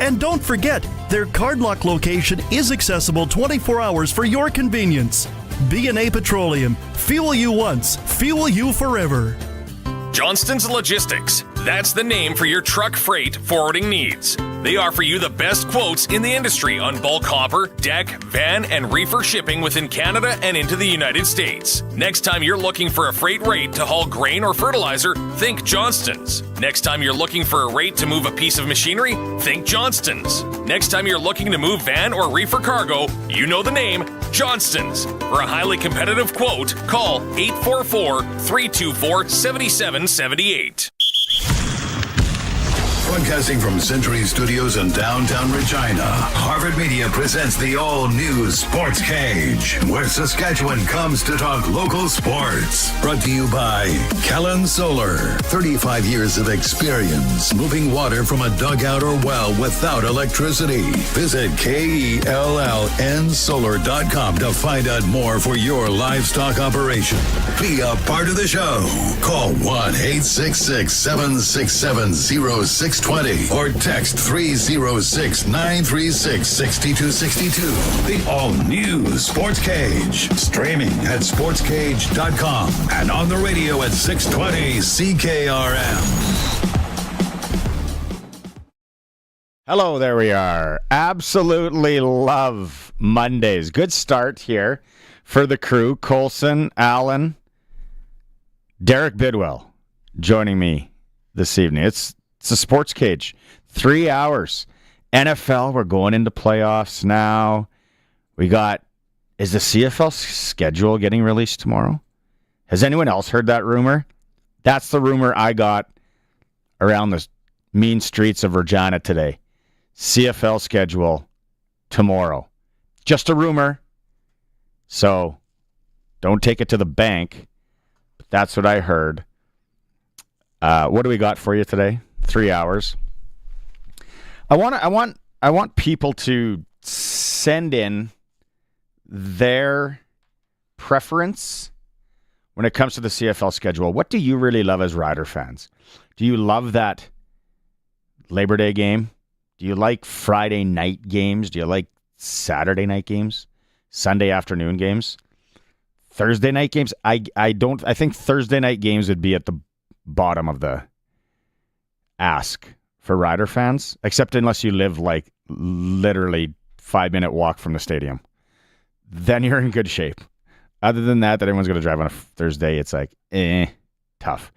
And don't forget, their Cardlock location is accessible 24 hours for your convenience. B&A Petroleum. Fuel you once, fuel you forever. Johnston's Logistics. That's the name for your truck freight forwarding needs. They offer you the best quotes in the industry on bulk hopper, deck, van, and reefer shipping within Canada and into the United States. Next time you're looking for a freight rate to haul grain or fertilizer, think Johnston's. Next time you're looking for a rate to move a piece of machinery, think Johnston's. Next time you're looking to move van or reefer cargo, you know the name, Johnston's. For a highly competitive quote, call 844-324-7778. Broadcasting from Century Studios in downtown Regina, Harvard Media presents the all-new Sportscage, where Saskatchewan comes to talk local sports. Brought to you by Kellen Solar. 35 years of experience moving water from a dugout or well without electricity. Visit KELLNsolar.com to find out more for your livestock operation. Be a part of the show. Call 1-866-767-0620 or text 306-936-6262. The all-new Sportscage. Streaming at sportscage.com and on the radio at 620 CKRM. Hello, there we are. Absolutely love Mondays. Good start here for the crew. Colson, Allen, Derek Bidwell joining me this evening. It's a Sports Cage. 3 hours. NFL, we're going into playoffs now. Is the CFL schedule getting released tomorrow? Has anyone else heard that rumor? That's the rumor I got around the mean streets of Regina today. CFL schedule tomorrow. Just a rumor. So don't take it to the bank. But that's what I heard. What do we got for you today? 3 hours. I want people to send in their preference when it comes to the CFL schedule. What do you really love as Rider fans? Do you love that Labor Day game? Do you like Friday night games? Do you like Saturday night games? Sunday afternoon games? Thursday night games? I think Thursday night games would be at the bottom of the ask for Rider fans, except unless you live like literally 5-minute walk from the stadium. Then you're in good shape. Other than that everyone's going to drive on a Thursday. It's like, tough.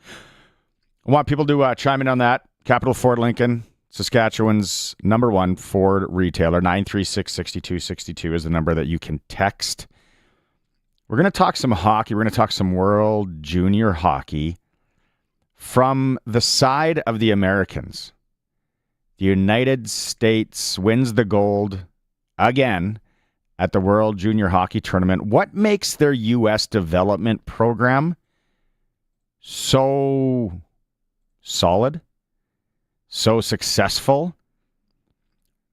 I want people to chime in on that. Capital Ford Lincoln, Saskatchewan's number one Ford retailer. 936-6262 is the number that you can text. We're going to talk some hockey. We're going to talk some World Junior Hockey. From the side of the Americans, the United States wins the gold again at the World Junior Hockey Tournament. What makes their U.S. development program so solid, so successful?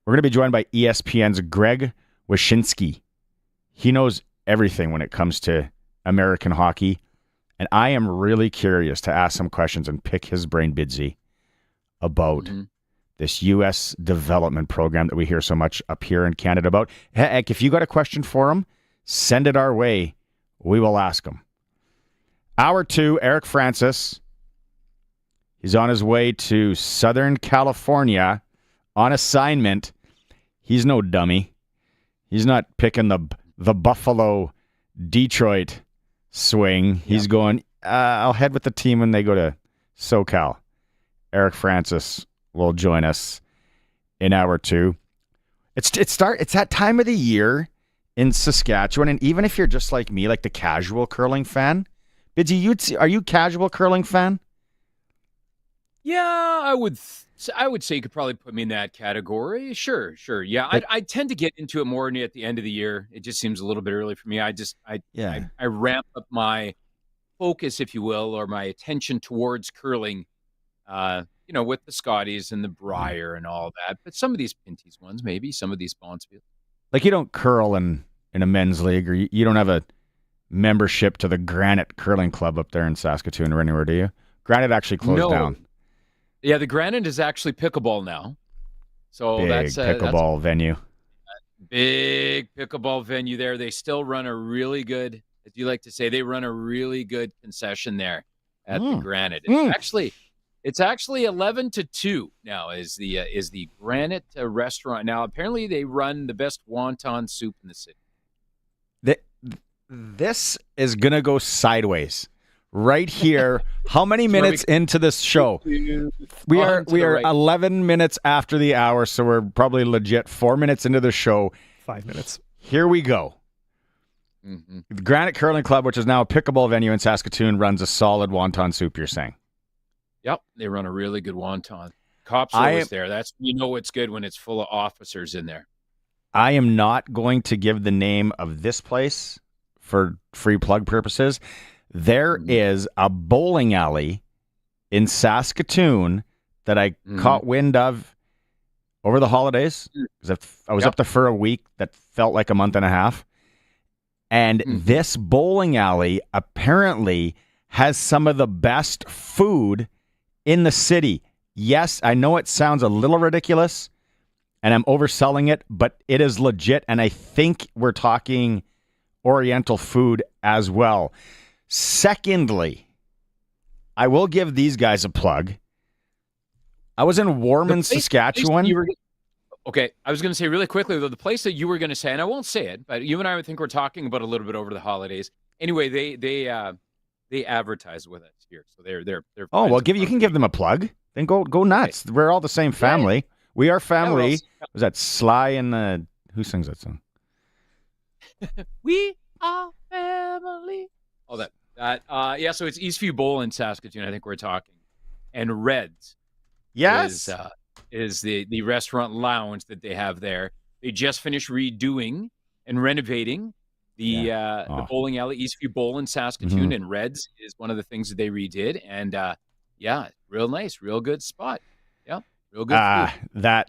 We're going to be joined by ESPN's Greg Wyshynski. He knows everything when it comes to American hockey. And I am really curious to ask some questions and pick his brain, Bidsy, about this U.S. development program that we hear so much up here in Canada about. Heck, if you got a question for him, send it our way. We will ask him. Hour 2, Eric Francis. He's on his way to Southern California on assignment. He's no dummy. He's not picking the Buffalo, Detroit swing. He's going, I'll head with the team when they go to SoCal. Eric Francis will join us in hour 2. It's that time of the year in Saskatchewan, and even if you're just like me, like the casual curling fan, Bidsy, are you casual curling fan? Yeah, I would say you could probably put me in that category. Sure. Yeah, I tend to get into it more at the end of the year. It just seems a little bit early for me. I ramp up my focus, if you will, or my attention towards curling, with the Scotties and the Briar and all that. But some of these Pinty's ones, maybe some of these Bondsfield. Like you don't curl in a men's league, or you don't have a membership to the Granite Curling Club up there in Saskatoon or anywhere, do you? Granite actually closed down. Yeah, the Granite is actually pickleball now. So Big that's pickleball venue. Big pickleball venue there. They still run a really good, as you like to say, they run a really good concession there at the Granite. It's actually 11-2 now is the Granite restaurant. Now apparently they run the best wonton soup in the city. This is gonna go sideways right here. How many minutes into this show? We are 11 minutes after the hour, so we're probably legit 4 minutes into the show. 5 minutes. Here we go. The Granite Curling Club, which is now a pickleball venue in Saskatoon, runs a solid wonton soup, you're saying? Yep, they run a really good wonton. Cops always there. That's it's good when it's full of officers in there. I am not going to give the name of this place for free plug purposes. There is a bowling alley in Saskatoon that I caught wind of over the holidays. I was up there for a week that felt like a month and a half. And this bowling alley apparently has some of the best food in the city. Yes, I know it sounds a little ridiculous and I'm overselling it, but it is legit. And I think we're talking Oriental food as well. Secondly, I will give these guys a plug. I was in Warman, Saskatchewan. Okay, I was going to say really quickly, though, the place that you were going to say, and I won't say it, but you and I would think we're talking about a little bit over the holidays. Anyway, they advertise with us here, so they're. Oh well, you can give them a plug. Then go nuts. Okay. We're all the same family. Yeah. We are family. Was that Sly and the who sings that song? We are family. Oh, that. Yeah, so it's Eastview Bowl in Saskatoon, I think we're talking. And Reds. Yes. Is the restaurant lounge that they have there. They just finished redoing and renovating the bowling alley, Eastview Bowl in Saskatoon, and Reds is one of the things that they redid. And real nice, real good spot. Yeah, real good food.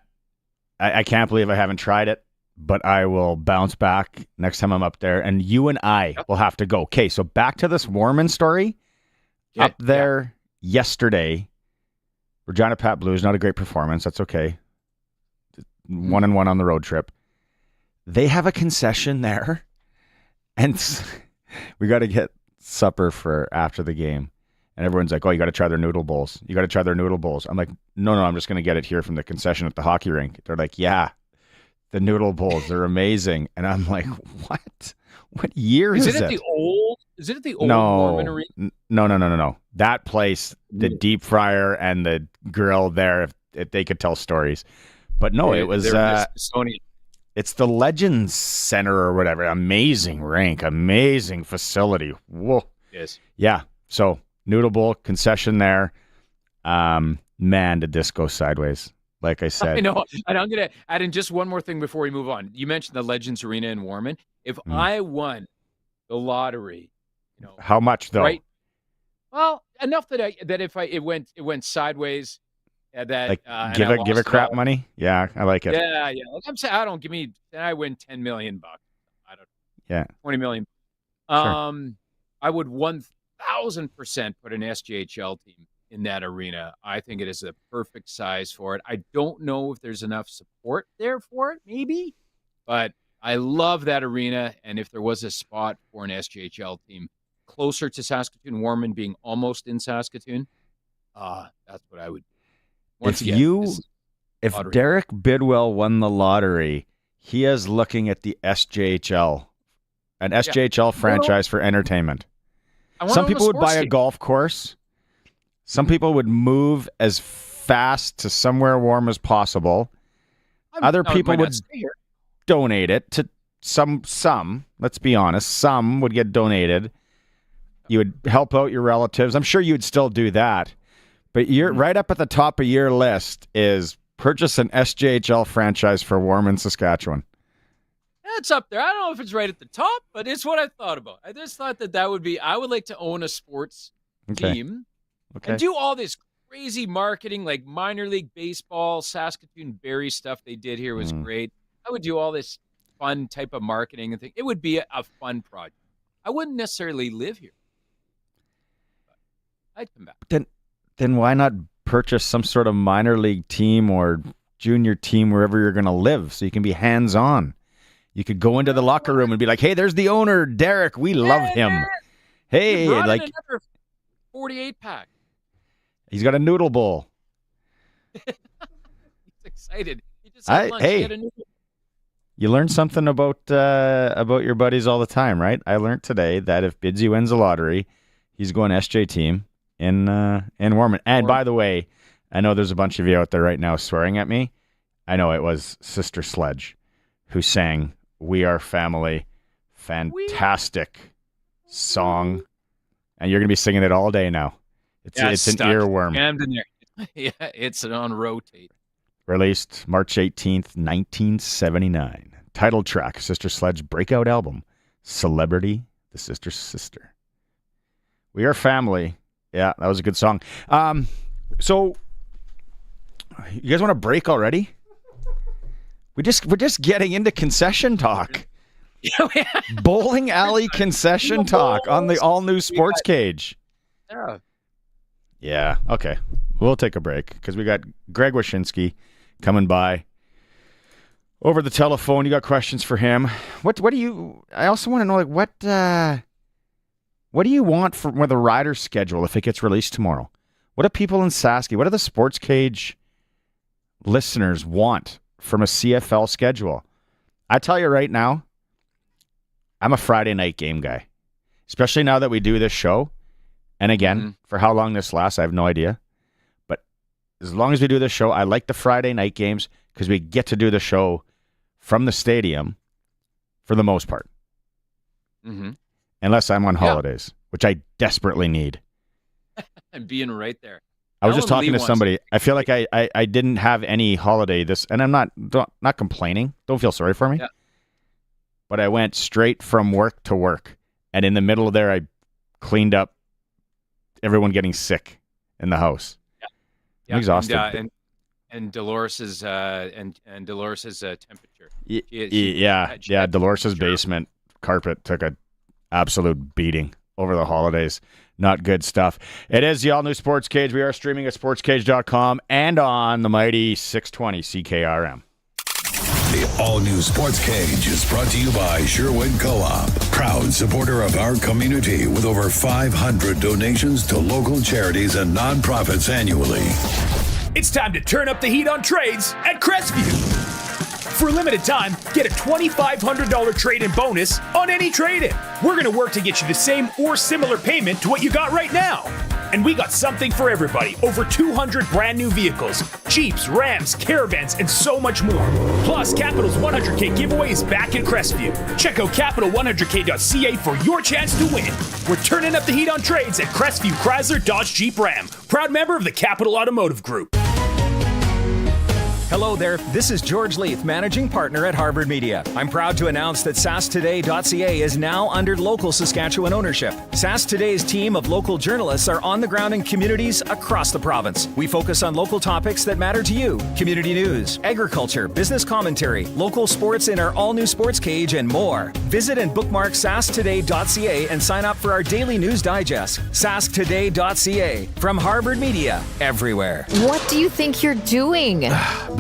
I can't believe I haven't tried it. But I will bounce back next time I'm up there, and you and I will have to go. Okay, so back to this Warman story. Up there yesterday, Regina Pats Blues, not a great performance. That's okay. 1-1 on the road trip. They have a concession there, and we got to get supper for after the game. And everyone's like, oh, you got to try their noodle bowls. You got to try their noodle bowls. I'm like, no, I'm just going to get it here from the concession at the hockey rink. They're like, yeah. The noodle bowls, they're amazing. And I'm like, what? What year is it? Is it at the old Norman Arena? No. That place, the deep fryer and the grill there, if they could tell stories. But no, it was it's the Legends Center or whatever. Amazing rink, amazing facility. Whoa. Yes. Yeah. So noodle bowl concession there. Man, did this go sideways. Like I said. I know. And I'm going to add in just one more thing before we move on. You mentioned the Legends Arena in Warman. If I won the lottery, how much though? Right. Well, enough that if it went sideways, give a crap money. Yeah, I like it. Yeah. Like I'm saying, I win $10 million. I don't. Yeah. 20 million. Sure. I would 1,000% put an SJHL team in that arena. I think it is the perfect size for it. I don't know if there's enough support there for it, maybe, but I love that arena. And if there was a spot for an SJHL team closer to Saskatoon, Warman being almost in Saskatoon, that's what I would. If Derek Bidwell won the lottery, he is looking at the SJHL, an SJHL franchise for entertainment. Some people would buy a golf course. Some people would move as fast to somewhere warm as possible. Other people would donate it to some, let's be honest, some would get donated. You would help out your relatives. I'm sure you'd still do that. But you're right up at the top of your list is purchase an SJHL franchise for Warman, Saskatchewan. It's up there. I don't know if it's right at the top, but it's what I thought about. I just thought that would be, I would like to own a sports team. Okay. And do all this crazy marketing, like minor league baseball, Saskatoon Berry stuff they did here was great. I would do all this fun type of marketing and thing. It would be a fun project. I wouldn't necessarily live here. I'd come back. Then why not purchase some sort of minor league team or junior team wherever you're going to live, so you can be hands-on. You could go into the locker room and be like, hey, there's the owner, Derek. We love him. Hey, like another 48-pack. He's got a noodle bowl. He's excited. He just had lunch. He had a noodle. You learn something about your buddies all the time, right? I learned today that if Bidsy wins the lottery, he's going SJ team in Warman. And by the way, I know there's a bunch of you out there right now swearing at me. I know it was Sister Sledge who sang "We Are Family." Fantastic song, and you're gonna be singing it all day now. It's an earworm. Jammed in there. Yeah, it's on rotate. Released March 18th, 1979. Title track, Sister Sledge breakout album, Celebrity, the Sister's Sister. We Are Family. Yeah, that was a good song. So, you guys want to break already? We're just getting into concession talk. Bowling alley concession talk on the all-new Sportscage. Yeah. Yeah, okay. We'll take a break because we got Greg Wyshynski coming by over the telephone. You got questions for him. What do you... I also want to know, like, what do you want for the Riders schedule if it gets released tomorrow? What do people in Saskatchewan, what do the Sportscage listeners want from a CFL schedule? I tell you right now, I'm a Friday night game guy, especially now that we do this show. And again, for how long this lasts, I have no idea. But as long as we do this show, I like the Friday night games because we get to do the show from the stadium for the most part. Mm-hmm. Unless I'm on holidays, which I desperately need. And being right there. I was just talking to somebody. I feel like I didn't have any holiday and I'm not complaining. Don't feel sorry for me. Yeah. But I went straight from work to work. And in the middle of there, I cleaned up everyone getting sick in the house. Yeah. I'm exhausted. And Dolores's temperature. Yeah. Dolores's basement carpet took a absolute beating over the holidays. Not good stuff. It is the all-new Sportscage. We are streaming at sportscage.com and on the mighty 620 CKRM. The all-new Sportscage is brought to you by Sherwood Co-op, proud supporter of our community with over 500 donations to local charities and nonprofits annually. It's time to turn up the heat on trades at Crestview. For a limited time, get a $2,500 trade-in bonus on any trade-in. We're going to work to get you the same or similar payment to what you got right now. And we got something for everybody. Over 200 brand new vehicles, Jeeps, Rams, Caravans, and so much more. Plus, Capital's 100K giveaway is back at Crestview. Check out capital100k.ca for your chance to win. We're turning up the heat on trades at Crestview Chrysler Dodge Jeep Ram, proud member of the Capital Automotive Group. Hello there, this is George Leith, Managing Partner at Harvard Media. I'm proud to announce that SaskToday.ca is now under local Saskatchewan ownership. Sask Today's team of local journalists are on the ground in communities across the province. We focus on local topics that matter to you, community news, agriculture, business commentary, local sports in our all-new Sportscage, and more. Visit and bookmark SaskToday.ca and sign up for our daily news digest. SaskToday.ca, from Harvard Media, everywhere. What do you think you're doing?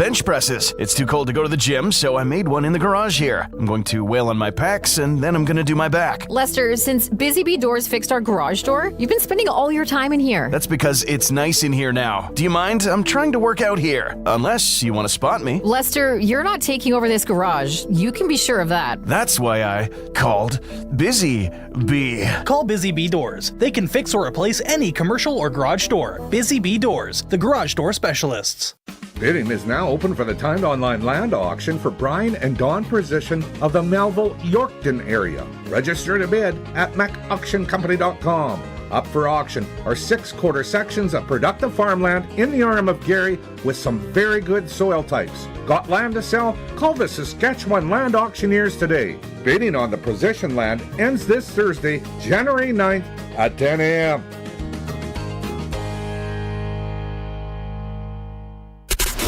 Bench presses. It's too cold to go to the gym, so I made one in the garage here. I'm going to wail on my pecs, and then I'm going to do my back. Lester, since Busy Bee Doors fixed our garage door, you've been spending all your time in here. That's because it's nice in here now. Do you mind? I'm trying to work out here. Unless you want to spot me. Lester, you're not taking over this garage. You can be sure of that. That's why I called Busy Bee. Call Busy Bee Doors. They can fix or replace any commercial or garage door. Busy Bee Doors, the garage door specialists. Bidding is now open for the timed online land auction for Brian and Dawn Precision of the Melville-Yorkton area. Register to bid at macauctioncompany.com. Up for auction are 6 quarter sections of productive farmland in the arm of Gary with some very good soil types. Got land to sell? Call the Saskatchewan Land Auctioneers today. Bidding on the position land ends this Thursday, January 9th at 10 a.m.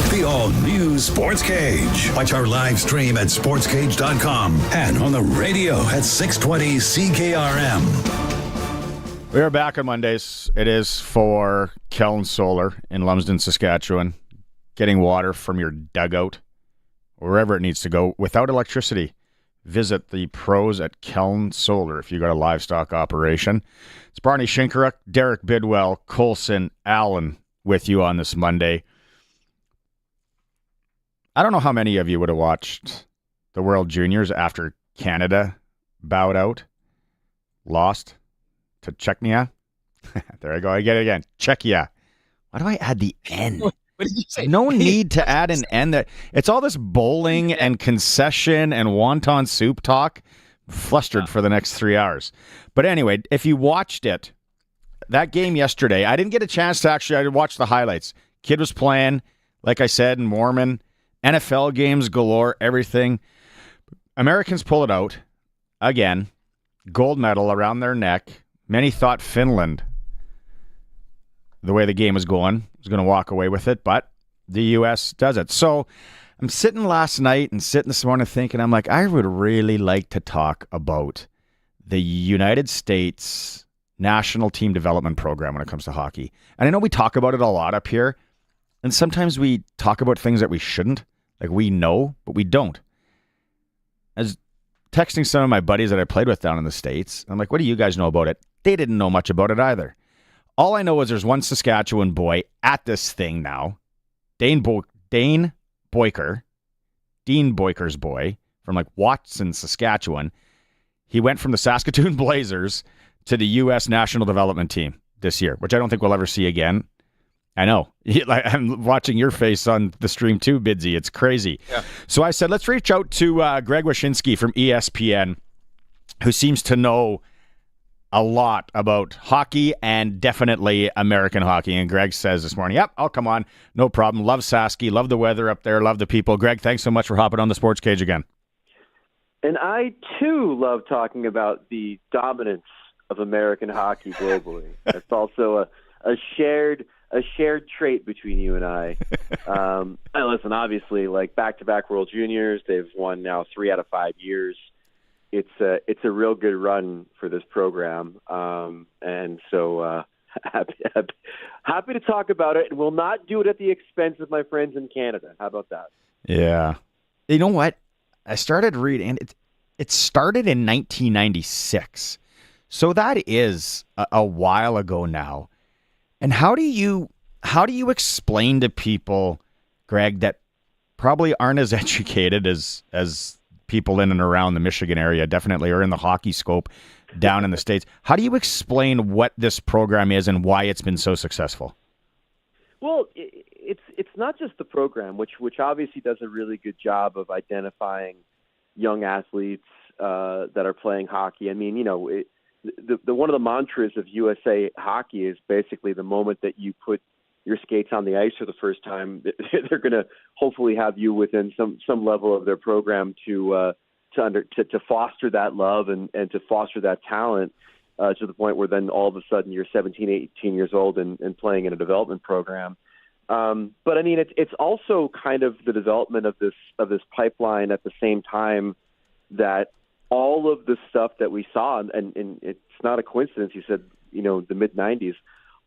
The all-new Sportscage. Watch our live stream at sportscage.com and on the radio at 620 CKRM. We are back on Mondays. It is for Kellen Solar in Lumsden, Saskatchewan. getting water from your dugout, wherever it needs to go, without electricity, visit the pros at Keln Solar if you got a livestock operation. It's Barney Shinkaruk, Derek Bidwell, Colson, Allen with you on this Monday. I don't know how many of you would have watched the World Juniors after Canada bowed out, lost to Czechia. There I go. I get it again. Czechia. Why do I add the N? What did you say? No need to add an N. That it's all this bowling and concession and wonton soup talk. Flustered for the next 3 hours. But anyway, if you watched it, that game yesterday, I didn't get a chance to I watched the highlights. Kid was playing, like I said, in Mormon. NFL games galore, everything. Americans pull it out again. Gold medal around their neck. Many thought Finland, the way the game was going, was going to walk away with it, but the U.S. does it. So I'm sitting last night and sitting this morning thinking, I'm like, I would really like to talk about the United States National Team Development Program when it comes to hockey. And I know we talk about it a lot up here, and sometimes we talk about things that we shouldn't. Like we know, but we don't. As texting some of my buddies that I played with down in the States, I'm like, what do you guys know about it? They didn't know much about it either. All I know is there's one Saskatchewan boy at this thing now, Dean Boyker's boy from like Watson, Saskatchewan. He went from the Saskatoon Blazers to the U.S. National Development Team this year, which I don't think we'll ever see again. I know. I'm watching your face on the stream too, Bidsy. It's crazy. Yeah. So I said, let's reach out to Greg Wyshynski from ESPN, who seems to know a lot about hockey and definitely American hockey. And Greg says this morning, yep, I'll come on. No problem. Love Sasky. Love the weather up there. Love the people. Greg, thanks so much for hopping on the Sports Cage again. And I, too, love talking about the dominance of American hockey globally. That's also a shared trait between you and I. Listen, obviously, like back-to-back World Juniors, they've won now 3 out of 5 years. It's a real good run for this program, and so happy to talk about it. And we'll not do it at the expense of my friends in Canada. How about that? Yeah, you know what? I started reading. It started in 1996, so that is a while ago now. And how do you explain to people, Greg, that probably aren't as educated as people in and around the Michigan area, definitely, or in the hockey scope down in the States? How do you explain what this program is and why it's been so successful? Well, it's not just the program, which obviously does a really good job of identifying young athletes that are playing hockey. I mean, the one of the mantras of USA Hockey is basically the moment that you put your skates on the ice for the first time, they're going to hopefully have you within some level of their program to foster that love and to foster that talent to the point where then all of a sudden you're 17, 18 years old and playing in a development program. But I mean, it's also kind of the development of this pipeline at the same time that all of the stuff that we saw, and it's not a coincidence. You said, the mid '90s.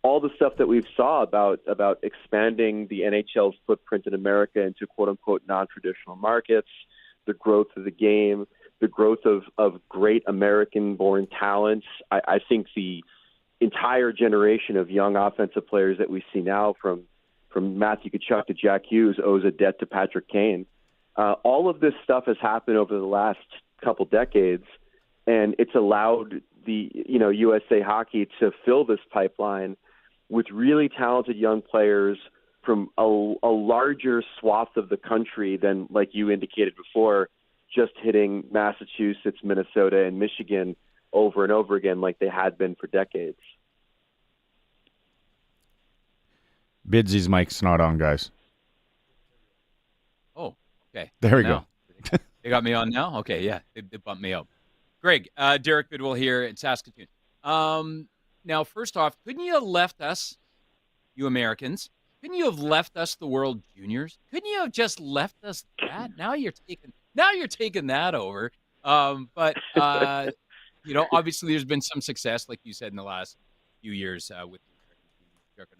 All the stuff that we've saw about expanding the NHL's footprint in America into quote-unquote non-traditional markets, the growth of the game, the growth of great American-born talents. I think the entire generation of young offensive players that we see now, from Matthew Tkachuk to Jack Hughes, owes a debt to Patrick Kane. All of this stuff has happened over the last couple decades, and it's allowed the USA Hockey to fill this pipeline with really talented young players from a larger swath of the country than, like you indicated before, just hitting Massachusetts, Minnesota, and Michigan over and over again like they had been for decades. Bidsy's mic's not on, guys. Oh, okay. There we go. They got me on now? Okay, yeah. They bumped me out. Greg, Derek Bidwell here in Saskatoon. Now, first off, couldn't you have left us, you Americans, couldn't you have left us the World Juniors? Couldn't you have just left us that? Now you're taking that over. But obviously there's been some success, like you said, in the last few years with the American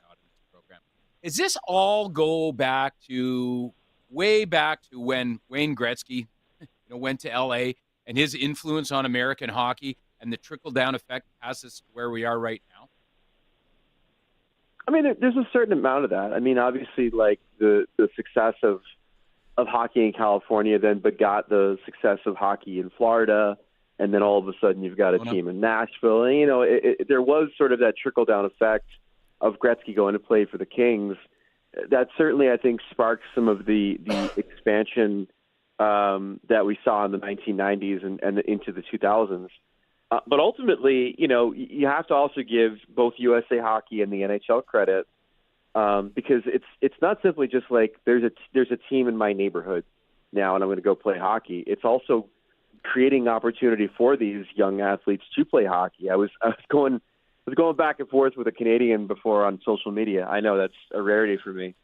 program. Is this all go way back to when Wayne Gretzky, went to LA and his influence on American hockey and the trickle-down effect has us to where we are right now? I mean, there's a certain amount of that. I mean, obviously, like the success of hockey in California then begot the success of hockey in Florida, and then all of a sudden you've got a team in Nashville. And, there was sort of that trickle-down effect of Gretzky going to play for the Kings. That certainly, I think, sparked some of the expansion that we saw in the 1990s and into the 2000s. But ultimately, you have to also give both USA Hockey and the NHL credit because it's not simply just like there's a team in my neighborhood now and I'm going to go play hockey. It's also creating opportunity for these young athletes to play hockey. I was going back and forth with a Canadian before on social media. I know that's a rarity for me,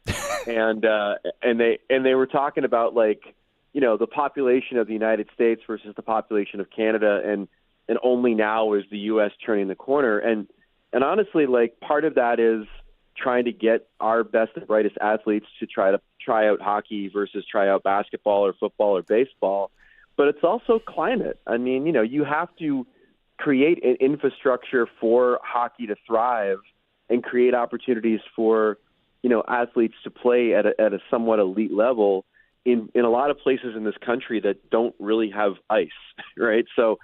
and they were talking about the population of the United States versus the population of Canada, and only now is the U.S. turning the corner. And honestly, part of that is trying to get our best and brightest athletes to try out hockey versus try out basketball or football or baseball. But it's also climate. I mean, you have to create an infrastructure for hockey to thrive and create opportunities for, athletes to play at a somewhat elite level in a lot of places in this country that don't really have ice, right? So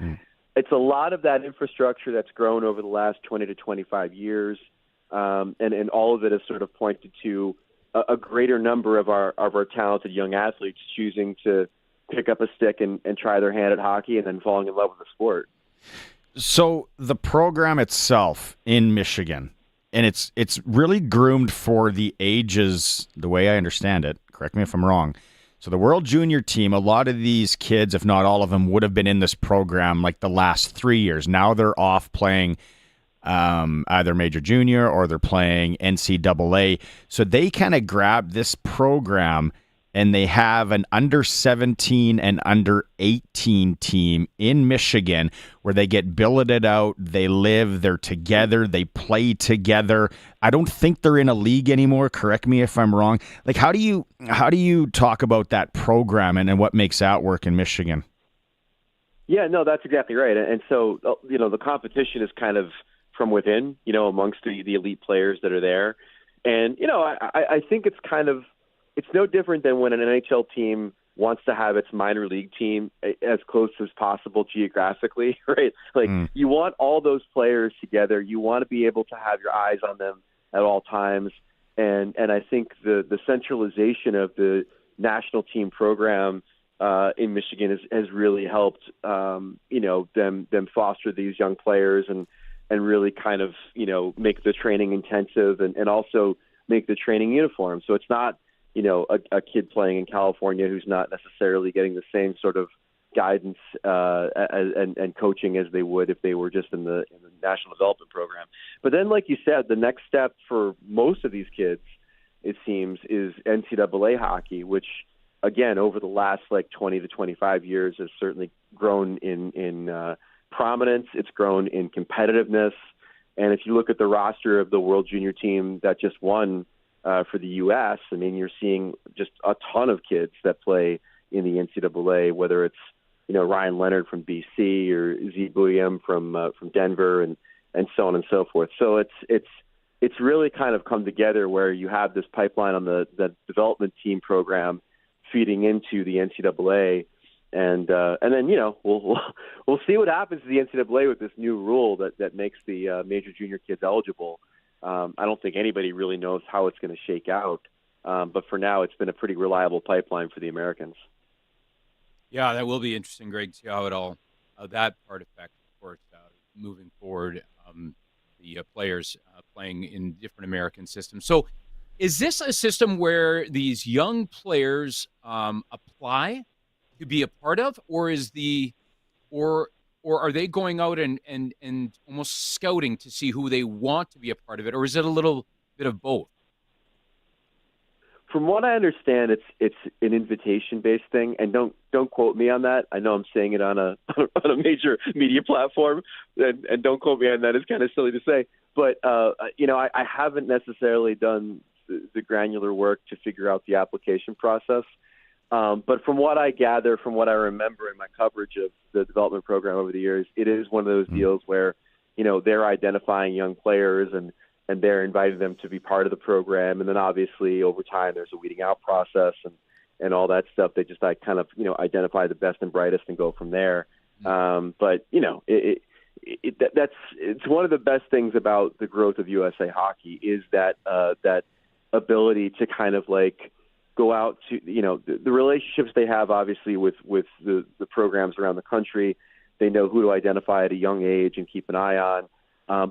it's a lot of that infrastructure that's grown over the last 20 to 25 years, and all of it has sort of pointed to a greater number of our talented young athletes choosing to pick up a stick and try their hand at hockey and then falling in love with the sport. So the program itself in Michigan, and it's really groomed for the ages, the way I understand it, correct me if I'm wrong. So the World Junior team, a lot of these kids, if not all of them, would have been in this program like the last 3 years. Now they're off playing either Major Junior or they're playing NCAA. So they kind of grab this program and they have an under 17 and under 18 team in Michigan where they get billeted out, they live, they're together, they play together. I don't think they're in a league anymore. Correct me if I'm wrong. How do you talk about that program and what makes that work in Michigan? Yeah, no, that's exactly right. And so, the competition is kind of from within, amongst the elite players that are there. And, I think it's no different than when an NHL team wants to have its minor league team as close as possible geographically, right? You want all those players together. You want to be able to have your eyes on them at all times. And I think the centralization of the national team program in Michigan has really helped, them foster these young players and really kind of, make the training intensive and also make the training uniform. So it's not, a kid playing in California who's not necessarily getting the same sort of guidance and coaching as they would if they were just in the national development program. But then, like you said, the next step for most of these kids, it seems, is NCAA hockey, which, again, over the last 20 to 25 years has certainly grown in prominence. It's grown in competitiveness. And if you look at the roster of the World Junior team that just won for the U.S., I mean, you're seeing just a ton of kids that play in the NCAA, whether it's, Ryan Leonard from BC or Z Bouillem from Denver and so on and so forth. So it's really kind of come together where you have this pipeline on the development team program feeding into the NCAA. And then, we'll see what happens to the NCAA with this new rule that makes the major junior kids eligible. I don't think anybody really knows how it's going to shake out. But for now, it's been a pretty reliable pipeline for the Americans. Yeah, that will be interesting, Greg, to see how that part affects, of course, moving forward, the players playing in different American systems. So is this a system where these young players apply to be a part of, or are they going out and almost scouting to see who they want to be a part of it, or is it a little bit of both? From what I understand, it's an invitation-based thing, and don't quote me on that. I know I'm saying it on a major media platform, and don't quote me on that. It's kind of silly to say, but I haven't necessarily done the granular work to figure out the application process. But from what I gather, from what I remember in my coverage of the development program over the years, it is one of those deals where, they're identifying young players and they're inviting them to be part of the program. And then obviously over time, there's a weeding out process and all that stuff. They just kind of, identify the best and brightest and go from there. But, it's one of the best things about the growth of USA Hockey is that ability to kind of like go out to, the relationships they have obviously with the programs around the country. They know who to identify at a young age and keep an eye on.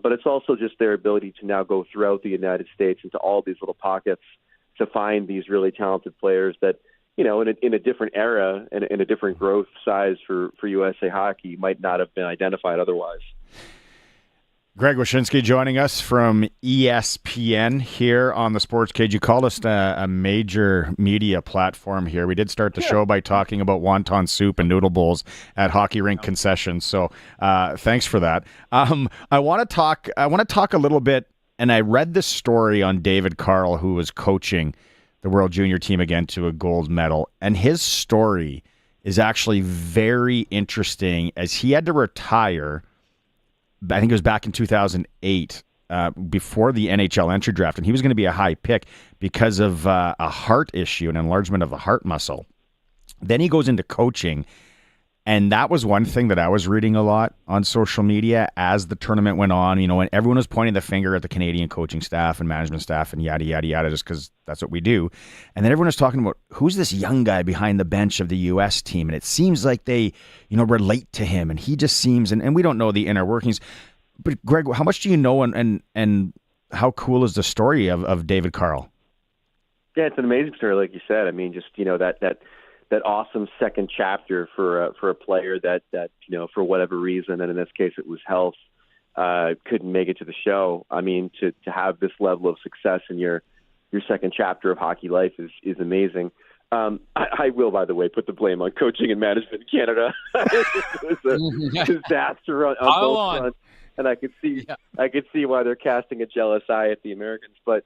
But it's also just their ability to now go throughout the United States into all these little pockets to find these really talented players that, in a different era and in a different growth size for USA Hockey might not have been identified otherwise. Greg Wyshynski joining us from ESPN here on the Sportscage. You called us a major media platform here. We did start the show by talking about wonton soup and noodle bowls at hockey rink concessions. So thanks for that. I want to talk a little bit, and I read this story on David Carl, who was coaching the World Junior team again to a gold medal. And his story is actually very interesting as he had to retire. I think it was back in 2008, before the NHL entry draft, and he was going to be a high pick because of a heart issue, an enlargement of the heart muscle. Then he goes into coaching, and that was one thing that I was reading a lot on social media as the tournament went on, and everyone was pointing the finger at the Canadian coaching staff and management staff and yada, yada, yada, just because that's what we do. And then everyone was talking about who's this young guy behind the bench of the U.S. team, and it seems like they, relate to him, and he just seems, and we don't know the inner workings. But Greg, how much do you know, and how cool is the story of David Carl? Yeah, it's an amazing story, like you said. I mean, just that awesome second chapter for a player that for whatever reason, and in this case it was health, couldn't make it to the show. I mean, to have this level of success in your second chapter of hockey life is amazing. I will, by the way, put the blame on coaching and management in Canada. It was a disaster on both fronts, and I could see why they're casting a jealous eye at the Americans. But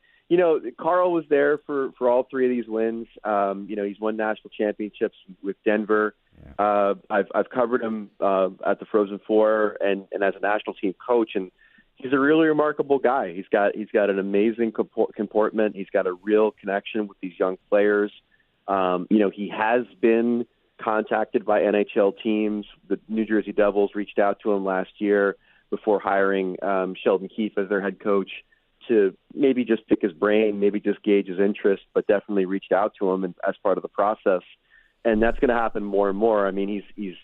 Carl was there for all three of these wins. He's won national championships with Denver. Yeah. I've covered him at the Frozen Four and as a national team coach, and he's a really remarkable guy. He's got an amazing comportment. He's got a real connection with these young players. He has been contacted by NHL teams. The New Jersey Devils reached out to him last year before hiring Sheldon Keefe as their head coach, to maybe just pick his brain, maybe just gauge his interest, but definitely reached out to him as part of the process. And that's going to happen more and more. I mean, he's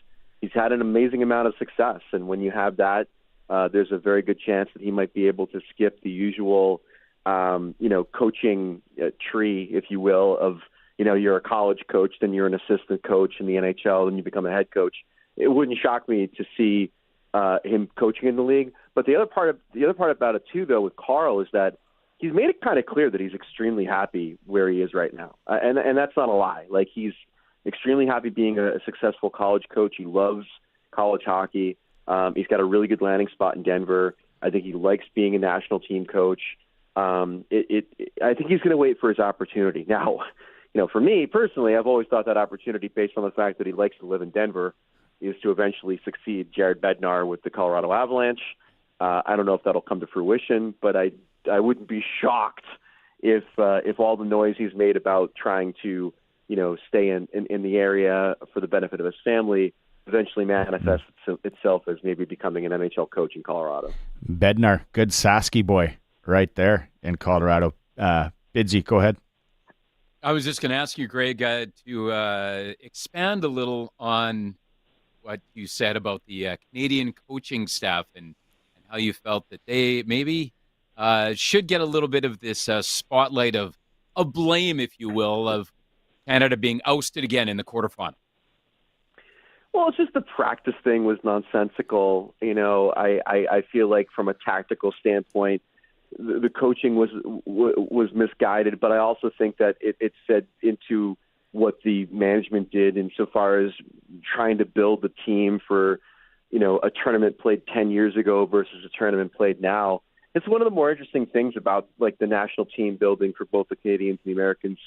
had an amazing amount of success. And when you have that, there's a very good chance that he might be able to skip the usual, coaching tree, if you will, of, you're a college coach, then you're an assistant coach in the NHL, and you become a head coach. It wouldn't shock me to see him coaching in the league. But the other part about it too, though, with Carl is that he's made it kind of clear that he's extremely happy where he is right now, and that's not a lie. Like, he's extremely happy being a successful college coach. He loves college hockey. He's got a really good landing spot in Denver. I think he likes being a national team coach. I think he's going to wait for his opportunity. Now, for me personally, I've always thought that opportunity, based on the fact that he likes to live in Denver, is to eventually succeed Jared Bednar with the Colorado Avalanche. I don't know if that'll come to fruition, but I wouldn't be shocked if all the noise he's made about trying to stay in the area for the benefit of his family eventually manifests itself as maybe becoming an NHL coach in Colorado. Bednar, good Sasky boy right there in Colorado. Bidsy, go ahead. I was just going to ask you, Greg, to expand a little on what you said about the Canadian coaching staff and how you felt that they maybe should get a little bit of this spotlight of blame, if you will, of Canada being ousted again in the quarterfinal. Well, it's just the practice thing was nonsensical. I feel like from a tactical standpoint, the coaching was misguided, but I also think that it fed into what the management did insofar as trying to build the team for a tournament played 10 years ago versus a tournament played now. it's one of the more interesting things about like the national team building for both the Canadians and the Americans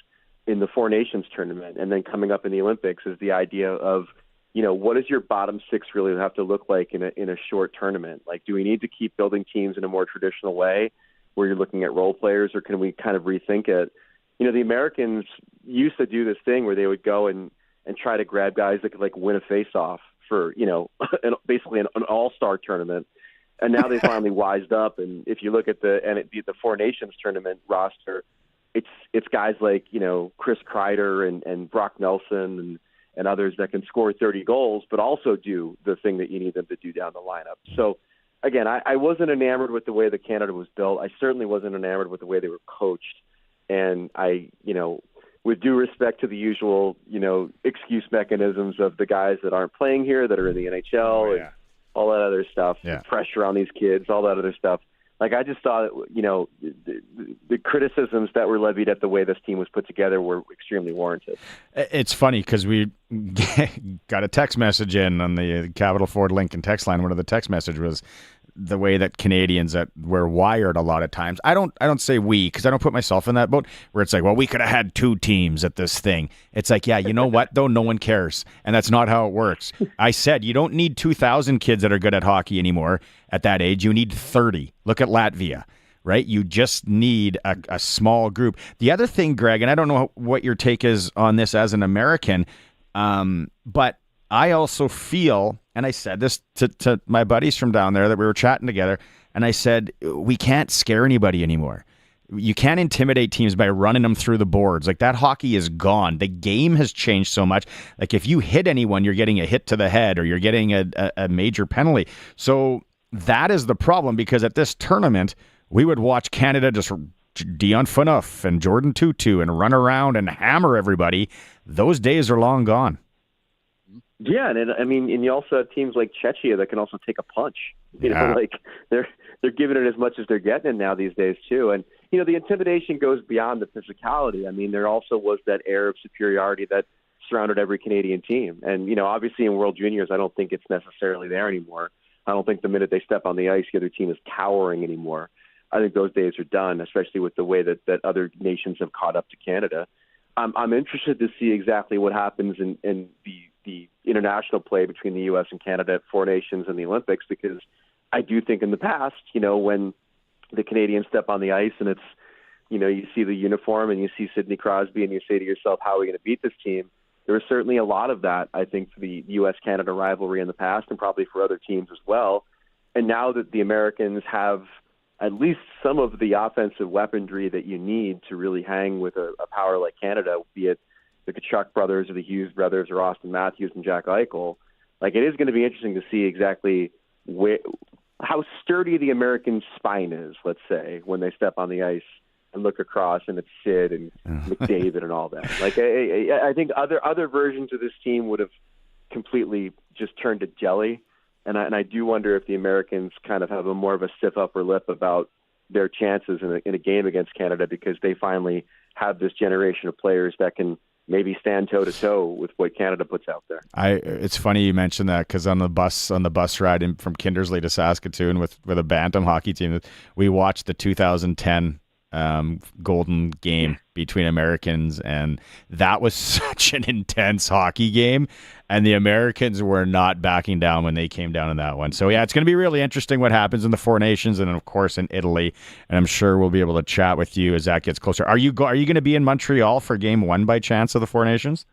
in the Four Nations tournament, and then coming up in the Olympics, is the idea of, what does your bottom six really have to look like in a short tournament? Like, do we need to keep building teams in a more traditional way where you're looking at role players, or can we kind of rethink it? The Americans used to do this thing where they would go and try to grab guys that could like win a face-off for, basically an all-star tournament. And now they finally wised up. And if you look at the Four Nations tournament roster, it's guys like, Chris Kreider and Brock Nelson and others that can score 30 goals, but also do the thing that you need them to do down the lineup. So again, I wasn't enamored with the way that Canada was built. I certainly wasn't enamored with the way they were coached. And with due respect to the usual, excuse mechanisms of the guys that aren't playing here, that are in the NHL, and all that other stuff, pressure on these kids, all that other stuff. Like, I just thought, the criticisms that were levied at the way this team was put together were extremely warranted. It's funny because we got a text message in on the Capital Ford Lincoln text line. One of the text message was the way that Canadians that were wired a lot of times. I don't say we, because I don't put myself in that boat where it's like, well, we could have had two teams at this thing. It's like, yeah, you know what though? No one cares. And that's not how it works. I said, you don't need 2,000 kids that are good at hockey anymore at that age. You need 30. Look at Latvia, right? You just need a small group. The other thing, Greg, and I don't know what your take is on this as an American, but I also feel, and I said this to my buddies from down there that we were chatting together, and I said, we can't scare anybody anymore. You can't intimidate teams by running them through the boards. Like, that hockey is gone. The game has changed so much. Like, if you hit anyone, you're getting a hit to the head or you're getting a major penalty. So that is the problem, because at this tournament, we would watch Canada just Dion Phaneuf and Jordan Tutu and run around and hammer everybody. Those days are long gone. Yeah, and you also have teams like Czechia that can also take a punch. Like they're giving it as much as they're getting it now these days too. And the intimidation goes beyond the physicality. I mean, there also was that air of superiority that surrounded every Canadian team. And obviously in World Juniors, I don't think it's necessarily there anymore. I don't think the minute they step on the ice, the other team is cowering anymore. I think those days are done, especially with the way that other nations have caught up to Canada. I'm interested to see exactly what happens in the international play between the U.S. and Canada at Four Nations and the Olympics, because I do think in the past, when the Canadians step on the ice and it's, you see the uniform and you see Sidney Crosby and you say to yourself, how are we going to beat this team? There was certainly a lot of that, I think, for the U.S.-Canada rivalry in the past, and probably for other teams as well. And now that the Americans have at least some of the offensive weaponry that you need to really hang with a power like Canada, be it the Tkachuk brothers or the Hughes brothers or Austin Matthews and Jack Eichel, like, it is going to be interesting to see exactly how sturdy the American spine is, let's say, when they step on the ice and look across and it's Sid and McDavid and all that. Like, I think other versions of this team would have completely just turned to jelly. And I do wonder if the Americans kind of have more of a stiff upper lip about their chances in a game against Canada, because they finally have this generation of players that can maybe stand toe-to-toe with what Canada puts out there. It's funny you mentioned that, because on the bus ride from Kindersley to Saskatoon with a Bantam hockey team, we watched the 2010 Golden game between Americans, and that was such an intense hockey game, and the Americans were not backing down when they came down in that one. So yeah, it's going to be really interesting what happens in the Four Nations, and of course in Italy, and I'm sure we'll be able to chat with you as that gets closer. Are you going to be in Montreal for game one by chance of the Four Nations?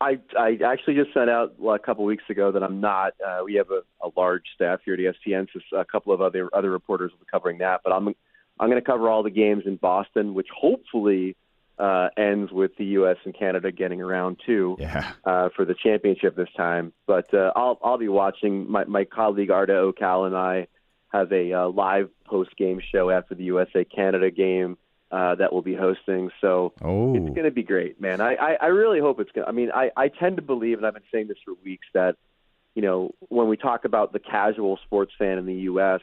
I actually just sent out a couple weeks ago that I'm not. We have a large staff here at ESPN, so a couple of other reporters will be covering that, but I'm going to cover all the games in Boston, which hopefully ends with the U.S. and Canada getting around too for the championship this time. But I'll be watching. My colleague Arda Okal and I have a live post-game show after the USA-Canada game that we'll be hosting. So It's going to be great, man. I really hope it's going to. I mean, I tend to believe, and I've been saying this for weeks, that when we talk about the casual sports fan in the U.S.,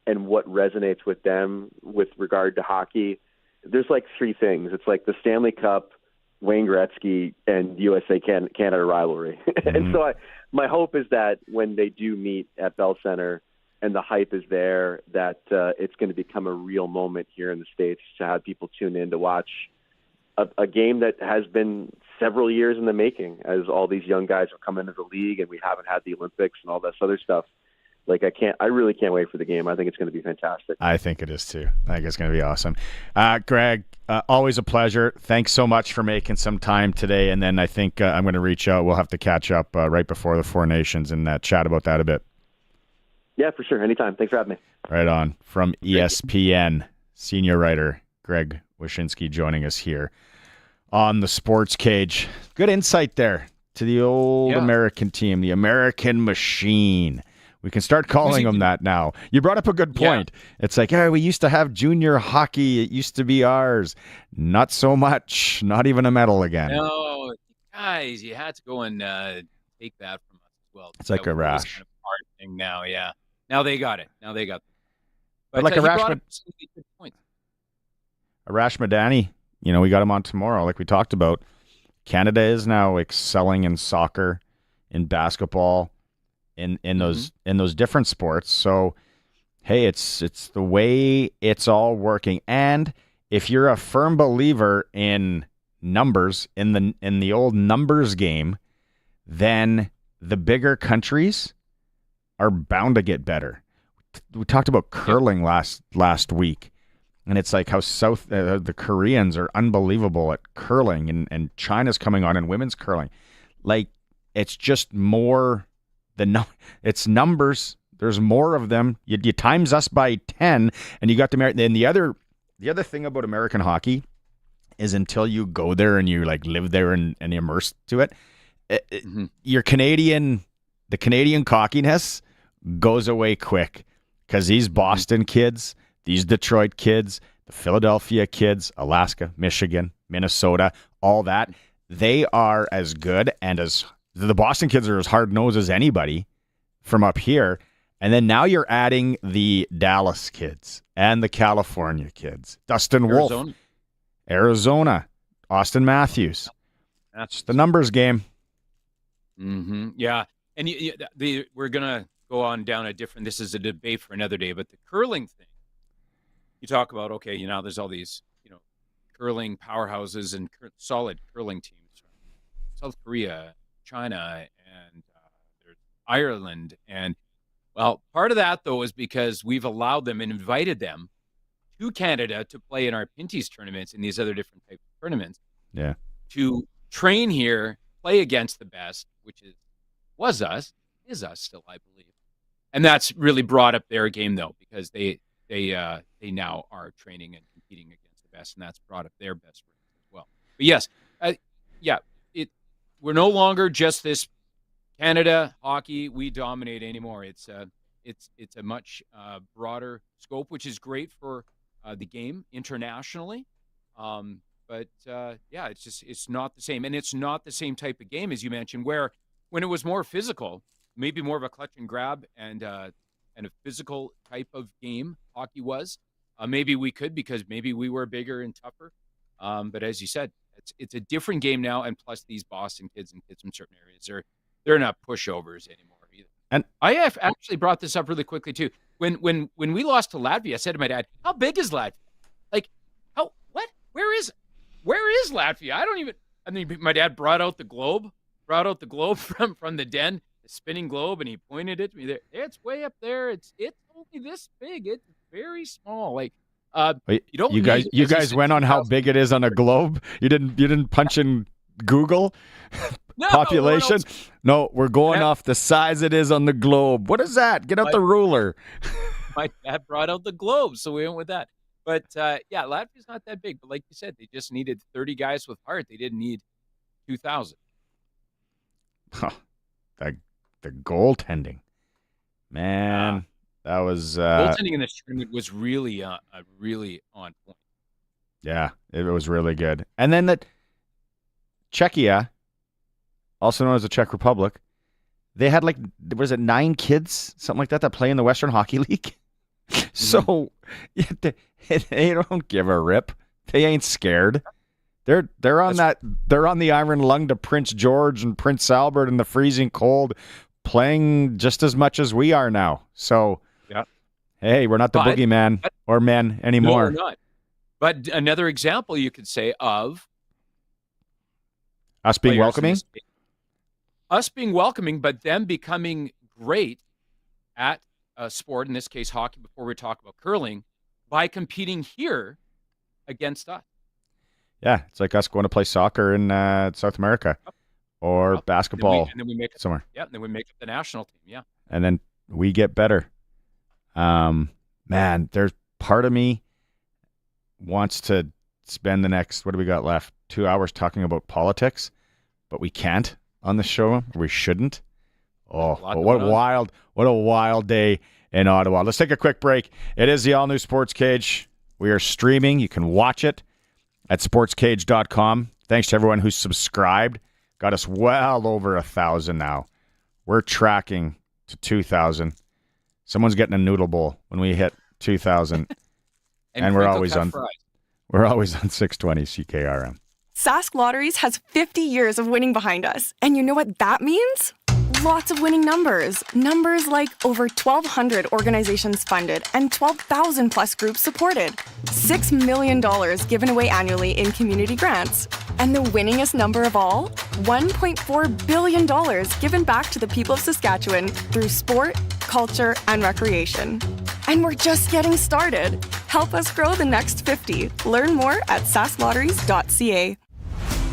and what resonates with them with regard to hockey, there's like three things. It's like the Stanley Cup, Wayne Gretzky, and USA-Canada rivalry. And so my hope is that when they do meet at Bell Center, and the hype is there that it's going to become a real moment here in the States to have people tune in to watch a game that has been several years in the making, as all these young guys have come into the league and we haven't had the Olympics and all this other stuff. Like, I really can't wait for the game. I think it's going to be fantastic. I think it is too. I think it's going to be awesome. Greg, always a pleasure. Thanks so much for making some time today. And then I think I'm going to reach out. We'll have to catch up right before the Four Nations and chat about that a bit. Yeah, for sure. Anytime. Thanks for having me. Right on. From ESPN, senior writer Greg Wyshynski joining us here on the Sports Cage. Good insight there to the old American team, the American machine. We can start calling them that now. You brought up a good point. Yeah. It's like, we used to have junior hockey. It used to be ours. Not so much. Not even a medal again. No, guys, you had to go and take that from us as well. It's like a rash. Kind of hard thing now, yeah. Now they got it. But like Arash Madani, we got him on tomorrow, like we talked about. Canada is now excelling in soccer, in basketball, in those different sports. So, hey, it's the way it's all working. And if you're a firm believer in numbers, in the old numbers game, then the bigger countries are bound to get better. We talked about curling last week, and it's like how the Koreans are unbelievable at curling, and China's coming on in women's curling. Like, it's just more it's numbers. There's more of them. You times us by 10, and you got the American. And the other thing about American hockey is until you go there and you like live there and immerse to it, your Canadian cockiness goes away quick, because these Boston kids, these Detroit kids, the Philadelphia kids, Alaska, Michigan, Minnesota, all that, they are as good, and as the Boston kids are as hard-nosed as anybody from up here. And then now you're adding the Dallas kids and the California kids. Dustin Wolf, Arizona, Austin Matthews. That's the numbers game. Mm-hmm. Yeah. And we're going to go on down a different, this is a debate for another day, but the curling thing, you talk about, okay, there's all these, curling powerhouses and solid curling teams from South Korea, China, and there's Ireland. And, well, part of that, though, is because we've allowed them and invited them to Canada to play in our Pinties tournaments and these other different types of tournaments. Yeah. To train here, play against the best, which is us still, I believe. And that's really brought up their game, though, because they now are training and competing against the best, and that's brought up their best rates as well. But yes, we're no longer just this Canada hockey we dominate anymore. It's a much broader scope, which is great for the game internationally. But it's not the same, and it's not the same type of game as you mentioned, where when it was more physical, maybe more of a clutch and grab and a physical type of game hockey was. Maybe we could, because maybe we were bigger and tougher. But as you said, it's a different game now, and plus these Boston kids and kids from certain areas, they're not pushovers anymore either. And I have actually brought this up really quickly too. When we lost to Latvia, I said to my dad, "How big is Latvia? Like, what? Where is Latvia? I don't even." I mean, my dad brought out the globe from the den, the spinning globe, and he pointed it to me. There, it's way up there. It's only this big. It's very small. Like, you guys went on how big it is on a globe. You didn't punch in Google population. No, we're going off the size it is on the globe. What is that? Get out the ruler. My dad brought out the globe, so we went with that. But Latvia's not that big. But like you said, they just needed 30 guys with heart. They didn't need 2,000. Huh. The goaltending, man. That was goaltending in this tournament was really on point. Yeah, it was really good. And then that Czechia, also known as the Czech Republic, they had 9 kids, something like that play in the Western Hockey League. So they don't give a rip. They ain't scared. They're on the iron lung to Prince George and Prince Albert in the freezing cold, playing just as much as we are now. So Hey, we're not the boogeyman or men anymore. No, we're not. But another example you could say of us being welcoming? Us being welcoming, but them becoming great at a sport, in this case hockey, before we talk about curling, by competing here against us. Yeah, it's like us going to play soccer in South America or basketball and then we make it, somewhere. Yeah, and then we make up the national team, yeah. And then we get better. Man, there's part of me wants to spend the next, what do we got left, 2 hours talking about politics, but we can't on the show. We shouldn't. Oh, but what a wild day in Ottawa. Let's take a quick break. It is the all-new Sportscage. We are streaming. You can watch it at sportscage.com. Thanks to everyone who's subscribed. Got us well over 1,000 now. We're tracking to 2,000. Someone's getting a noodle bowl when we hit 2,000. and we're always on 620 CKRM. Sask Lotteries has 50 years of winning behind us. And you know what that means? Lots of winning numbers. Numbers like over 1,200 organizations funded and 12,000 plus groups supported. $6 million given away annually in community grants. And the winningest number of all? $1.4 billion given back to the people of Saskatchewan through sport, culture, and recreation. And we're just getting started. Help us grow the next 50. Learn more at sasklotteries.ca.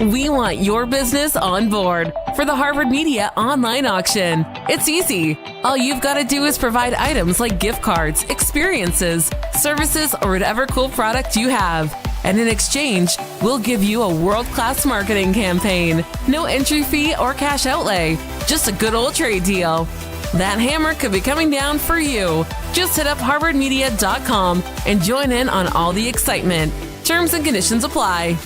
We want your business on board for the Harvard Media online auction. It's easy. All you've got to do is provide items like gift cards, experiences, services, or whatever cool product you have. And in exchange, we'll give you a world-class marketing campaign. No entry fee or cash outlay. Just a good old trade deal. That hammer could be coming down for you. Just hit up harvardmedia.com and join in on all the excitement. Terms and conditions apply.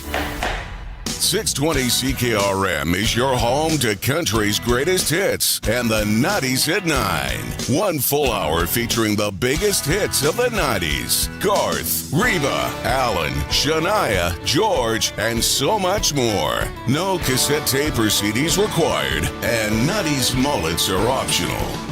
620 CKRM is your home to country's greatest hits and the 90s at 9. 1 full hour featuring the biggest hits of the 90s. Garth, Reba, Alan, Shania, George, and so much more. No cassette tape or CDs required, and 90s mullets are optional.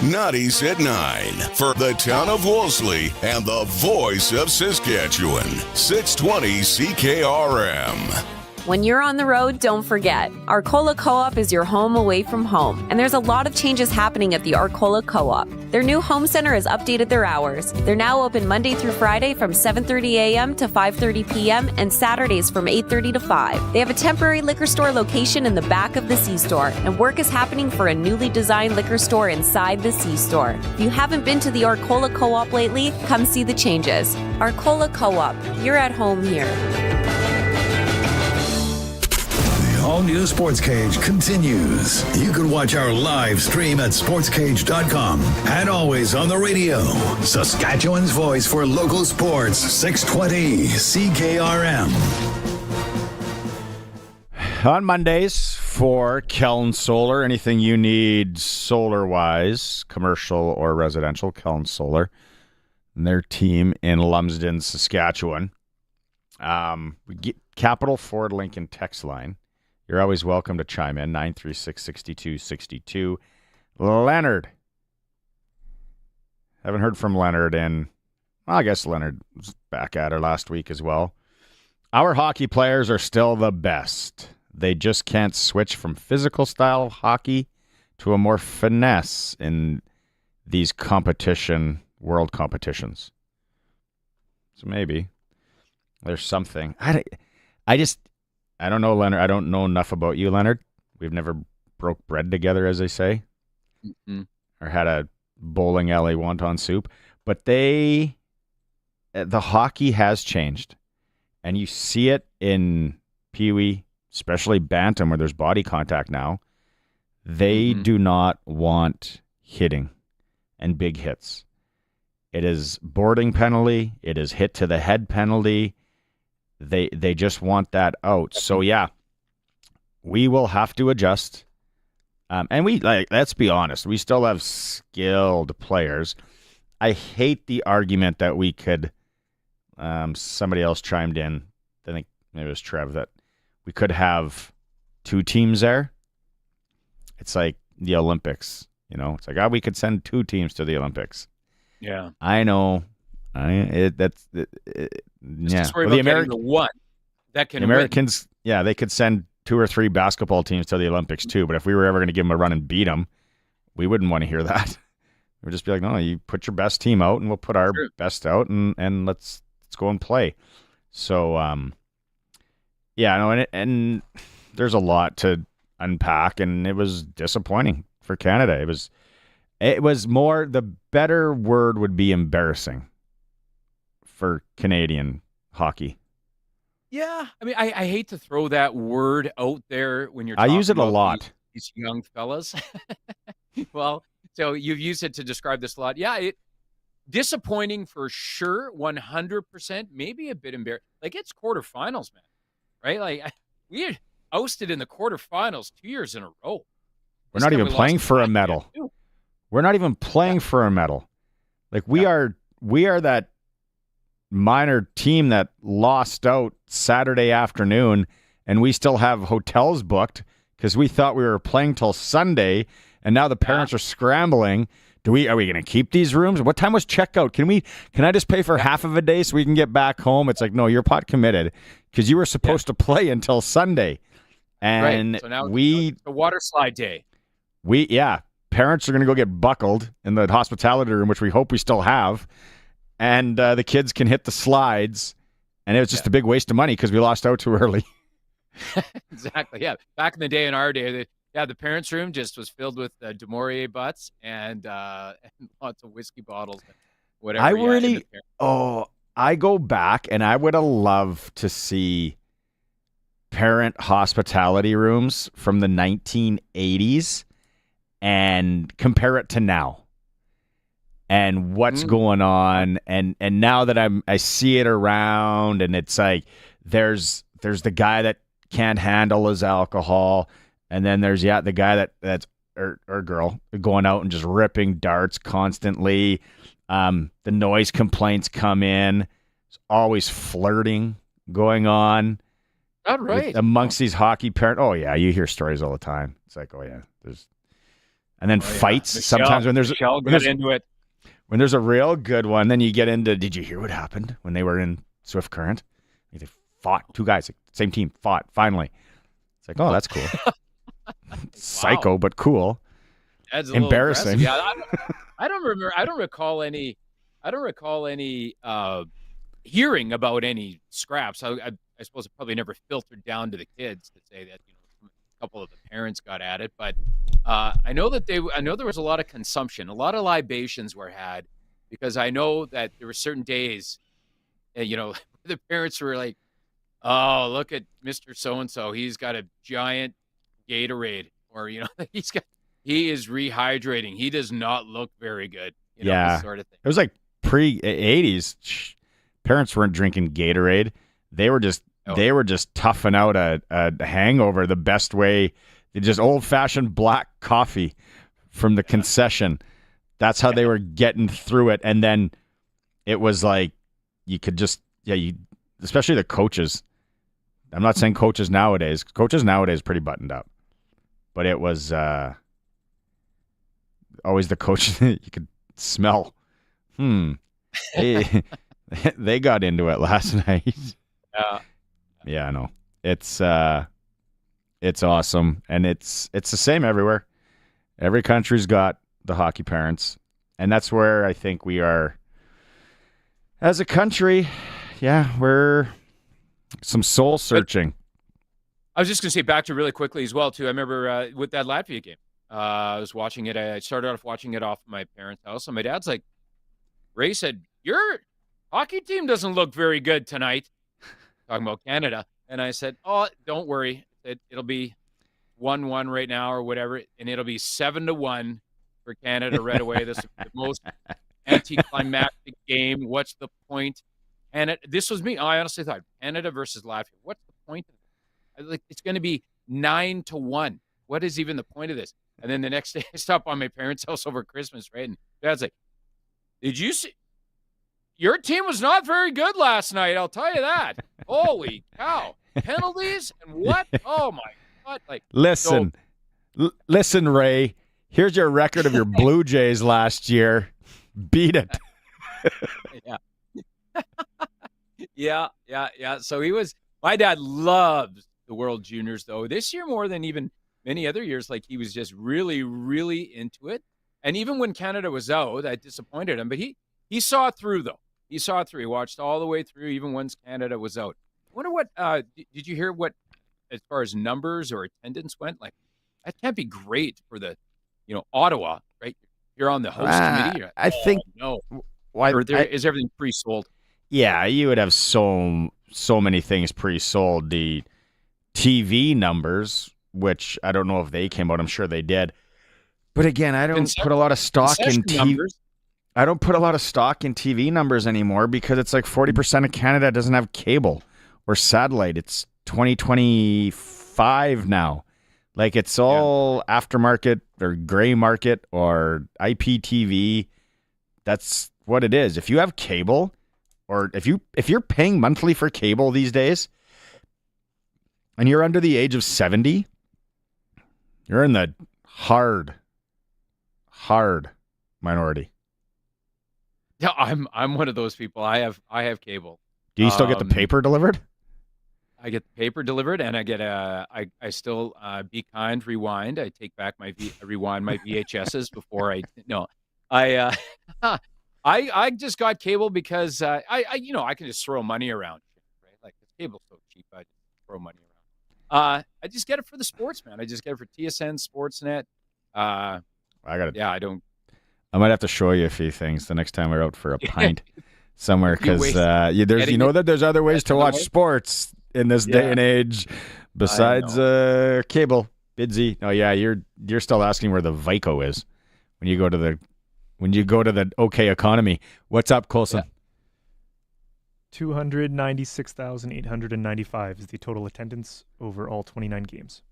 90s at 9 for the town of Wolseley and the voice of Saskatchewan. 620 CKRM. When you're on the road, don't forget, Arcola Co-op is your home away from home, and there's a lot of changes happening at the Arcola Co-op. Their new home center has updated their hours. They're now open Monday through Friday from 7:30 a.m. to 5:30 p.m. and Saturdays from 8:30 to 5. They have a temporary liquor store location in the back of the C-Store, and work is happening for a newly designed liquor store inside the C-Store. If you haven't been to the Arcola Co-op lately, come see the changes. Arcola Co-op, you're at home here. All-new Sportscage continues. You can watch our live stream at sportscage.com and always on the radio. Saskatchewan's voice for local sports, 620 CKRM. On Mondays for Keln Solar, anything you need solar-wise, commercial or residential, Keln Solar, and their team in Lumsden, Saskatchewan. We get Capital Ford Lincoln text line. You're always welcome to chime in, 936-6262. Leonard. Haven't heard from Leonard in, well, I guess Leonard was back at her last week as well. Our hockey players are still the best. They just can't switch from physical style of hockey to a more finesse in these world competitions. So maybe there's something. I don't know, Leonard. I don't know enough about you, Leonard. We've never broke bread together, as they say, or had a bowling alley wonton soup. But the hockey has changed, and you see it in Pee Wee, especially Bantam, where there's body contact now. They do not want hitting and big hits. It is boarding penalty. It is hit to the head penalty. They just want that out. So yeah, we will have to adjust. And let's be honest, we still have skilled players. I hate the argument that we could, somebody else chimed in, I think maybe it was Trev, that we could have 2 teams there. It's like the Olympics, it's like, we could send 2 teams to the Olympics. Yeah. I know, Yeah. Well, the one that can the Americans, win. They could send 2 or 3 basketball teams to the Olympics too. But if we were ever going to give them a run and beat them, we wouldn't want to hear that. We'd just be like, no, you put your best team out, and we'll put our best out, and let's go and play. So, and there's a lot to unpack, and it was disappointing for Canada. It was more, the better word would be embarrassing for Canadian hockey. Yeah, I mean, I hate to throw that word out there when you're. I use it a lot. These young fellas. Well, so you've used it to describe this a lot. Yeah, disappointing for sure, 100%. Maybe a bit embarrassing. Like, it's quarterfinals, man. Right? Like, we had ousted in the quarterfinals 2 years in a row. We're not even playing for a medal. We're not even playing for a medal. Like, we are that minor team that lost out Saturday afternoon, and we still have hotels booked because we thought we were playing till Sunday, and now the parents are scrambling. Are we going to keep these rooms? What time was checkout? Can I just pay for half of a day so we can get back home? It's like, no, you're pot committed because you were supposed to play until Sunday. And so now it's the water slide day. Parents are going to go get buckled in the hospitality room, which we hope we still have. And the kids can hit the slides. And it was just a big waste of money because we lost out too early. Exactly. Yeah. Back in the day, in our day, the parents' room just was filled with Du Maurier butts and lots of whiskey bottles and whatever. I go back and I would have loved to see parent hospitality rooms from the 1980s and compare it to now and what's going on. And now that I see it around, and it's like, there's the guy that can't handle his alcohol. And then there's the guy that's or girl going out and just ripping darts constantly. The noise complaints come in. There's always flirting going on. Not right. Amongst these hockey parents. Oh yeah, you hear stories all the time. It's like, oh yeah, and then fights sometimes when there's into it. When there's a real good one, then you get into, did you hear what happened when they were in Swift Current? They fought, 2 guys, same team, fought finally. It's like, oh, that's cool. Psycho, but cool. That's embarrassing. Yeah, I don't remember. I don't recall any hearing about any scraps. I suppose it probably never filtered down to the kids to say that a couple of the parents got at it. But I know there was a lot of consumption, a lot of libations were had, because I know that there were certain days, the parents were like, "Oh, look at Mr. So-and-so. He's got a giant Gatorade," or he is rehydrating. He does not look very good. This sort of thing. It was like pre-80s. Parents weren't drinking Gatorade. They were just toughing out a hangover the best way. Just old-fashioned black coffee from the concession. That's how they were getting through it. And then it was like you could just especially the coaches. I'm not saying coaches nowadays. Coaches nowadays are pretty buttoned up. But it was always the coach you could smell. They got into it last night. Yeah, I know. It's awesome, and it's the same everywhere. Every country's got the hockey parents, and that's where I think we are as a country. Yeah, we're some soul searching. I was just going to say, back to really quickly as well, too. I remember with that Latvia game, I was watching it. I started off watching it off my parents' house, and my dad's like, Ray said, "Your hockey team doesn't look very good tonight." Talking about Canada. And I said, "Oh, don't worry. It'll be 1-1 right now or whatever, and it'll be 7-1 for Canada right away. This is the most anticlimactic game. What's the point?" And this was me. I honestly thought, Canada versus Latvia. What's the point of it? Like, it's going to be 9-1. What is even the point of this? And then the next day, I stopped by my parents' house over Christmas, right? And Dad's like, "Did you see? Your team was not very good last night. I'll tell you that. Holy cow! Penalties and what? Oh my God!" Like, listen, Ray. Here's your record of your Blue Jays last year. Beat it. Yeah. Yeah. So my dad loves the World Juniors, though. This year more than even many other years, like he was just really, really into it. And even when Canada was out, that disappointed him. But he saw it through, though. He saw it through. He watched all the way through, even once Canada was out. I wonder what, did you hear what, as far as numbers or attendance went? Like, that can't be great for the, Ottawa, right? You're on the host committee. I think. No. Is everything pre-sold? Yeah, you would have so many things pre-sold. The TV numbers, which I don't know if they came out. I'm sure they did. But again, I don't put a lot of stock in TV. I don't put a lot of stock in TV numbers anymore because it's like 40% of Canada doesn't have cable or satellite. It's 2025 now. Like it's all aftermarket or gray market or IPTV. That's what it is. If you have cable, or if you're paying monthly for cable these days, and you're under the age of 70, you're in the hard minority. Yeah, I'm one of those people. I have cable. Do you still get the paper delivered? I get the paper delivered, and I get I still Be Kind Rewind. I take back rewind my VHSs before I just got cable because I can just throw money around, right? Like the cable's so cheap, I just throw money around. I just get it for the sports, man. I just get it for TSN, Sportsnet. I might have to show you a few things the next time we're out for a pint somewhere, because there's other ways to watch sports in this day and age besides cable. Bidsy. Oh yeah, you're still asking where the Vico is when you go to the OK Economy. What's up, Colson? 296,895 is the total attendance over all 29 games,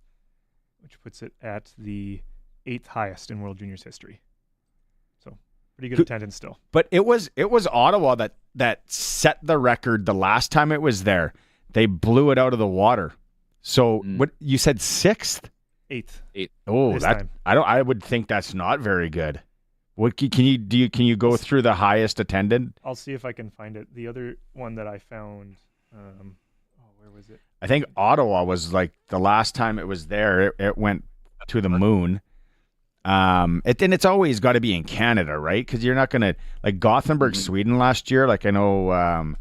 which puts it at the 8th highest in World Juniors history. So pretty good attendance still. But it was Ottawa that set the record the last time it was there. They blew it out of the water. So what you said, 6th? 8th. Oh, I would think that's not very good. What can you go through the highest attended? I'll see if I can find it. The other one that I found, where was it? I think Ottawa was like the last time it was there. It went to the moon. It's always got to be in Canada, right? Because you're not going to, like Gothenburg, Sweden last year. Like I know,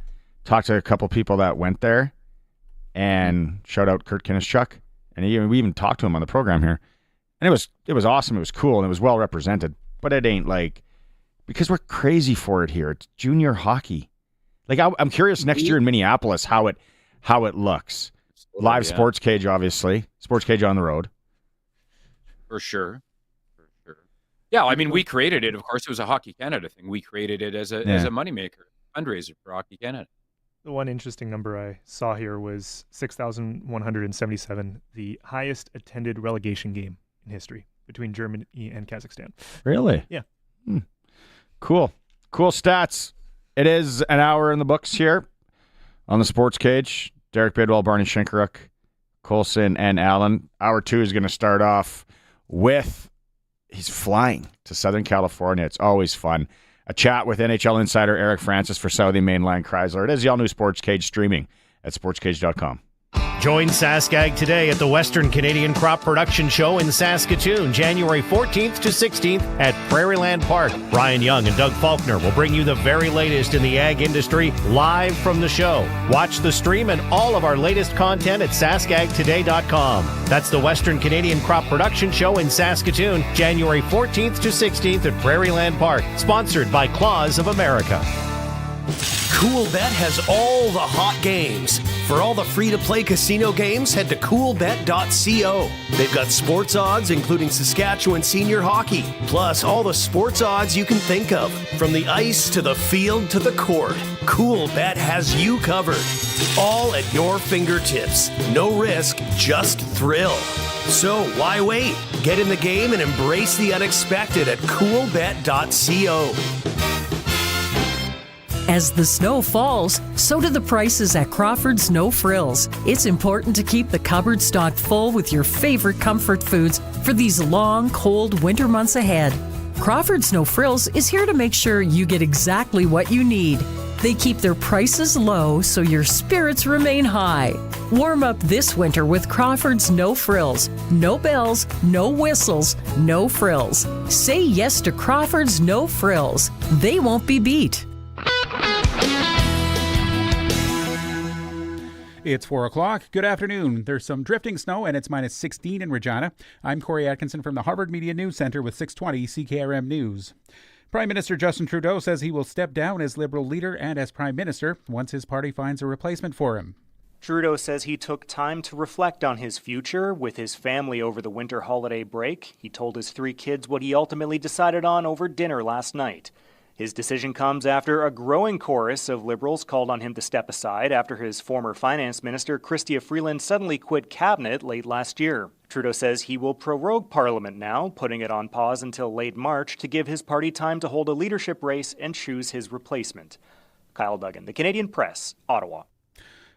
talked to a couple people that went there, and shout out Kurt Kinnischuk, and we even talked to him on the program here, and it was awesome. It was cool, and it was well represented. But it ain't like, because we're crazy for it here. It's junior hockey. Like I'm curious next year in Minneapolis how it looks. Live Sportscage, obviously. Sportscage on the road. For sure. Yeah, I mean, we created it. Of course, it was a Hockey Canada thing. We created it as a moneymaker, fundraiser for Hockey Canada. The one interesting number I saw here was 6,177, the highest attended relegation game in history between Germany and Kazakhstan. Really? Yeah. Cool stats. It is an hour in the books here on the Sports Cage. Derek Bidwell, Barney Shinkaruk, Colson, and Allen. Hour 2 is going to start off with, he's flying to Southern California. It's always fun. A chat with NHL insider Eric Francis for Southern Mainline Chrysler. It is the all-new Sports Cage, streaming at sportscage.com. Join Saskag today at the Western Canadian Crop Production Show in Saskatoon, January 14th to 16th at Prairieland Park. Brian Young and Doug Faulkner will bring you the very latest in the ag industry live from the show. Watch the stream and all of our latest content at saskagtoday.com. That's the Western Canadian Crop Production Show in Saskatoon, January 14th to 16th at Prairieland Park. Sponsored by Claws of America. CoolBet has all the hot games. For all the free-to-play casino games, head to coolbet.co. They've got sports odds, including Saskatchewan senior hockey, plus all the sports odds you can think of. From the ice to the field to the court, CoolBet has you covered. All at your fingertips. No risk, just thrill. So why wait? Get in the game and embrace the unexpected at coolbet.co. As the snow falls, so do the prices at Crawford's No Frills. It's important to keep the cupboard stocked full with your favorite comfort foods for these long, cold winter months ahead. Crawford's No Frills is here to make sure you get exactly what you need. They keep their prices low so your spirits remain high. Warm up this winter with Crawford's No Frills. No bells, no whistles, no frills. Say yes to Crawford's No Frills. They won't be beat. It's 4 o'clock. Good afternoon. There's some drifting snow and it's minus 16 in Regina. I'm Corey Atkinson from the Harvard Media News Center with 620 CKRM News. Prime Minister Justin Trudeau says he will step down as Liberal leader and as Prime Minister once his party finds a replacement for him. Trudeau says he took time to reflect on his future with his family over the winter holiday break. He told his 3 kids what he ultimately decided on over dinner last night. His decision comes after a growing chorus of Liberals called on him to step aside after his former finance minister, Chrystia Freeland, suddenly quit cabinet late last year. Trudeau says he will prorogue Parliament now, putting it on pause until late March to give his party time to hold a leadership race and choose his replacement. Kyle Duggan, The Canadian Press, Ottawa.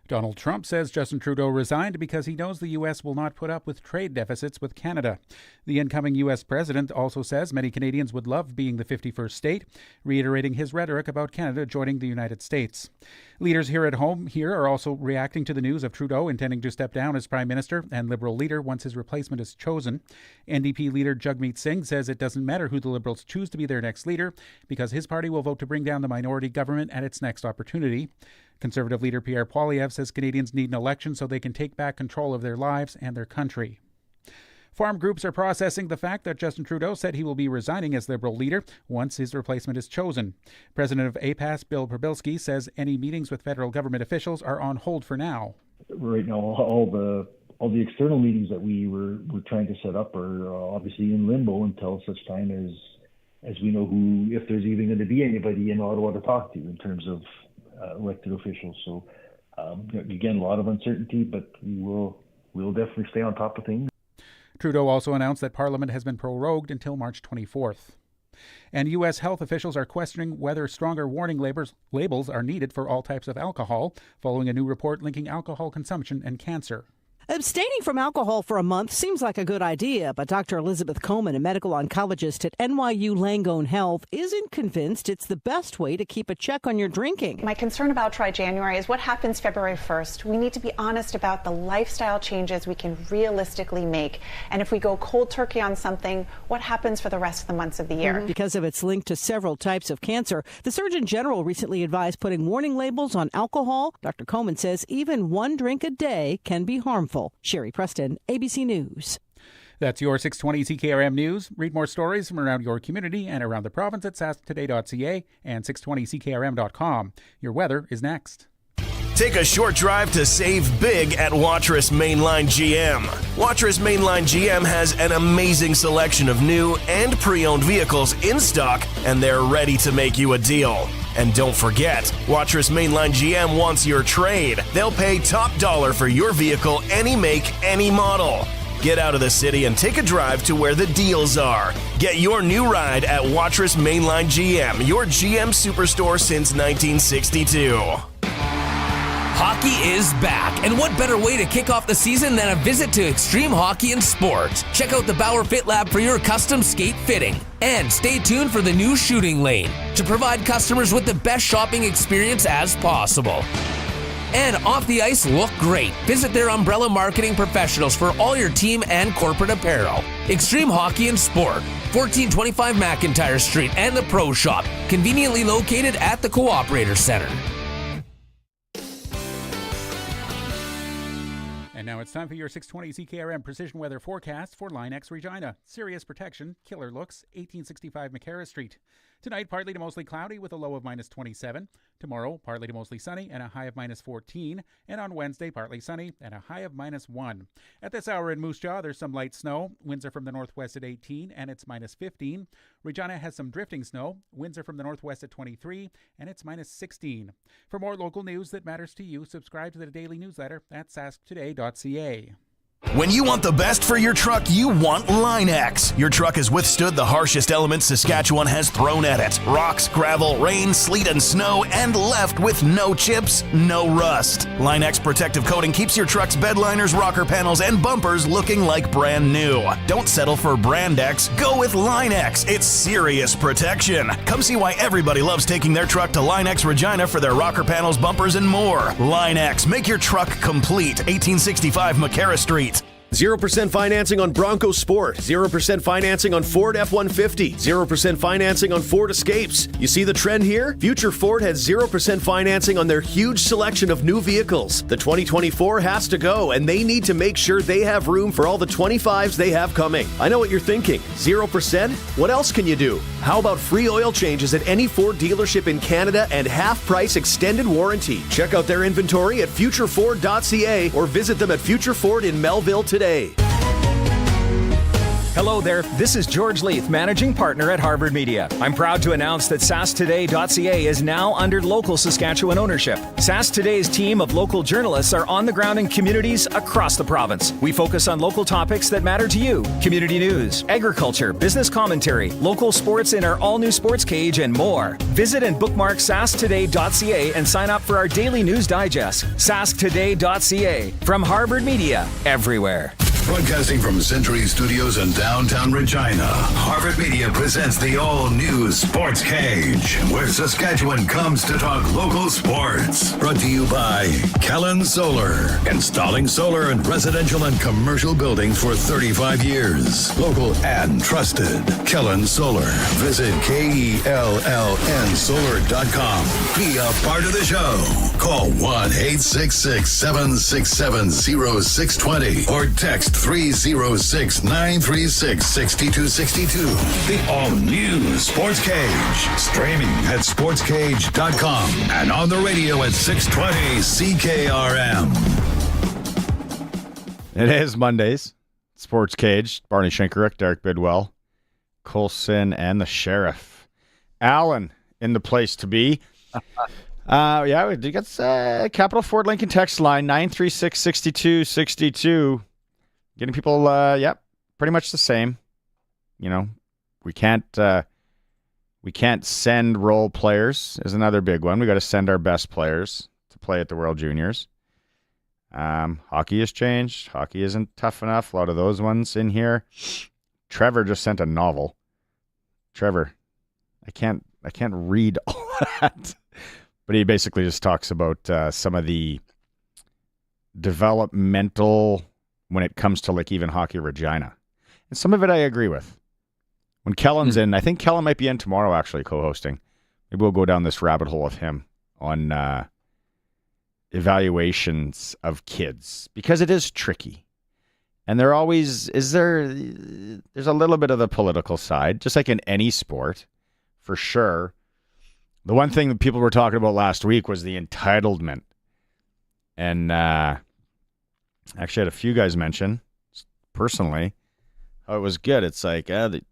Donald Trump says Justin Trudeau resigned because he knows the U.S. will not put up with trade deficits with Canada. The incoming U.S. president also says many Canadians would love being the 51st state, reiterating his rhetoric about Canada joining the United States. Leaders here at home are also reacting to the news of Trudeau intending to step down as Prime Minister and Liberal leader once his replacement is chosen. NDP leader Jagmeet Singh says it doesn't matter who the Liberals choose to be their next leader because his party will vote to bring down the minority government at its next opportunity. Conservative leader Pierre Poilievre says Canadians need an election so they can take back control of their lives and their country. Farm groups are processing the fact that Justin Trudeau said he will be resigning as Liberal leader once his replacement is chosen. President of APAS, Bill Probilski, says any meetings with federal government officials are on hold for now. Right now, all the external meetings that we're trying to set up are obviously in limbo until such time as we know if there's even going to be anybody in Ottawa to talk to in terms of elected officials. So again, a lot of uncertainty, but we'll definitely stay on top of things. Trudeau also announced that Parliament has been prorogued until March 24th. And U.S. health officials are questioning whether stronger warning labels are needed for all types of alcohol, following a new report linking alcohol consumption and cancer. Abstaining from alcohol for a month seems like a good idea, but Dr. Elizabeth Coleman, a medical oncologist at NYU Langone Health, isn't convinced it's the best way to keep a check on your drinking. My concern about Try January is what happens February 1st. We need to be honest about the lifestyle changes we can realistically make. And if we go cold turkey on something, what happens for the rest of the months of the year? Because of its link to several types of cancer, the Surgeon General recently advised putting warning labels on alcohol. Dr. Coleman says even one drink a day can be harmful. Sherry Preston, ABC News. That's your 620 CKRM News. Read more stories from around your community and around the province at sasktoday.ca and 620ckrm.com. Your weather is next. Take a short drive to save big at Watrous Mainline GM. Watrous Mainline GM has an amazing selection of new and pre-owned vehicles in stock, and they're ready to make you a deal. And don't forget, Watrous Mainline GM wants your trade. They'll pay top dollar for your vehicle, any make, any model. Get out of the city and take a drive to where the deals are. Get your new ride at Watrous Mainline GM, your GM superstore since 1962. Hockey is back, and what better way to kick off the season than a visit to Extreme Hockey and Sports. Check out the Bauer Fit Lab for your custom skate fitting. And stay tuned for the new shooting lane to provide customers with the best shopping experience as possible. And off the ice, look great. Visit their umbrella marketing professionals for all your team and corporate apparel. Extreme Hockey and Sport, 1425 McIntyre Street and the Pro Shop, conveniently located at the Cooperator Center. And now it's time for your 620 CKRM Precision Weather Forecast for Line X Regina. Sirius Protection, Killer Looks, 1865 McCarra Street. Tonight, partly to mostly cloudy with a low of minus 27. Tomorrow, partly to mostly sunny and a high of minus 14. And on Wednesday, partly sunny and a high of minus 1. At this hour in Moose Jaw, there's some light snow. Winds are from the northwest at 18 and it's minus 15. Regina has some drifting snow. Winds are from the northwest at 23 and it's minus 16. For more local news that matters to you, subscribe to the daily newsletter at sasktoday.ca. When you want the best for your truck, you want Line-X. Your truck has withstood the harshest elements Saskatchewan has thrown at it. Rocks, gravel, rain, sleet, and snow, and left with no chips, no rust. Line-X protective coating keeps your truck's bed liners, rocker panels, and bumpers looking like brand new. Don't settle for Brand X. Go with Line-X. It's serious protection. Come see why everybody loves taking their truck to Line-X Regina for their rocker panels, bumpers, and more. Line-X. Make your truck complete. 1865 McCarra Street. 0% financing on Bronco Sport, 0% financing on Ford F-150, 0% financing on Ford Escapes. You see the trend here? Future Ford has 0% financing on their huge selection of new vehicles. The 2024 has to go, and they need to make sure they have room for all the 25s they have coming. I know what you're thinking. 0%? What else can you do? How about free oil changes at any Ford dealership in Canada and half-price extended warranty? Check out their inventory at futureford.ca or visit them at Future Ford in Melville today. Hello there, this is George Leith, Managing Partner at Harvard Media. I'm proud to announce that SaskToday.ca is now under local Saskatchewan ownership. Sask Today's team of local journalists are on the ground in communities across the province. We focus on local topics that matter to you: community news, agriculture, business commentary, local sports in our all-new Sportscage, and more. Visit and bookmark SaskToday.ca and sign up for our daily news digest. SaskToday.ca, from Harvard Media, everywhere. Broadcasting from Century Studios in downtown Regina, Harvard Media presents the all-new Sports Cage, where Saskatchewan comes to talk local sports. Brought to you by Kellen Solar, installing solar in residential and commercial buildings for 35 years. Local and trusted. Kellen Solar. Visit KELLNsolar.com. Be a part of the show. Call 1-866-767-0620 or text 306-936-6262. The all-new Sports Cage. Streaming at sportscage.com and on the radio at 620 CKRM. It is Mondays. Sports Cage. Barney Shinkaruk, Derek Bidwell, Coulson, and the Sheriff. Alan in the place to be. Yeah, we got Capital Ford Lincoln text line 936-6262. Getting people, pretty much the same. You know, we can't send role players is another big one. We got to send our best players to play at the World Juniors. Hockey has changed. Hockey isn't tough enough. A lot of those ones in here. Trevor just sent a novel. Trevor, I can't read all that. But he basically just talks about some of the developmental when it comes to like even Hockey Regina. And some of it I agree with. When Kellen's in, I think Kellen might be in tomorrow actually co-hosting. Maybe we'll go down this rabbit hole with him on evaluations of kids because it is tricky. And there always there's a little bit of the political side, just like in any sport, for sure. The one thing that people were talking about last week was the entitlement. And actually had a few guys mention, personally, how it was good. It's like the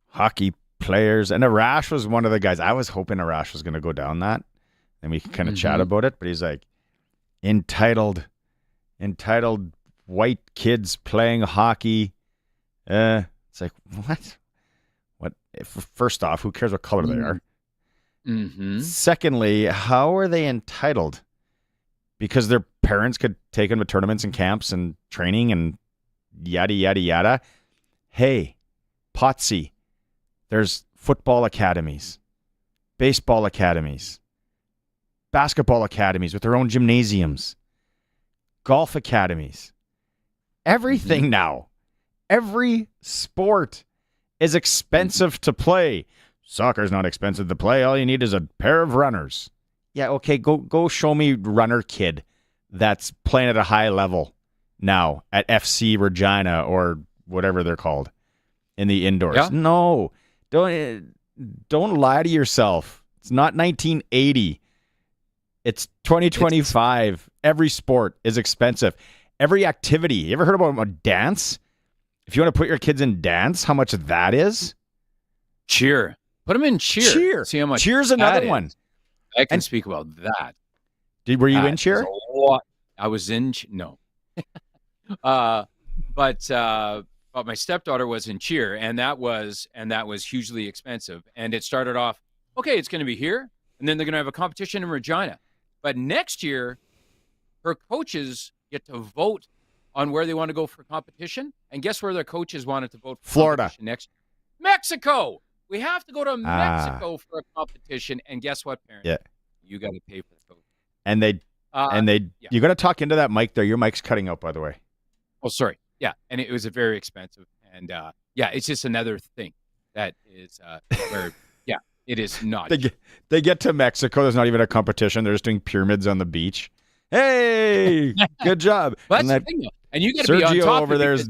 hockey players. And Arash was one of the guys. I was hoping Arash was going to go down that. And we could kind of chat about it. But he's like, entitled white kids playing hockey. It's like, what? First off, who cares what color they are? Mm-hmm. Secondly, how are they entitled? Because their parents could take them to tournaments and camps and training and yada, yada, yada. Hey, Potsy, there's football academies, baseball academies, basketball academies with their own gymnasiums, golf academies. Everything now. Every sport is expensive to play. Soccer's not expensive to play. All you need is a pair of runners. Yeah, okay, go show me runner kid that's playing at a high level now at FC Regina or whatever they're called in the indoors. Yeah. No, don't lie to yourself. It's not 1980. It's 2025. Every sport is expensive. Every activity. You ever heard about a dance? If you want to put your kids in dance, how much that is? Cheer. Put them in cheer. See how much. Cheer's another one. I can speak about that. Were you in cheer? I was in. No. But my stepdaughter was in cheer, and that was hugely expensive. And it started off, okay, it's going to be here, and then they're going to have a competition in Regina. But next year, her coaches get to vote on where they want to go for competition. And guess where their coaches wanted to vote for Florida competition next year? Mexico. We have to go to Mexico for a competition. And guess what, parents? Yeah. You got to pay for the coach. And you got to talk into that mic there. Your mic's cutting out, by the way. Oh, sorry. Yeah. And it was a very expensive. And it's just another thing that is where, it is not. They get to Mexico. There's not even a competition. They're just doing pyramids on the beach. Hey, good job. That's the thing, though. And you got to be on Sergio top over there is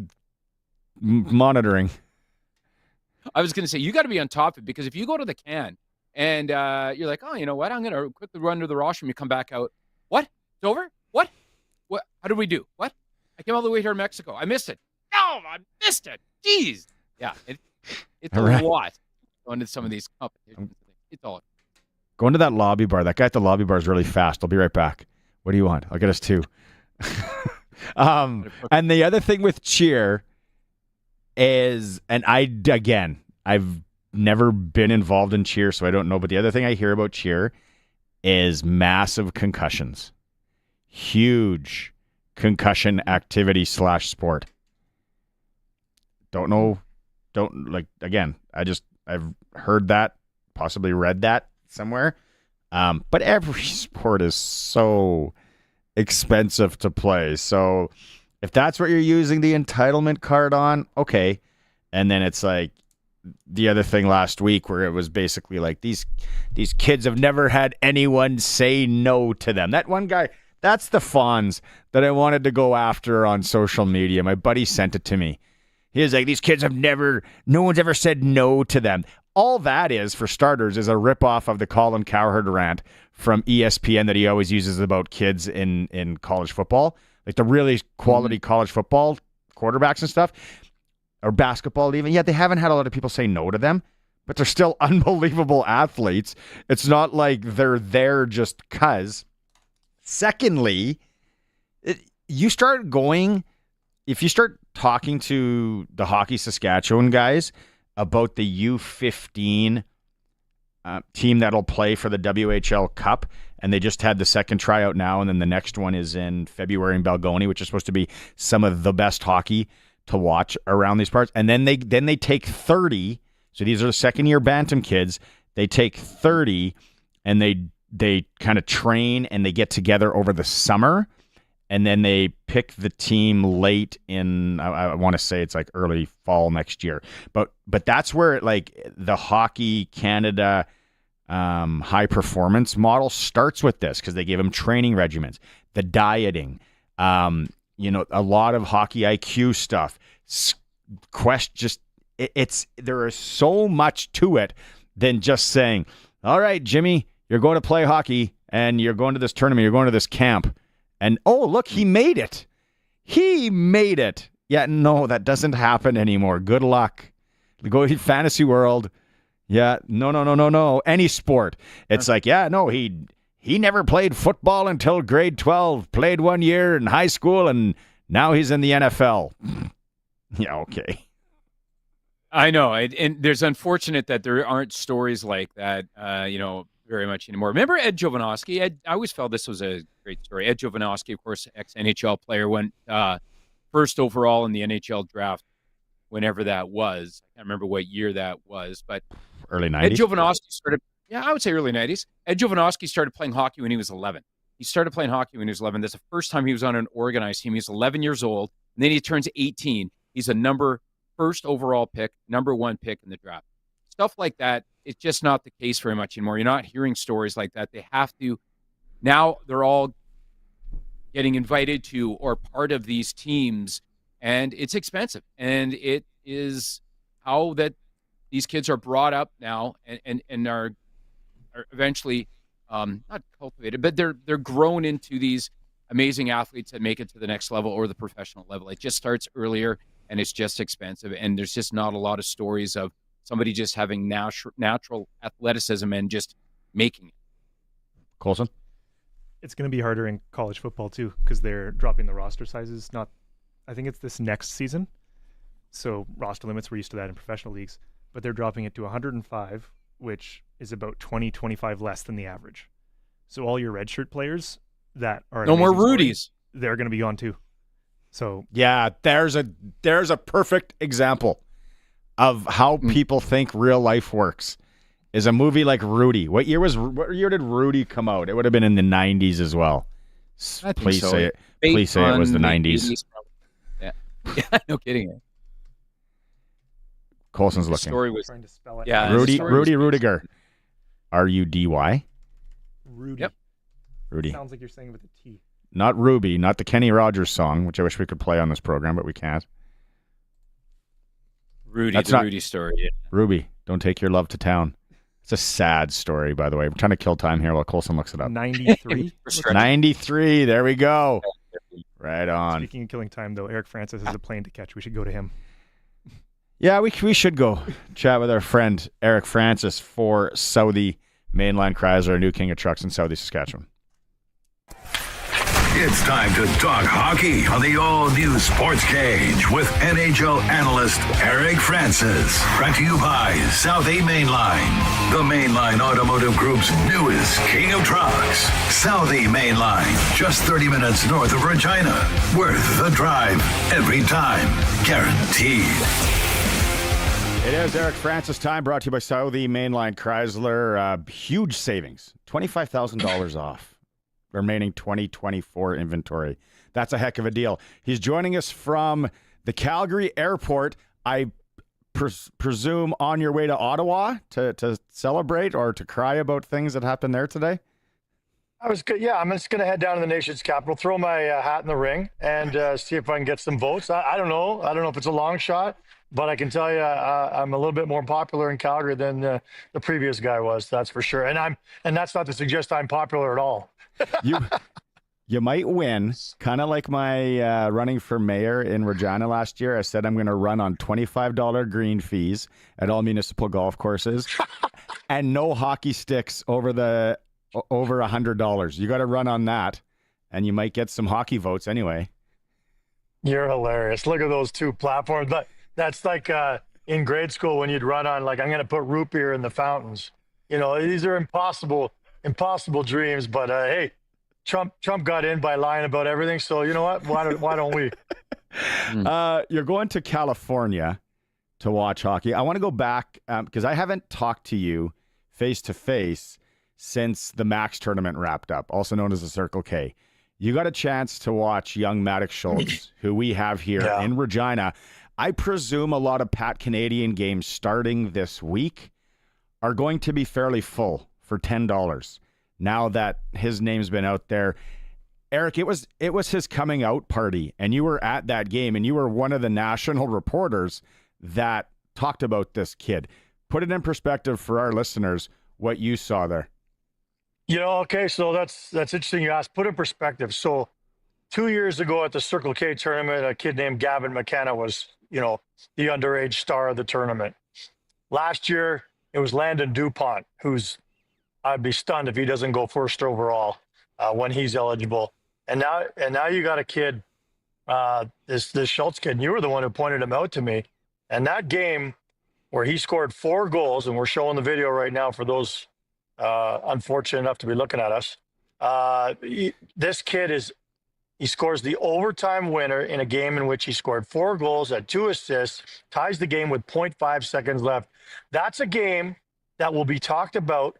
monitoring. I was going to say, you got to be on top of it, because if you go to the can and you're like, oh, you know what? I'm going to quickly run to the washroom. You come back out. What? It's over? What? How did we do? What? I came all the way here to Mexico. I missed it. No, I missed it. Jeez. Yeah. It's a lot going to some of these competitions. It's all. Going to that lobby bar. That guy at the lobby bar is really fast. I'll be right back. What do you want? I'll get us two. And the other thing with cheer is, and I've never been involved in cheer, so I don't know. But the other thing I hear about cheer is massive concussions. Huge concussion activity / sport. Don't know. I've heard that, possibly read that somewhere. But every sport is so expensive to play. So if that's what you're using the entitlement card on, okay. And then it's like the other thing last week where it was basically like these kids have never had anyone say no to them. That one guy, that's the Fonz that I wanted to go after on social media. My buddy sent it to me. He was like, these kids no one's ever said no to them. All that is, for starters, is a ripoff of the Colin Cowherd rant from ESPN that he always uses about kids in college football, like the really quality college football quarterbacks and stuff, or basketball even. Yeah, they haven't had a lot of people say no to them, but they're still unbelievable athletes. It's not like they're there just because. Secondly, if you start talking to the Hockey Saskatchewan guys about the U15 team that'll play for the WHL Cup, and they just had the second tryout now, and then the next one is in February in Balgoni, which is supposed to be some of the best hockey to watch around these parts. And then they take 30. So these are the second-year Bantam kids. They take 30, and they kind of train, and they get together over the summer. And then they pick the team late in, I want to say it's like early fall next year. But that's where the Hockey Canada high performance model starts with this, because they give them training regimens, the dieting, a lot of hockey IQ stuff. There is so much to it than just saying, all right, Jimmy, you're going to play hockey and you're going to this tournament, you're going to this camp. And, oh, look, he made it. He made it. Yeah, no, that doesn't happen anymore. Good luck. Go to fantasy world. Yeah, no. Any sport. It's like, yeah, no, he never played football until grade 12, played 1 year in high school, and now he's in the NFL. Yeah, okay. I know. And there's unfortunate that there aren't stories like that, very much anymore. Remember Ed Jovanovski? I always felt this was a great story. Ed Jovanovski, of course, ex-NHL player, went first overall in the NHL draft, whenever that was. I can't remember what year that was, but early 90s. Ed Jovanovski started, I would say early 90s. Ed Jovanovski started playing hockey when he was 11. He started playing hockey when he was 11. That's the first time he was on an organized team. He was 11 years old, and then he turns 18. He's a first overall pick, number 1 pick in the draft. Stuff like that, it's just not the case very much anymore. You're not hearing stories like that. They have to, now they're all getting invited to or part of these teams, and it's expensive. And it is how that these kids are brought up now and are eventually not cultivated, but they're grown into these amazing athletes that make it to the next level or the professional level. It just starts earlier, and it's just expensive. And there's just not a lot of stories of somebody just having natural athleticism and just making it. Colson? It's going to be harder in college football, too, because they're dropping the roster sizes, not I think it's this next season. So roster limits, we're used to that in professional leagues, but they're dropping it to 105, which is about 25 less than the average. So all your redshirt players that are no more Rudies, they're going to be gone too. So yeah, there's a perfect example of how people think real life works. Is a movie like Rudy. What year did Rudy come out? It would have been in the 90s as well. Please say it. Please say it was the 90s. Yeah, no kidding. Colson's looking. Story was trying to spell it. Yeah, Rudy Rudiger. R-U-D-Y. Rudy. Yep. Rudy. Sounds like you're saying with a T. Not Ruby, not the Kenny Rogers song, which I wish we could play on this program, but we can't. Rudy story. Yeah. Ruby, don't take your love to town. It's a sad story, by the way. We're trying to kill time here while Colson looks it up. 93. 93. There we go. Right on. Speaking of killing time, though, Eric Francis has a plane to catch. We should go to him. Yeah, we should go chat with our friend Eric Francis for Southie Mainline Chrysler, new king of trucks in Southie, Saskatchewan. It's time to talk hockey on the all-new Sportscage with NHL analyst Eric Francis. Brought to you by Southie Mainline, the Mainline Automotive Group's newest king of trucks. Southie Mainline, just 30 minutes north of Regina. Worth the drive every time, guaranteed. It is Eric Francis time, brought to you by Southie Mainline Chrysler. Huge savings, $25,000 off remaining 2024 inventory. That's a heck of a deal. He's joining us from the Calgary airport. I presume on your way to Ottawa to celebrate or to cry about things that happened there today? I'm just going to head down to the nation's capital, throw my hat in the ring, and see if I can get some votes. I don't know. I don't know if it's a long shot, but I can tell you I'm a little bit more popular in Calgary than the previous guy was. That's for sure. And that's not to suggest I'm popular at all. You might win, kind of like my running for mayor in Regina last year. I said I'm going to run on $25 green fees at all municipal golf courses and no hockey sticks over $100. You got to run on that, and you might get some hockey votes anyway. You're hilarious. Look at those two platforms. But that's like in grade school when you'd run on, like, I'm going to put root beer in the fountains. You know, these are impossible dreams. But hey, Trump got in by lying about everything. So you know what? Why don't we? You're going to California to watch hockey. I want to go back because I haven't talked to you face to face since the Max tournament wrapped up, also known as the Circle K. You got a chance to watch young Maddox Schultz, who we have here in Regina. I presume a lot of Pat Canadian games starting this week are going to be fairly full for $10 now that his name's been out there. Eric, it was his coming out party, and you were at that game, and you were one of the national reporters that talked about this kid. Put it in perspective for our listeners, what you saw there. You know, okay, so that's interesting you asked. Put in perspective. So 2 years ago at the Circle K tournament, a kid named Gavin McKenna was, you know, the underage star of the tournament. Last year, it was Landon DuPont, I'd be stunned if he doesn't go first overall when he's eligible. And now you got a kid, this Schultz kid, and you were the one who pointed him out to me. And that game where he scored 4 goals, and we're showing the video right now for those unfortunate enough to be looking at us. This kid he scores the overtime winner in a game in which he scored 4 goals, had 2 assists, ties the game with 0.5 seconds left. That's a game that will be talked about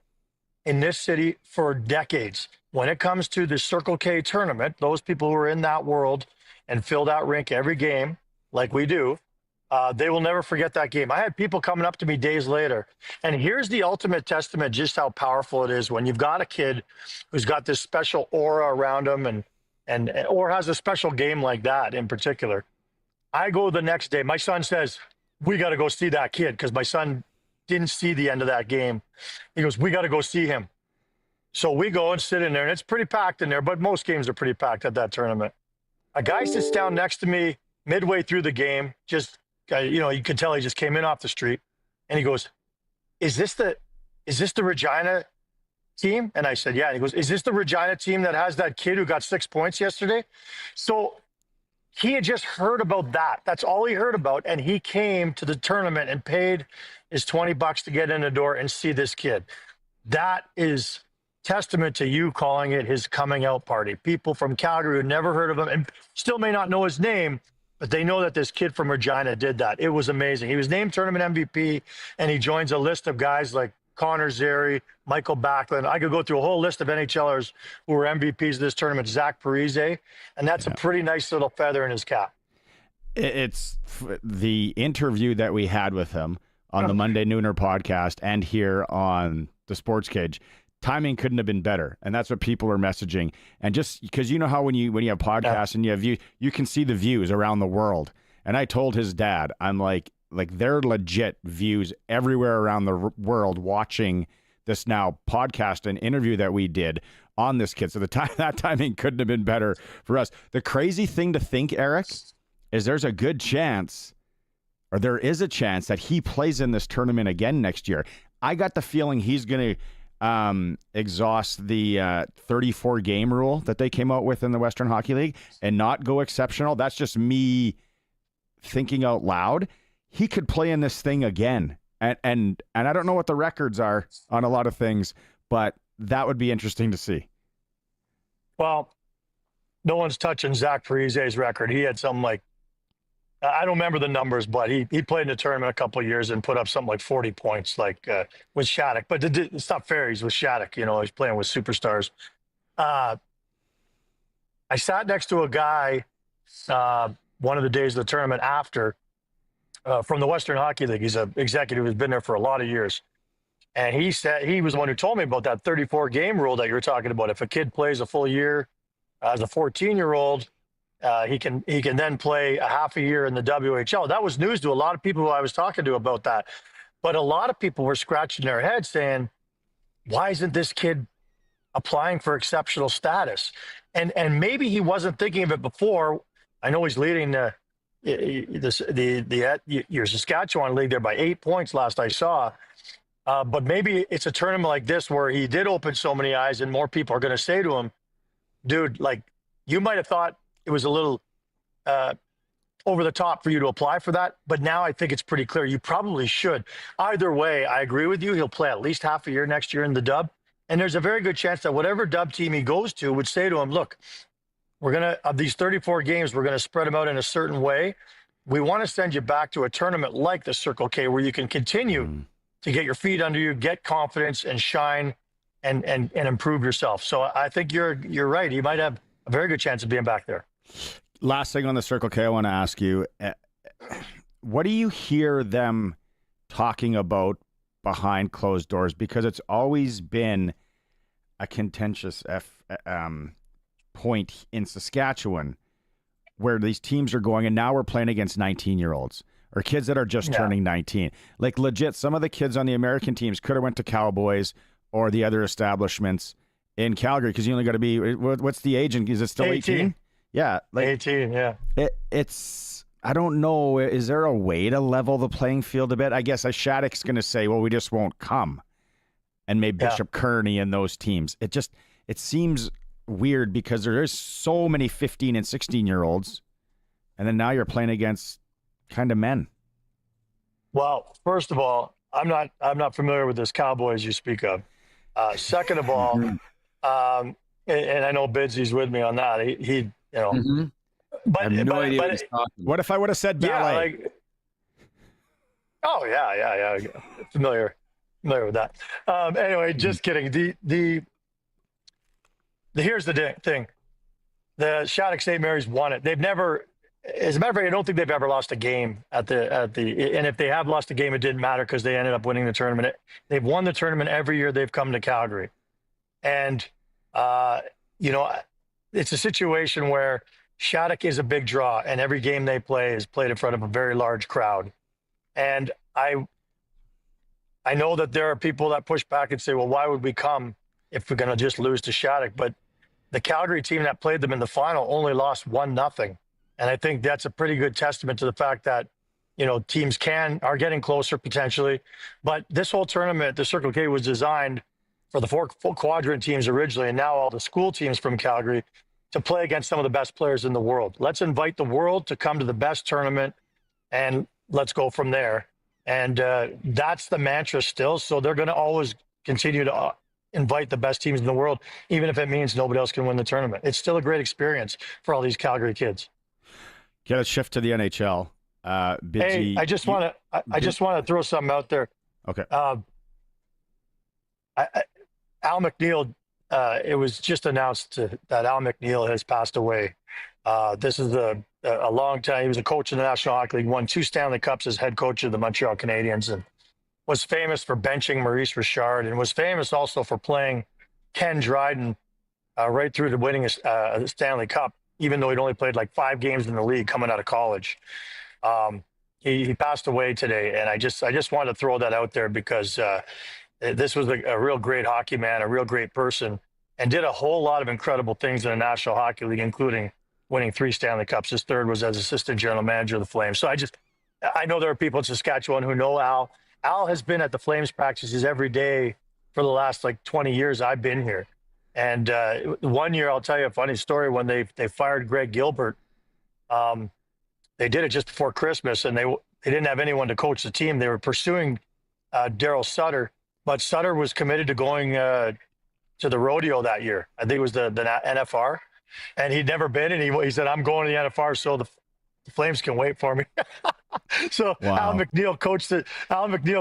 in this city for decades. When it comes to the Circle K tournament, those people who are in that world and fill that rink every game like we do, they will never forget that game. I had people coming up to me days later, and here's the ultimate testament just how powerful it is when you've got a kid who's got this special aura around him or has a special game like that in particular. I go the next day. My son says, we got to go see that kid, because my son didn't see the end of that game. He goes, we got to go see him. So we go and sit in there, and it's pretty packed in there, but most games are pretty packed at that tournament. A guy sits down next to me midway through the game, just, you know, you can tell he just came in off the street, and he goes, is this the Regina team? And I said, yeah. And he goes, is this the Regina team that has that kid who got 6 points yesterday? So he had just heard about that. That's all he heard about. And he came to the tournament and paid his $20 to get in the door and see this kid. That is testament to you calling it his coming out party. People from Calgary who never heard of him and still may not know his name, but they know that this kid from Regina did that. It was amazing. He was named tournament MVP, and he joins a list of guys like Connor Zary, Michael Backlund. I could go through a whole list of NHLers who were MVPs of this tournament, Zach Parise, and that's a pretty nice little feather in his cap. It's the interview that we had with him on the Monday Nooner podcast and here on the Sportscage. Timing couldn't have been better, and that's what people are messaging. And just because you know how when you have podcasts and you have you can see the views around the world. And I told his dad, I'm like they're legit views everywhere around the world watching this now podcast and interview that we did on this kid. So that timing couldn't have been better for us. The crazy thing to think, Eric, is there is a chance that he plays in this tournament again next year. I got the feeling he's going to exhaust the 34 game rule that they came out with in the Western Hockey League and not go exceptional. That's just me thinking out loud. He could play in this thing again. And I don't know what the records are on a lot of things, but that would be interesting to see. Well, no one's touching Zach Parise's record. He had something like, I don't remember the numbers, but he played in the tournament a couple of years and put up something like 40 points, with Shattuck. But it's not fair. He's with Shattuck. He's playing with superstars. I sat next to a guy one of the days of the tournament after from the Western Hockey League. He's an executive who's been there for a lot of years. And he said he was the one who told me about that 34-game rule that you were talking about. If a kid plays a full year as a 14-year-old, he can then play a half a year in the WHL. That was news to a lot of people who I was talking to about that. But a lot of people were scratching their heads saying, why isn't this kid applying for exceptional status? And maybe he wasn't thinking of it before. I know he's leading your Saskatchewan league there by 8 points last I saw. But maybe it's a tournament like this where he did open so many eyes and more people are going to say to him, dude, you might have thought it was a little over the top for you to apply for that. But now I think it's pretty clear you probably should. Either way, I agree with you. He'll play at least half a year next year in the dub. And there's a very good chance that whatever dub team he goes to would say to him, look, of these 34 games, we're going to spread them out in a certain way. We want to send you back to a tournament like the Circle K where you can continue to get your feet under you, get confidence and shine and improve yourself. So I think you're right. He might have a very good chance of being back there. Last thing on the Circle K, I want to ask you, what do you hear them talking about behind closed doors? Because it's always been a contentious point in Saskatchewan where these teams are going, and now we're playing against 19-year-olds or kids that are just turning 19. Like legit, some of the kids on the American teams could have went to Cowboys or the other establishments in Calgary because you only got to be, what's the age? Is it still 18? Yeah. 18, yeah. It's, I don't know, is there a way to level the playing field a bit? I guess Shattuck's going to say, well, we just won't come. And maybe Bishop Kearney and those teams. It seems weird because there is so many 15 and 16-year-olds. And then now you're playing against kind of men. Well, first of all, I'm not familiar with this Cowboys you speak of. Second of all, and I know Bidsy's with me on that. He but I have no idea what he's talking. What if I would have said ballet? Yeah. Familiar with that. Anyway, just kidding. Here's the thing. The Shattuck St. Mary's won it. They've never, as a matter of fact, I don't think they've ever lost a game and if they have lost a game, it didn't matter because they ended up winning the tournament. They've won the tournament every year they've come to Calgary. And, it's a situation where Shattuck is a big draw and every game they play is played in front of a very large crowd. And I know that there are people that push back and say, well, why would we come if we're going to just lose to Shattuck? But the Calgary team that played them in the final only lost 1-0. And I think that's a pretty good testament to the fact that, teams are getting closer potentially. But this whole tournament, the Circle K, was designed for the four quadrant teams originally, and now all the school teams from Calgary to play against some of the best players in the world. Let's invite the world to come to the best tournament, and let's go from there. And that's the mantra still. So they're going to always continue to invite the best teams in the world, even if it means nobody else can win the tournament. It's still a great experience for all these Calgary kids. Okay, let's shift to the NHL. Hey, I just want to throw something out there. Okay. Al McNeil, it was just announced that Al McNeil has passed away. This is a long time. He was a coach in the National Hockey League, won 2 Stanley Cups as head coach of the Montreal Canadiens, and was famous for benching Maurice Richard, and was famous also for playing Ken Dryden right through to winning a Stanley Cup, even though he'd only played like 5 games in the league coming out of college. He passed away today, and I just wanted to throw that out there because this was a real great hockey man, a real great person, and did a whole lot of incredible things in the National Hockey League, including winning 3 Stanley Cups. His third was as assistant general manager of the Flames. So I know there are people in Saskatchewan who know Al. Al has been at the Flames practices every day for the last like 20 years I've been here. And one year, I'll tell you a funny story, when they fired Greg Gilbert, they did it just before Christmas, and they didn't have anyone to coach the team. They were pursuing Daryl Sutter, but Sutter was committed to going to the rodeo that year. I think it was the NFR, and he'd never been, and he said, "I'm going to the NFR so the Flames can wait for me." So wow. Al McNeil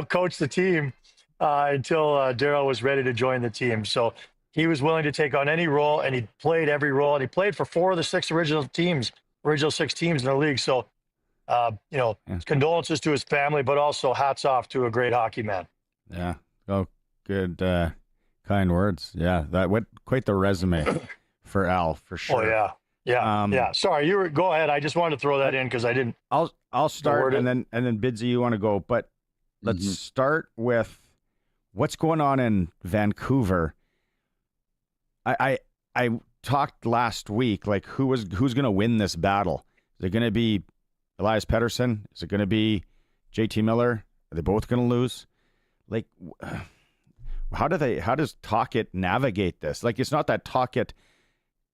coached the team until Daryl was ready to join the team. So he was willing to take on any role, and he played every role, and he played for 4 of the 6 original 6 teams in the league. So, condolences to his family, but also hats off to a great hockey man. Yeah. Oh, good, kind words. Yeah. That went quite the resume for Al, for sure. Oh yeah. Yeah. Yeah. Sorry, go ahead. I just wanted to throw that in because I didn't. I'll start, and then Bidsy, you want to go, but let's start with what's going on in Vancouver. I talked last week, like who's going to win this battle? Is it going to be Elias Pettersson? Is it going to be JT Miller? Are they both going to lose? Like, how does Tocchet navigate this? Like, it's not that Tocchet,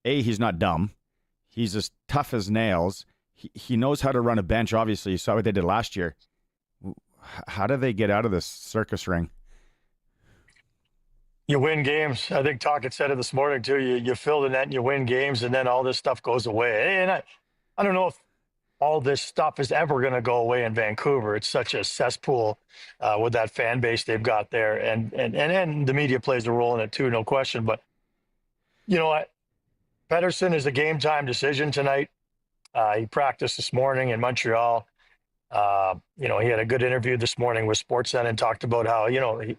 he's not dumb. He's as tough as nails. He knows how to run a bench. Obviously, you saw what they did last year. How do they get out of this circus ring? You win games. I think Tocchet said it this morning too. You fill the net and you win games, and then all this stuff goes away. And I don't know if all this stuff is ever going to go away in Vancouver. It's such a cesspool with that fan base they've got there, and the media plays a role in it too, no question. But you know what? Pettersson is a game time decision tonight. He practiced this morning in Montreal. He had a good interview this morning with Sportscage and talked about how,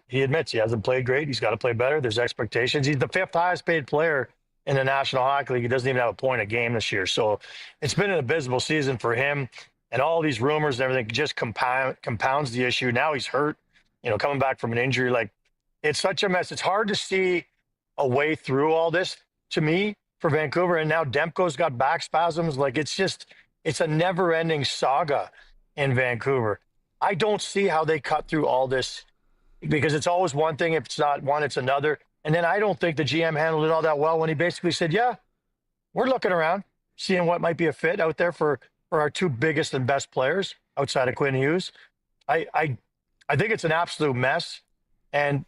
he admits he hasn't played great. He's got to play better. There's expectations. He's the 5th highest paid player in the National Hockey League. He doesn't even have a point a game this year. So it's been an abysmal season for him, and all these rumors and everything just compounds the issue. Now he's hurt, coming back from an injury. Like, it's such a mess. It's hard to see a way through all this, to me, for Vancouver. And now Demko's got back spasms. Like, it's a never ending saga in Vancouver. I don't see how they cut through all this, because it's always one thing. If it's not one, it's another. And then I don't think the GM handled it all that well when he basically said, yeah, we're looking around, seeing what might be a fit out there for our 2 biggest and best players outside of Quinn Hughes. I think it's an absolute mess. And,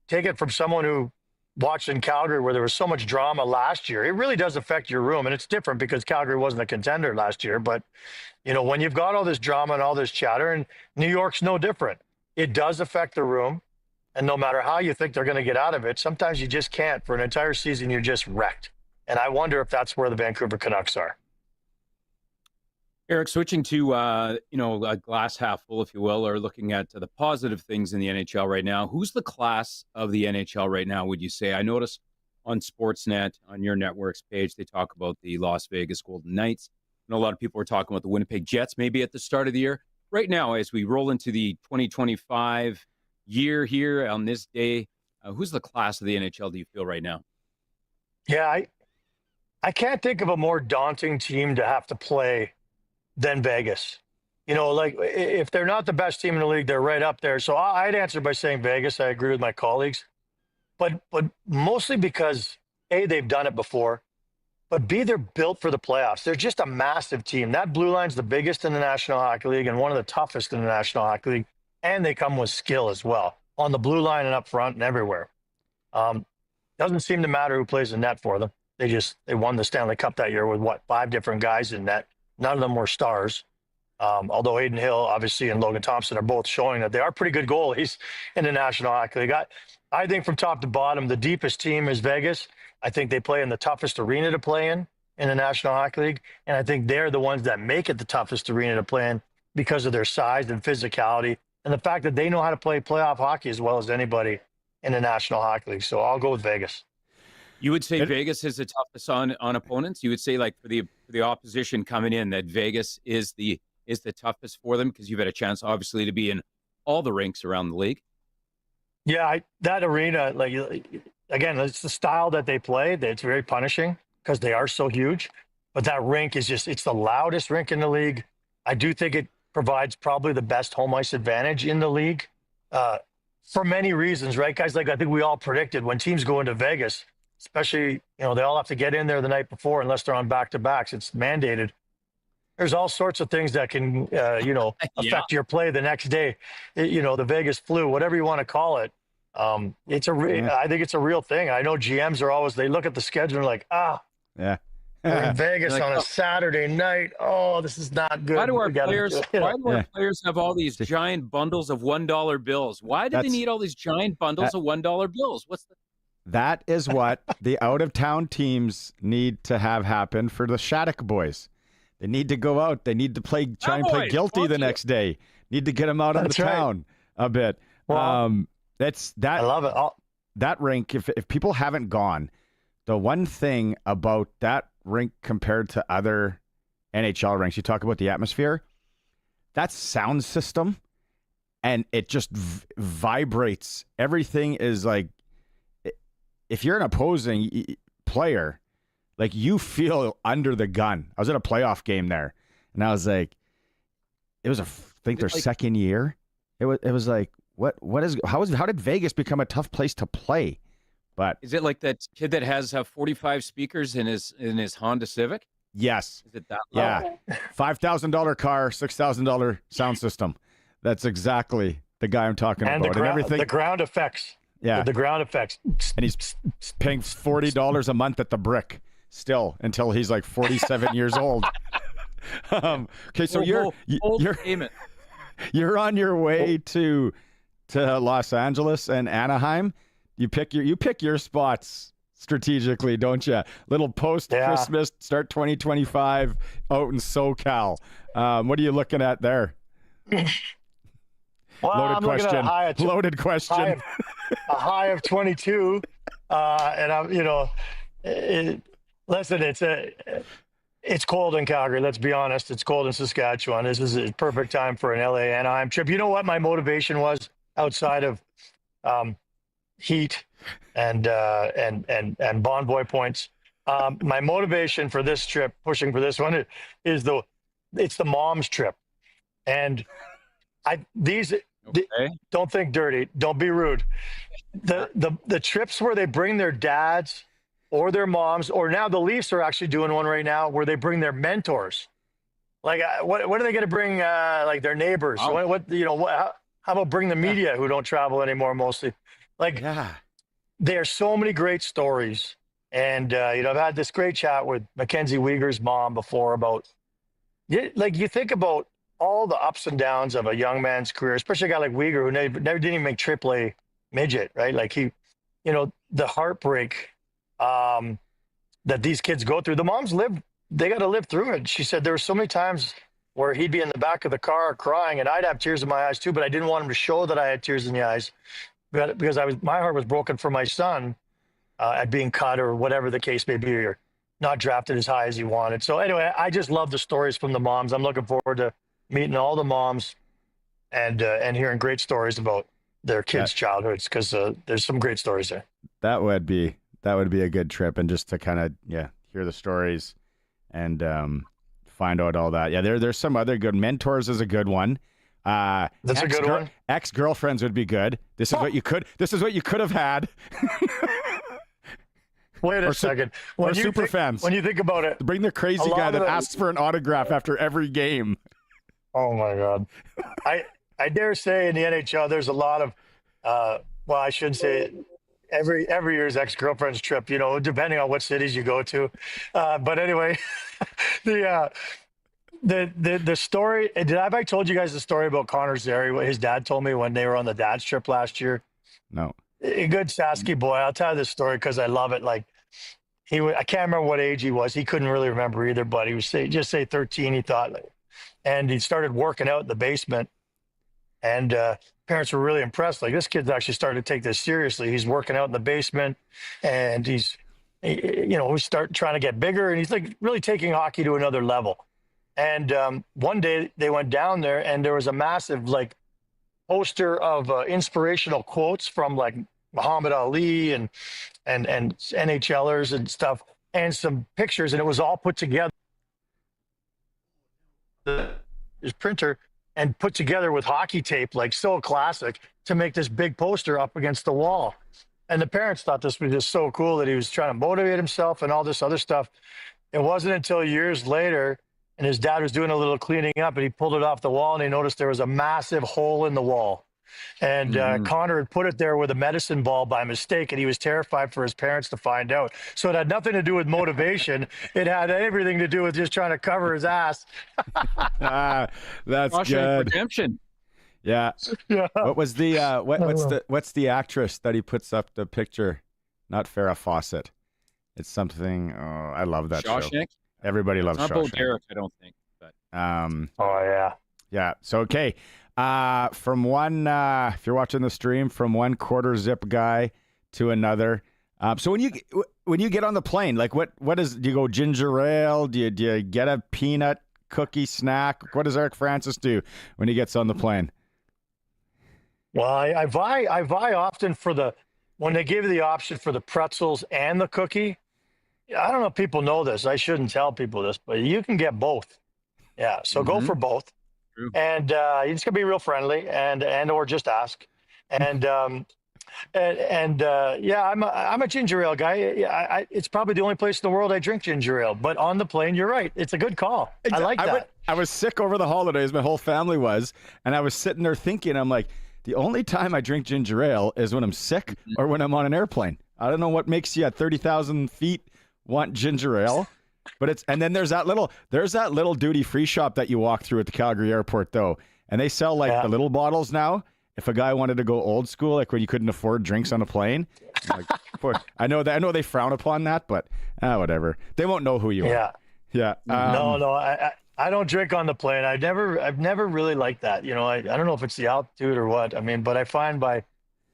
take it from someone who watched in Calgary where there was so much drama last year. It really does affect your room, and it's different because Calgary wasn't a contender last year. But, when you've got all this drama and all this chatter, and New York's no different, it does affect the room. And no matter how you think they're going to get out of it, sometimes you just can't. For an entire season, you're just wrecked. And I wonder if that's where the Vancouver Canucks are. Eric, switching to, a glass half full, if you will, or looking at the positive things in the NHL right now. Who's the class of the NHL right now, would you say? I noticed on Sportsnet, on your network's page, they talk about the Las Vegas Golden Knights. I know a lot of people are talking about the Winnipeg Jets maybe at the start of the year. Right now, as we roll into the 2025 year here on this day, who's the class of the NHL do you feel right now? Yeah, I can't think of a more daunting team to have to play than Vegas. If they're not the best team in the league, they're right up there. So I'd answer by saying Vegas. I agree with my colleagues, but mostly because they've done it before. but B, they're built for the playoffs. They're just a massive team. That blue line's the biggest in the National Hockey League and one of the toughest in the National Hockey League. And they come with skill as well on the blue line and up front and everywhere. Doesn't seem to matter who plays the net for them. They won the Stanley Cup that year with 5 different guys in net. None of them were stars. Although Aiden Hill, obviously, and Logan Thompson are both showing that they are pretty good goalies in the National Hockey League. I think from top to bottom, the deepest team is Vegas. I think they play in the toughest arena to play in the National Hockey League. And I think they're the ones that make it the toughest arena to play in because of their size and physicality and the fact that they know how to play playoff hockey as well as anybody in the National Hockey League. So I'll go with Vegas. You would say Vegas is the toughest on opponents? You would say, like, for the opposition coming in, that Vegas is the toughest for them because you've had a chance, obviously, to be in all the rinks around the league? Yeah, that arena, like, again, it's the style that they play. It's very punishing because they are so huge. But that rink is it's the loudest rink in the league. I do think it provides probably the best home ice advantage in the league for many reasons, right, guys? Like, I think we all predicted when teams go into Vegas, especially, they all have to get in there the night before unless they're on back-to-backs. It's mandated. There's all sorts of things that can, affect your play the next day. The Vegas flu, whatever you want to call it. I think it's a real thing. I know GMs are always, they look at the schedule and like, yeah. We're in Vegas on a Saturday night. Oh, this is not good. Why do our players have all these giant bundles of $1 bills? Why do they need all these giant bundles of $1 bills? That is what the out-of-town teams need to have happen for the Shattuck boys. They need to go out. They need to try and play guilty the next day. Need to get them out of the town a bit. Well, I love it. That rink, if people haven't gone, the one thing about that rink compared to other NHL rinks, you talk about the atmosphere, that sound system, and it just vibrates. Everything is like, if you're an opposing player, like, you feel under the gun. I was at a playoff game there, and I was like, it was their second year. It was like, how did Vegas become a tough place to play? But is it like that kid that has 45 speakers in his Honda Civic? Yes. Is it that loud? Yeah. $5,000 car, $6,000 sound system. That's exactly the guy I'm talking about. And everything. The ground effects. Yeah. The ground effects. And he's paying $40 a month at the Brick still until he's like 47 years old. Okay, so you're on your way to Los Angeles and Anaheim. You pick your spots strategically, don't you? Little post-Christmas, start 2025 out in SoCal. What are you looking at there? Well, Loaded question. A high of 22, and I'm, listen, it's cold in Calgary. Let's be honest. It's cold in Saskatchewan. This is a perfect time for an LA Anaheim trip. You know what my motivation was outside of heat and Bonvoy points? My motivation for this trip, pushing for this one, is it's the mom's trip, and don't think dirty. Don't be rude. The trips where they bring their dads or their moms, or now the Leafs are actually doing one right now where they bring their mentors. Like, what are they going to bring? Like, their neighbors? How about bring the media who don't travel anymore mostly? Like, there are so many great stories, and I've had this great chat with Mackenzie Weegar's mom before about, like, you think about all the ups and downs of a young man's career, especially a guy like Weegar who never didn't even make AAA midget, right? Like, the heartbreak that these kids go through. The moms they got to live through it. She said there were so many times where he'd be in the back of the car crying, and I'd have tears in my eyes too, but I didn't want him to show that I had tears in the eyes because my heart was broken for my son at being cut or whatever the case may be, or not drafted as high as he wanted. So anyway, I just love the stories from the moms. I'm looking forward to meeting all the moms and hearing great stories about their kids' childhoods, because there's some great stories there. That would be a good trip, and just to kind of hear the stories and find out all that. Yeah, there's some other good mentors. Is a good one. That's a good one. Ex-girlfriends would be good. This is what you could have had. Wait a second. Or super fans. When you think about it, bring the crazy guy that asks for an autograph after every game. Oh my God. I dare say in the NHL, there's a lot of, well, I shouldn't say it. Every year's ex-girlfriend's trip, you know, depending on what cities you go to. But anyway, the story. Have I told you guys the story about Connor Zary? What his dad told me when they were on the dad's trip last year? No. A good Sasky boy. I'll tell you this story because I love it. Like I can't remember what age he was. He couldn't really remember either, but he was just say 13. He thought, and he started working out in the basement, and parents were really impressed. Like, this kid's actually starting to take this seriously. He's working out in the basement, and we start trying to get bigger, and he's like really taking hockey to another level. And one day they went down there, and there was a massive like poster of inspirational quotes from like Muhammad Ali and NHLers and stuff, and some pictures, and it was all put together. His printer and put together with hockey tape, like so classic, to make this big poster up against the wall. And the parents thought this was just so cool that he was trying to motivate himself and all this other stuff. It wasn't until years later, and his dad was doing a little cleaning up, and he pulled it off the wall, and he noticed there was a massive hole in the wall. And Connor had put it there with a medicine ball by mistake, and he was terrified for his parents to find out. So it had nothing to do with motivation. It had everything to do with just trying to cover his ass. That's good. Redemption. Yeah. What was the what's the actress that he puts up the picture? Not Farrah Fawcett. It's something. Oh, I love that show. Shawshank? Everybody loves Not Shawshank. Bo Derek, I don't think. But oh yeah. Yeah. So okay. From one, if you're watching the stream, from one quarter zip guy to another. So when you get on the plane, like what do you go ginger ale? Do you get a peanut cookie snack? What does Eric Francis do when he gets on the plane? Well, I vie often for when they give you the option for the pretzels and the cookie. I don't know if people know this. I shouldn't tell people this, but you can get both. Yeah. So go for both. True. And you just gotta be real friendly and or just ask. And yeah, I'm a ginger ale guy. Yeah, it's probably the only place in the world I drink ginger ale. But on the plane, you're right. It's a good call. I like that. I was sick over the holidays. My whole family was, and I was sitting there thinking, I'm like, the only time I drink ginger ale is when I'm sick or when I'm on an airplane. I don't know what makes you at 30,000 feet want ginger ale. But and then there's that little duty free shop that you walk through at the Calgary airport though, and they sell like the little bottles now. If a guy wanted to go old school, like when you couldn't afford drinks on a plane, I know they frown upon that, but whatever. They won't know who you are. Yeah. No, I don't drink on the plane. I've never really liked that. You know, I don't know if it's the altitude or what. I mean, but I find by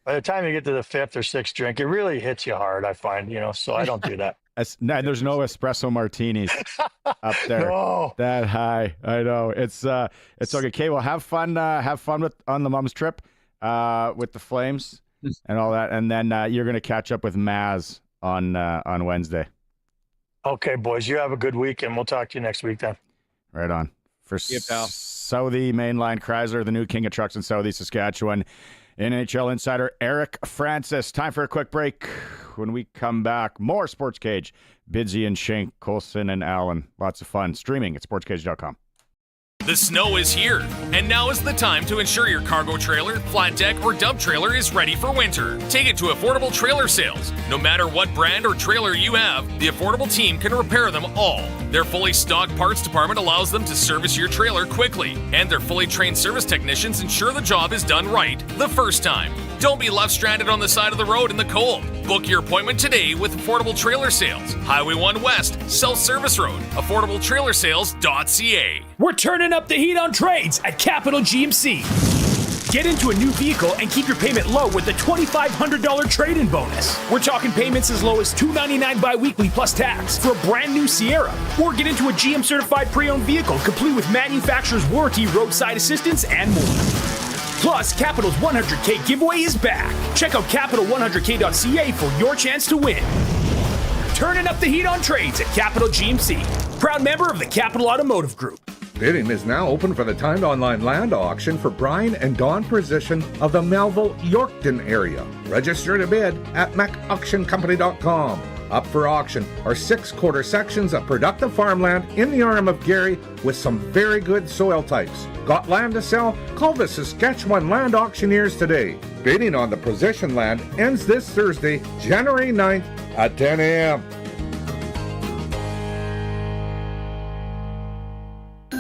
the time you get to the fifth or sixth drink, it really hits you hard. I find, so I don't do that. There's no espresso martinis up there. No. That high. I know. It's okay. Okay, well, have fun on the mom's trip with the Flames and all that, and then you're going to catch up with Maz on Wednesday. Okay, boys. You have a good week, and we'll talk to you next week then. Right on. For Southie Mainline Chrysler, the new king of trucks in Southie, Saskatchewan, NHL insider Eric Francis. Time for a quick break. When we come back, more Sportscage. Bidsy and Shank, Colson and Allen. Lots of fun. Streaming at sportscage.com. The snow is here, and now is the time to ensure your cargo trailer, flat deck, or dump trailer is ready for winter. Take it to Affordable Trailer Sales. No matter what brand or trailer you have, the Affordable team can repair them all. Their fully stocked parts department allows them to service your trailer quickly, and their fully trained service technicians ensure the job is done right the first time. Don't be left stranded on the side of the road in the cold. Book your appointment today with Affordable Trailer Sales. Highway 1 West, South Service Road, AffordableTrailerSales.ca. We're turning up the heat on trades at Capital GMC. Get into a new vehicle and keep your payment low with the $2,500 trade-in bonus. We're talking payments as low as $299 bi-weekly plus tax for a brand new Sierra. Or get into a GM-certified pre-owned vehicle complete with manufacturer's warranty, roadside assistance, and more. Plus, Capital's 100K giveaway is back. Check out Capital100K.ca for your chance to win. Turning up the heat on trades at Capital GMC. Proud member of the Capital Automotive Group. Bidding is now open for the timed online land auction for Brian and Dawn Precision of the Melville-Yorkton area. Register to bid at macauctioncompany.com. Up for auction are 6 quarter sections of productive farmland in the arm of Gary with some very good soil types. Got land to sell? Call the Saskatchewan Land Auctioneers today. Bidding on the possession land ends this Thursday, January 9th at 10 a.m.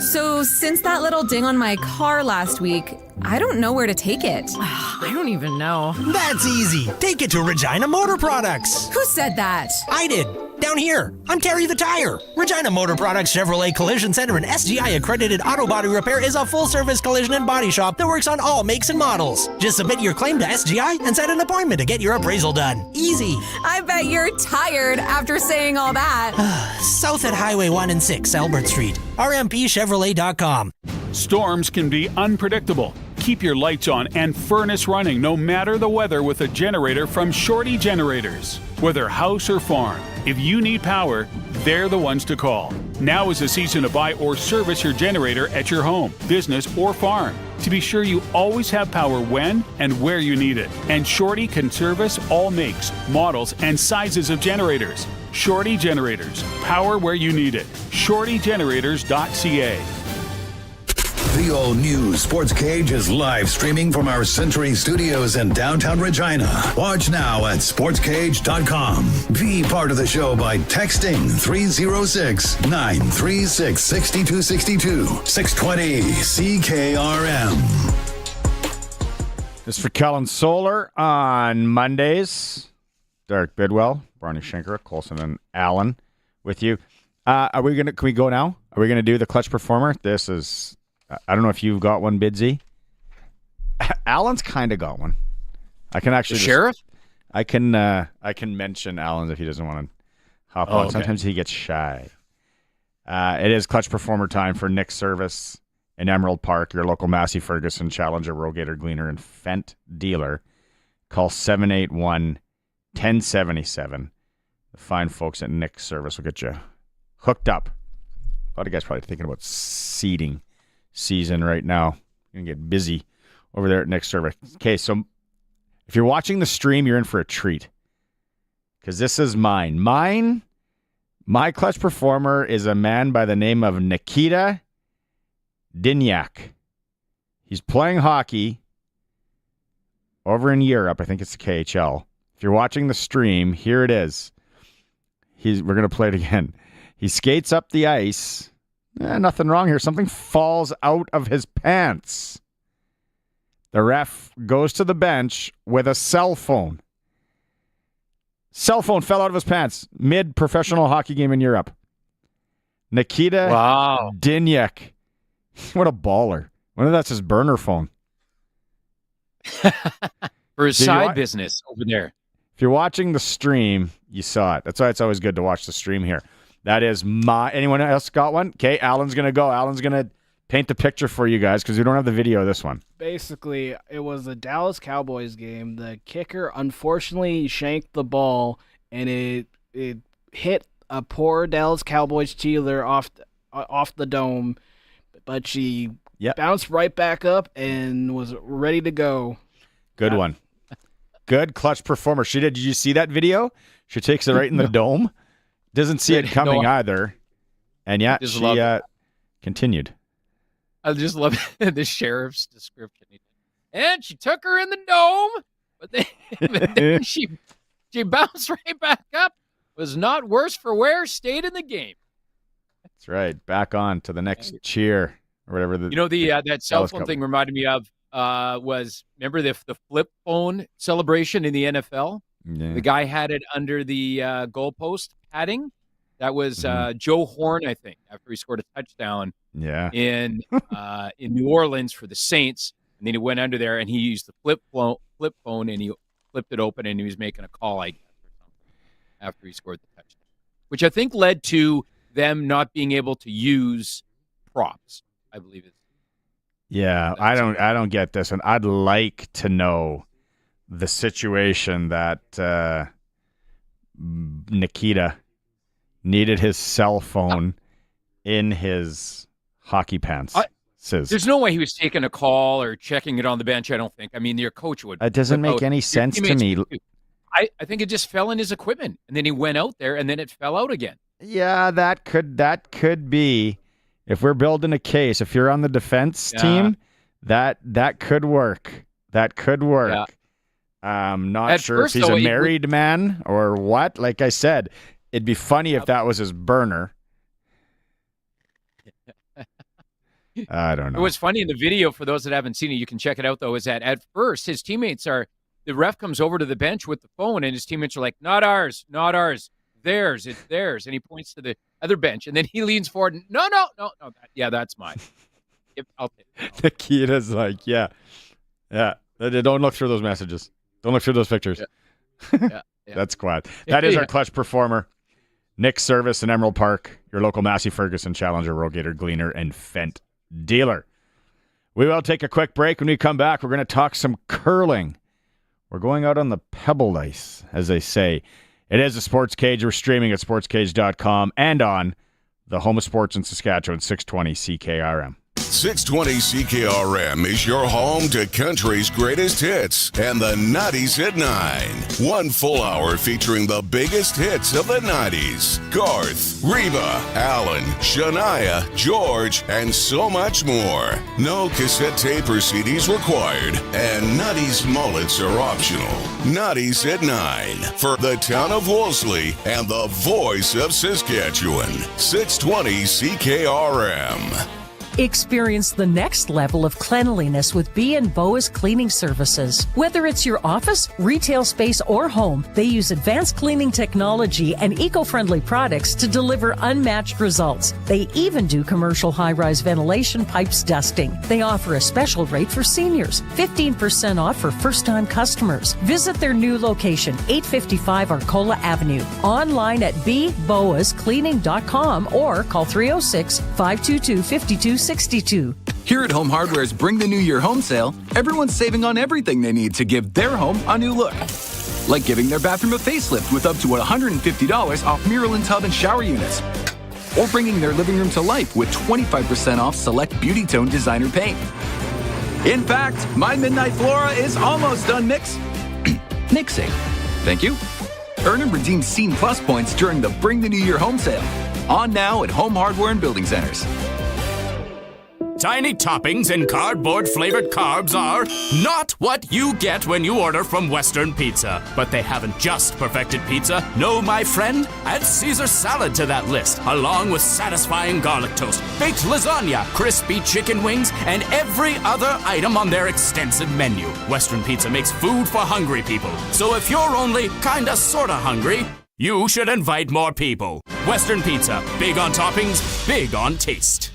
So, since that little ding on my car last week, I don't know where to take it. I don't even know. That's easy. Take it to Regina Motor Products. Who said that? I did. Down here. I'm Terry the Tire. Regina Motor Products Chevrolet Collision Center and SGI accredited auto body repair is a full-service collision and body shop that works on all makes and models. Just submit your claim to SGI and set an appointment to get your appraisal done. Easy. I bet you're tired after saying all that. South at Highway 1 and 6, Albert Street. RMPChevrolet.com. Storms can be unpredictable. Keep your lights on and furnace running no matter the weather with a generator from Shorty Generators. Whether house or farm, if you need power, they're the ones to call. Now is the season to buy or service your generator at your home, business, or farm to be sure you always have power when and where you need it. And Shorty can service all makes, models, and sizes of generators. Shorty Generators. Power where you need it. ShortyGenerators.ca. The all-new Sportscage is live streaming from our Century Studios in downtown Regina. Watch now at sportscage.com. Be part of the show by texting 306-936-6262. 620 CKRM. This is for Kellen Solar on Mondays. Derek Bidwell, Barney Schenker, Colson, and Allen with you. Can we go now? Are we going to do the clutch performer? This is... I don't know if you've got one, Bidsy. Alan's kind of got one. I can actually... Sheriff? I can mention Alan's if he doesn't want to hop on. Okay. Sometimes he gets shy. It is clutch performer time for Nick Service in Emerald Park, your local Massey Ferguson, Challenger, Rogator, Gleaner, and Fent dealer. Call 781-1077. The fine folks at Nick Service will get you hooked up. A lot of guys probably thinking about seeding season right now. You're going to get busy over there at Nick Service. Okay, so if you're watching the stream, you're in for a treat. Because this is mine. My clutch performer is a man by the name of Nikita Dinyak. He's playing hockey over in Europe. I think it's the KHL. If you're watching the stream, here it is. We're going to play it again. He skates up the ice. Nothing wrong here. Something falls out of his pants. The ref goes to the bench with a cell phone. Cell phone fell out of his pants mid-professional hockey game in Europe. Nikita Dinyak. What a baller. Wonder if that's his burner phone. For his side business over there. If you're watching the stream, you saw it. That's why it's always good to watch the stream here. That is anyone else got one? Okay, Alan's going to go. Alan's going to paint the picture for you guys because we don't have the video of this one. Basically, it was the Dallas Cowboys game. The kicker unfortunately shanked the ball, and it hit a poor Dallas Cowboys cheerleader off the dome, but she bounced right back up and was ready to go. Good one. Good clutch performer. Did you see that video? She takes it right in the dome. Doesn't see it coming either. And she continued. I just love the sheriff's description. And she took her in the dome, but then she bounced right back up. Was not worse for wear, stayed in the game. That's right. Back on to the next cheer or whatever. That cell phone thing reminded me of was, remember the flip phone celebration in the NFL? Yeah. The guy had it under the goalpost padding. That was Joe Horn, I think, after he scored a touchdown in New Orleans for the Saints. And then he went under there and he used the flip phone and he flipped it open and he was making a call, I guess, or something after he scored the touchdown, which I think led to them not being able to use props, I believe. Yeah, I don't get this, and I'd like to know the situation that Nikita needed his cell phone in his hockey pants. There's no way he was taking a call or checking it on the bench, I don't think. I mean, your coach would. It doesn't make any sense to me. I think it just fell in his equipment, and then he went out there, and then it fell out again. Yeah, that could be. If we're building a case, if you're on the defense team, that could work. That could work. Yeah. Not At sure first, if he's though, a married man or what. Like I said, it'd be funny if that was his burner. I don't know. What's funny in the video, for those that haven't seen it, you can check it out, though, is that at first his teammates the ref comes over to the bench with the phone, and his teammates are like, not ours, theirs, it's theirs. And he points to the other bench, and then he leans forward and, no, that's mine. I'll take it. Nikita's like, yeah. Don't look through those messages. Don't look through those pictures. Yeah. That's quiet. That is our clutch performer. Nick Service in Emerald Park, your local Massey Ferguson Challenger, Rogator, Gleaner, and Fent dealer. We will take a quick break. When we come back, we're going to talk some curling. We're going out on the pebble ice, as they say. It is a Sports Cage. We're streaming at sportscage.com and on the home of sports in Saskatchewan, 620 CKRM. 620 CKRM is your home to country's greatest hits and the 90s at 9. 1 full hour featuring the biggest hits of the 90s. Garth, Reba, Alan, Shania, George, and so much more. No cassette tape or CDs required, and 90s mullets are optional. 90s at 9 for the town of Wolseley and the voice of Saskatchewan. 620 CKRM. Experience the next level of cleanliness with B&Boa's cleaning services. Whether it's your office, retail space, or home, they use advanced cleaning technology and eco-friendly products to deliver unmatched results. They even do commercial high-rise ventilation pipes dusting. They offer a special rate for seniors, 15% off for first-time customers. Visit their new location, 855 Arcola Avenue, online at bboascleaning.com or call 306-522-5262. Here at Home Hardware's Bring the New Year home sale, everyone's saving on everything they need to give their home a new look. Like giving their bathroom a facelift with up to $150 off mural and tub and shower units. Or bringing their living room to life with 25% off select Beauty Tone designer paint. In fact, my Midnight Flora is almost done mixing. Thank you. Earn and redeem Scene Plus points during the Bring the New Year home sale. On now at Home Hardware and Building Centers. Tiny toppings and cardboard-flavored carbs are not what you get when you order from Western Pizza. But they haven't just perfected pizza. No, my friend, add Caesar salad to that list, along with satisfying garlic toast, baked lasagna, crispy chicken wings, and every other item on their extensive menu. Western Pizza makes food for hungry people. So if you're only kinda sorta hungry, you should invite more people. Western Pizza, big on toppings, big on taste.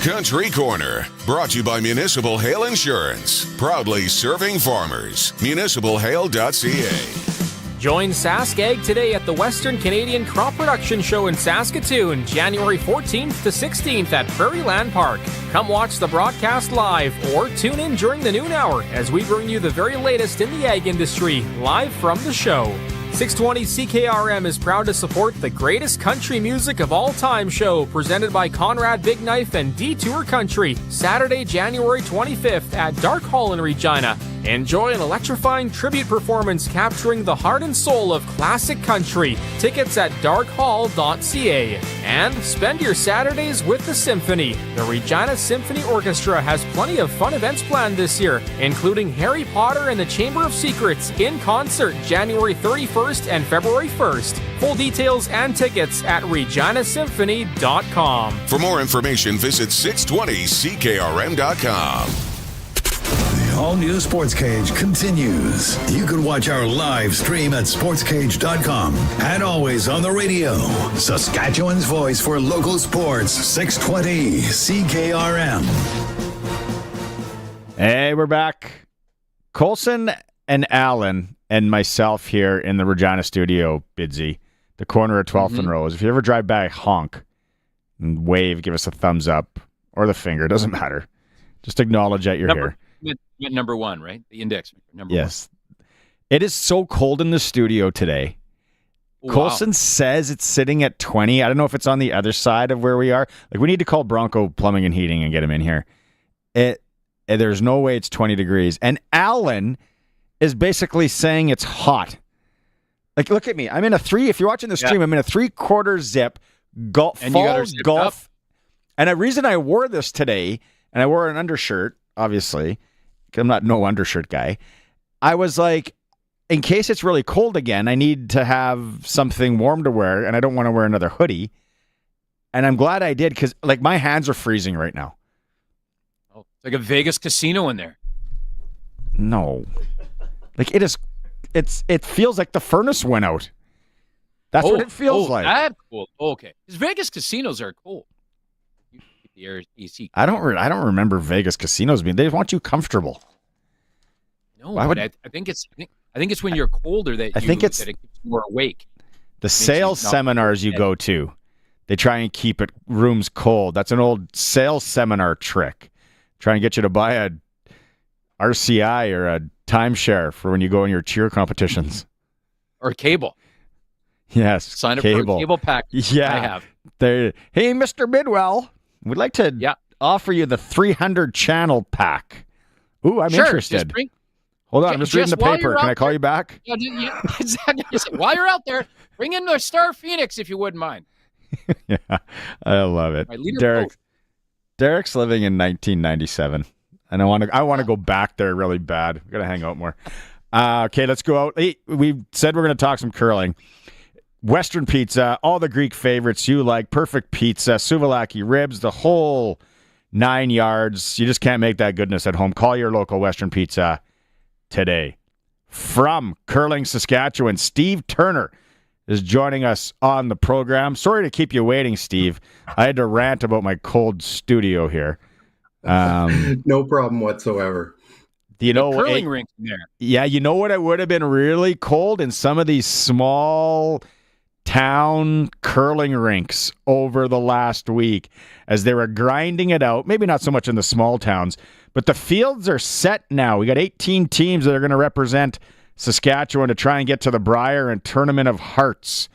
Country Corner, brought to you by Municipal Hail Insurance. Proudly serving farmers. MunicipalHail.ca. Join SaskAg today at the Western Canadian Crop Production Show in Saskatoon, January 14th to 16th at Prairie Land Park. Come watch the broadcast live or tune in during the noon hour as we bring you the very latest in the ag industry, live from the show. 620 CKRM is proud to support the greatest country music of all time show presented by Conrad Big Knife and Detour Country, Saturday, January 25th at Dark Hall in Regina. Enjoy an electrifying tribute performance capturing the heart and soul of classic country. Tickets at darkhall.ca. And spend your Saturdays with the Symphony. The Regina Symphony Orchestra has plenty of fun events planned this year, including Harry Potter and the Chamber of Secrets in concert January 31st and February 1st. Full details and tickets at reginasymphony.com. For more information, visit 620ckrm.com. All-new Sports Cage continues. You can watch our live stream at sportscage.com and always on the radio. Saskatchewan's voice for local sports, 620 CKRM. Hey, we're back. Colson and Alan and myself here in the Regina studio, Bidsy, the corner of 12th and Rose. If you ever drive by, honk and wave, give us a thumbs up or the finger, doesn't matter. Just acknowledge that you're here. Number one, right? The index number yes. One. It is so cold in the studio today. Wow. Colson says it's sitting at 20. I don't know if it's on the other side of where we are. Like, we need to call Bronco Plumbing and Heating and get him in here. There's no way it's 20 degrees. And Alan is basically saying it's hot. Like, look at me. I'm in a if you're watching the stream, I'm in a 3/4 zip fall golf. And the reason I wore this today, and I wore an undershirt, obviously, because I'm not no undershirt guy, I was like, in case it's really cold again, I need to have something warm to wear, and I don't want to wear another hoodie. And I'm glad I did, because like my hands are freezing right now. Oh, it's like a Vegas casino in there. No. Like it feels like the furnace went out. That's what it feels like. That's cool. Okay. Because Vegas casinos are cool. You keep the air AC. I don't remember Vegas casinos being. They want you comfortable. No, but I think it's when you're colder that it keeps you more awake. The sales seminars you go to, they try and keep rooms cold. That's an old sales seminar trick. Try and get you to buy a RCI or a timeshare for when you go in your cheer competitions. Or cable. Yes, sign up for a cable pack. Yeah, I have. Hey, Mr. Bidwell, we'd like to offer you the 300 channel pack. Ooh, I'm interested. Hold on, I'm just reading the paper. Can I call you back? Yeah, exactly. While you're out there, bring in the Star Phoenix if you wouldn't mind. Yeah, I love it. Derek's living in 1997, and I want to go back there really bad. We got to hang out more. Okay, let's go out. Hey, we said we're going to talk some curling. Western Pizza, all the Greek favorites you like, perfect pizza, souvlaki ribs, the whole 9 yards. You just can't make that goodness at home. Call your local Western Pizza today. From Curling, Saskatchewan, Steve Turner is joining us on the program. Sorry to keep you waiting, Steve. I had to rant about my cold studio here. No problem whatsoever. Do you know curling rink in there? Yeah, you know what? It would have been really cold in some of these small town curling rinks over the last week as they were grinding it out. Maybe not so much in the small towns, but the fields are set now. We got 18 teams that are going to represent Saskatchewan to try and get to the Brier and Tournament of Hearts,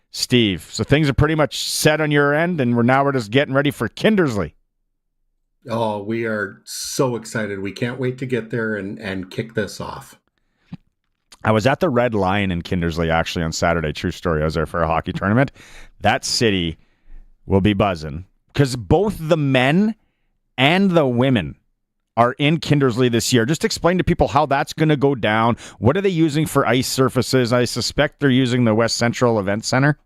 Steve. So things are pretty much set on your end, and we're just getting ready for Kindersley. Oh, we are so excited. We can't wait to get there and kick this off. I was at the Red Lion in Kindersley, actually, on Saturday. True story. I was there for a hockey tournament. That city will be buzzing because both the men and the women are in Kindersley this year. Just explain to people how that's going to go down. What are they using for ice surfaces? I suspect they're using the West Central Event Center.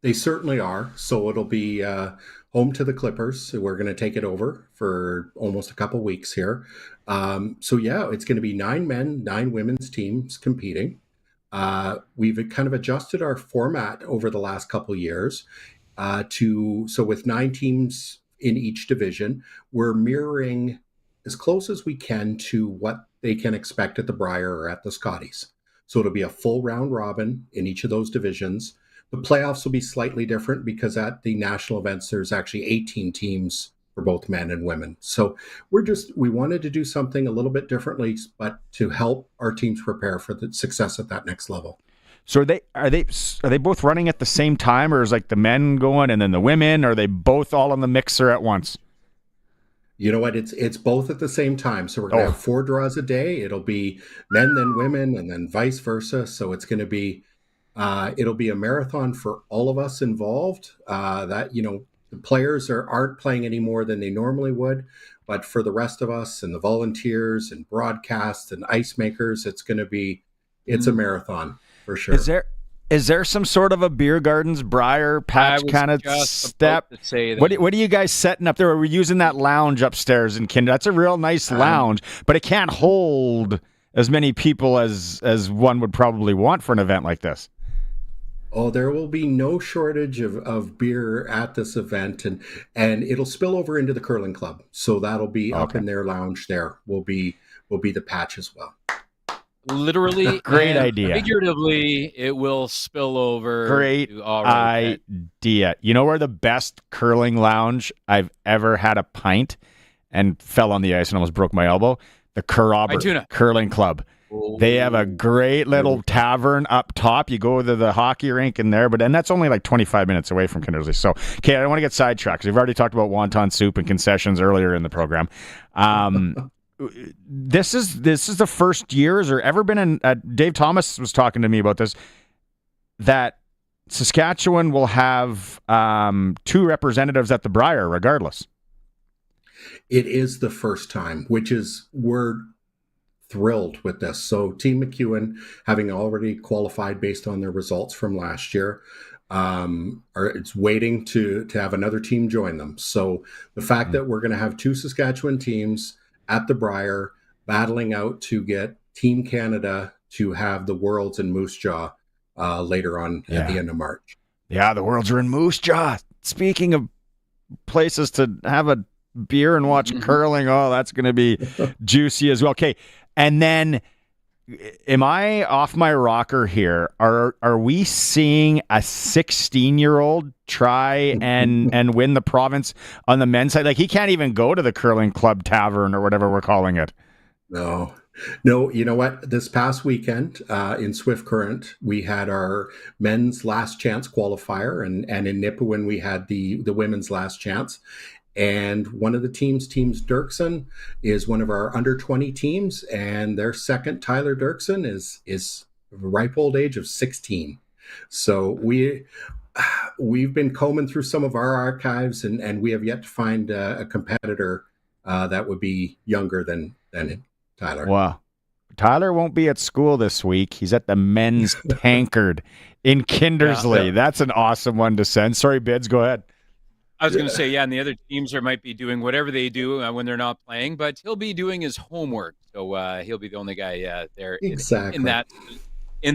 They certainly are. So it'll be home to the Clippers. We're going to take it over for almost a couple weeks here. It's going to be 9 men, 9 women's teams competing. We've kind of adjusted our format over the last couple years with 9 teams in each division, we're mirroring as close as we can to what they can expect at the Brier or at the Scotties. So it'll be a full round robin in each of those divisions. The playoffs will be slightly different because at the national events, there's actually 18 teams for both men and women. So we wanted to do something a little bit differently, but to help our teams prepare for the success at that next level. So are they both running at the same time, or is like the men going and then the women? Or are they both all in the mixer at once? You know what? It's both at the same time. So we're going to have 4 draws a day. It'll be men, then women, and then vice versa. So it's going to be it'll be a marathon for all of us involved. The players aren't playing any more than they normally would, but for the rest of us and the volunteers and broadcasts and ice makers, it's a marathon. For sure. Is there some sort of a beer gardens Brier patch kind of step? What are you guys setting up there? We're using that lounge upstairs in Kinder. That's a real nice lounge, but it can't hold as many people as one would probably want for an event like this. Oh, there will be no shortage of beer at this event, and it'll spill over into the curling club. So that'll be up in their lounge. There will be the patch as well. Literally, great idea. Figuratively, it will spill over. Great idea. You know where the best curling lounge I've ever had a pint and fell on the ice and almost broke my elbow? The Currabber Curling Club. Oh. They have a great little tavern up top. You go to the hockey rink in there, and that's only like 25 minutes away from Kindersley. So, okay, I don't want to get sidetracked because we've already talked about wonton soup and concessions earlier in the program. this is the first year, has there ever been in Dave Thomas was talking to me about this, that Saskatchewan will have 2 representatives at the Brier regardless. It is the first time, we're thrilled with this. So Team McEwen, having already qualified based on their results from last year, it's waiting to have another team join them. So the fact that we're going to have 2 Saskatchewan teams at the Brier battling out to get Team Canada to have the Worlds in Moose Jaw later on at the end of March. Yeah, the Worlds are in Moose Jaw. Speaking of places to have a beer and watch curling, that's going to be juicy as well. Okay, and then am I off my rocker here? Are we seeing a 16-year-old try and win the province on the men's side? Like, he can't even go to the curling club tavern or whatever we're calling it. No, you know what? This past weekend in Swift Current, we had our men's last chance qualifier, and in Nipawin we had the women's last chance. And one of the teams, Dirksen, is one of our under 20 teams, and their second, Tyler Dirksen, is ripe old age of 16. So we've been combing through some of our archives, and we have yet to find a competitor that would be younger than Tyler. Wow. Tyler won't be at school this week. He's at the men's tankard in Kindersley. Yeah. That's an awesome one to send. Sorry, Bids, go ahead. I was going to say, and the other teams might be doing whatever they do when they're not playing, but he'll be doing his homework. So he'll be the only guy there in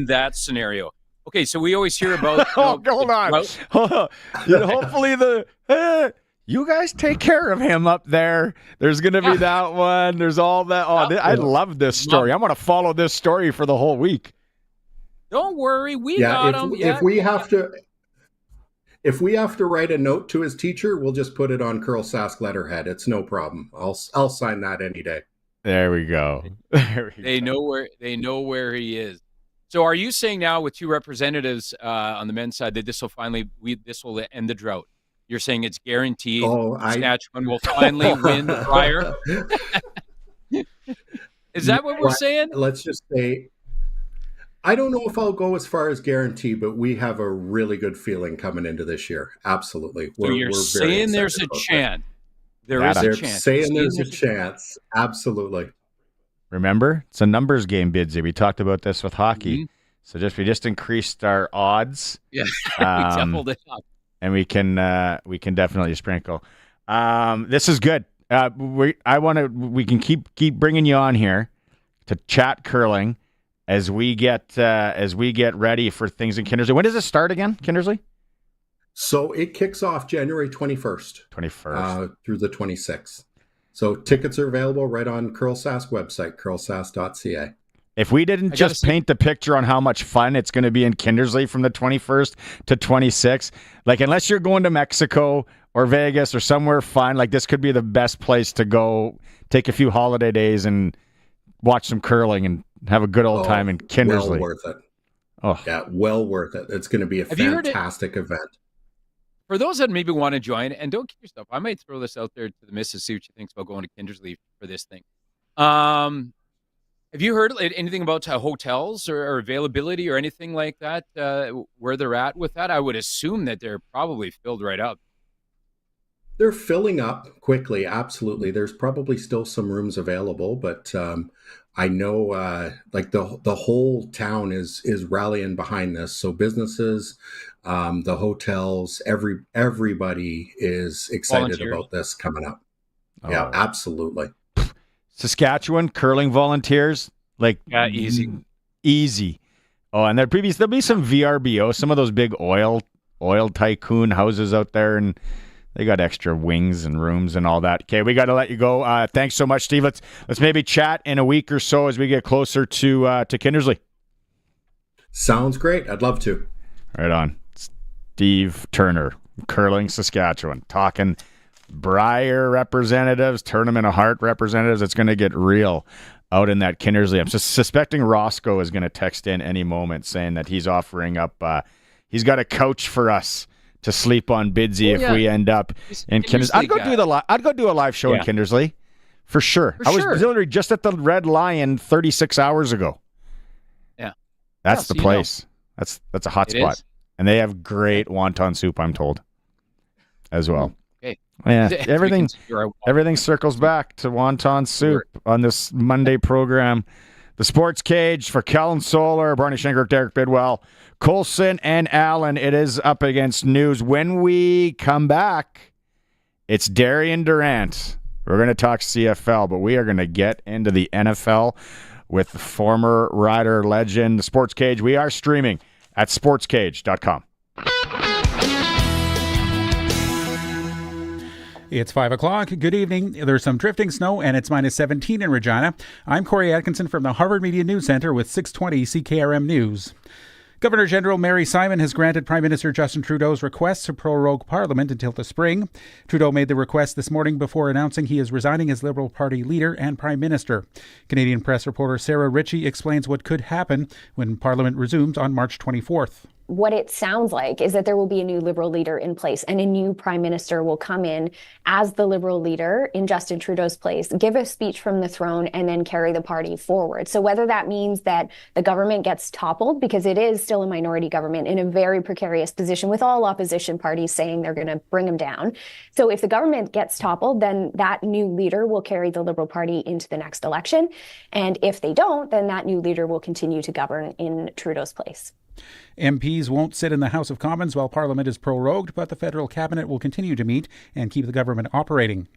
that scenario. Okay, so we always hear about... Hold on. Hopefully you guys take care of him up there. There's going to be that one. There's all that. I love this story. I'm going to follow this story for the whole week. Don't worry. We got him. If we have to write a note to his teacher, we'll just put it on Curl Sask letterhead. It's no problem. I'll sign that any day. There we go. They know where he is. So are you saying now with 2 representatives on the men's side that this will end the drought? You're saying it's guaranteed Saskatchewan will finally win the Brier? Is that what we're saying? Let's just say, I don't know if I'll go as far as guarantee, but we have a really good feeling coming into this year. Absolutely. So you're saying there's a chance. There's a chance. Absolutely. Remember, it's a numbers game, Bidsy. We talked about this with hockey. So we just increased our odds. Yeah, we doubled it up. And we can definitely sprinkle. This is good. We can keep bringing you on here to chat curling as we get ready for things in Kindersley. When does it start again, Kindersley? So it kicks off January 21st. Through the 26th. So tickets are available right on Curl Sask website, curlsask.ca. If we didn't just paint the picture on how much fun it's going to be in Kindersley from the 21st to 26th, like, unless you're going to Mexico or Vegas or somewhere fun, like, this could be the best place to go take a few holiday days and watch some curling and have a good old time in Kindersley. Well worth it. Oh, yeah, well worth it. It's going to be a fantastic event. For those that maybe want to join, and don't keep yourself, I might throw this out there to the missus, see what she thinks about going to Kindersley for this thing. Have you heard anything about hotels or availability or anything like that, where they're at with that? I would assume that they're probably filled right up. They're filling up quickly, absolutely. There's probably still some rooms available, but I know the whole town is rallying behind this. So businesses, the hotels, everybody is excited about this coming up. Oh. Yeah, absolutely. Saskatchewan curling volunteers, easy. Oh, and there'll be some VRBO, some of those big oil tycoon houses out there, and they got extra wings and rooms and all that. Okay, we got to let you go. Thanks so much, Steve. Let's maybe chat in a week or so as we get closer to Kindersley. Sounds great. I'd love to. Right on. Steve Turner, Curling Saskatchewan, talking Brier representatives, Tournament of Heart representatives. It's going to get real out in that Kindersley. I'm just suspecting Roscoe is going to text in any moment saying that he's offering up, he's got a couch for us to sleep on, Bidsy, if we end up in Kindersley. I'd go do a live show in Kindersley For sure. I was literally just at the Red Lion 36 hours ago. Yeah. That's the place. That's a hot spot. Is. And they have great wonton soup, I'm told, as well. Okay. Yeah, everything circles back to wonton soup on this Monday program. The Sports Cage for Kellen Solar, Barney Schenker, Derek Bidwell, Colson, and Allen. It is up against news. When we come back, it's Darian Durant. We're going to talk CFL, but we are going to get into the NFL with the former Rider legend, the Sports Cage. We are streaming at sportscage.com. It's 5 o'clock. Good evening. There's some drifting snow, and it's minus 17 in Regina. I'm Corey Atkinson from the Harvard Media News Center with 620 CKRM News. Governor General Mary Simon has granted Prime Minister Justin Trudeau's request to prorogue Parliament until the spring. Trudeau made the request this morning before announcing he is resigning as Liberal Party leader and Prime Minister. Canadian press reporter Sarah Ritchie explains what could happen when Parliament resumes on March 24th. What it sounds like is that there will be a new Liberal leader in place, and a new Prime Minister will come in as the Liberal leader in Justin Trudeau's place, give a speech from the throne, and then carry the party forward. So whether that means that the government gets toppled, because it is still a minority government in a very precarious position with all opposition parties saying they're going to bring them down. So if the government gets toppled, then that new leader will carry the Liberal Party into the next election. And if they don't, then that new leader will continue to govern in Trudeau's place. MPs won't sit in the House of Commons while Parliament is prorogued, but the federal cabinet will continue to meet and keep the government operating.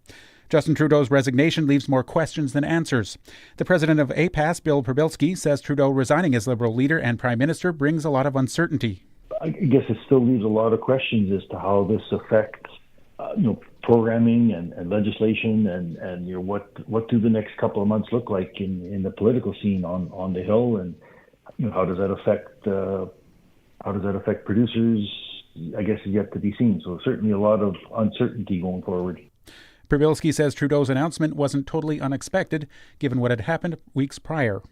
Justin Trudeau's resignation leaves more questions than answers. The president of APAS, Bill Przybylski, says Trudeau resigning as Liberal leader and Prime Minister brings a lot of uncertainty. I guess it still leaves a lot of questions as to how this affects programming and legislation and what do the next couple of months look like in the political scene on the Hill, and how does that affect producers? I guess is yet to be seen. So certainly a lot of uncertainty going forward. Przybylski says Trudeau's announcement wasn't totally unexpected, given what had happened weeks prior.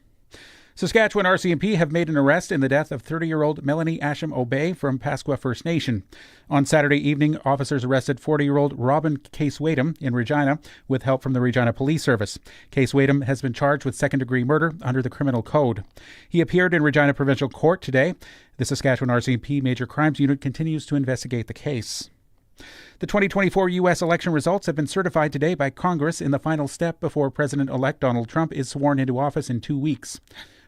Saskatchewan RCMP have made an arrest in the death of 30-year-old Melanie Asham Obey from Pasqua First Nation. On Saturday evening, officers arrested 40-year-old Robin Case-Wadham in Regina with help from the Regina Police Service. Case-Wadham has been charged with second-degree murder under the Criminal Code. He appeared in Regina Provincial Court today. The Saskatchewan RCMP Major Crimes Unit continues to investigate the case. The 2024 U.S. election results have been certified today by Congress in the final step before President-elect Donald Trump is sworn into office in 2 weeks.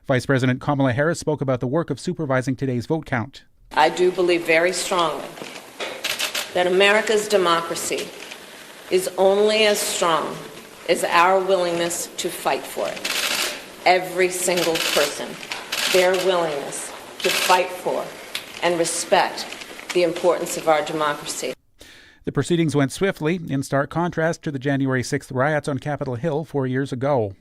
Vice President Kamala Harris spoke about the work of supervising today's vote count. I do believe very strongly that America's democracy is only as strong as our willingness to fight for it. Every single person, their willingness to fight for and respect the importance of our democracy. The proceedings went swiftly, in stark contrast to the January 6th riots on Capitol Hill 4 years ago.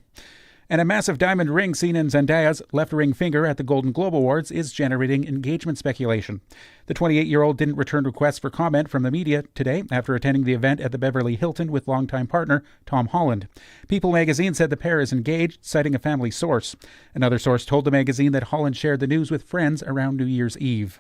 And a massive diamond ring seen in Zendaya's left ring finger at the Golden Globe Awards is generating engagement speculation. The 28-year-old didn't return requests for comment from the media today after attending the event at the Beverly Hilton with longtime partner Tom Holland. People magazine said the pair is engaged, citing a family source. Another source told the magazine that Holland shared the news with friends around New Year's Eve.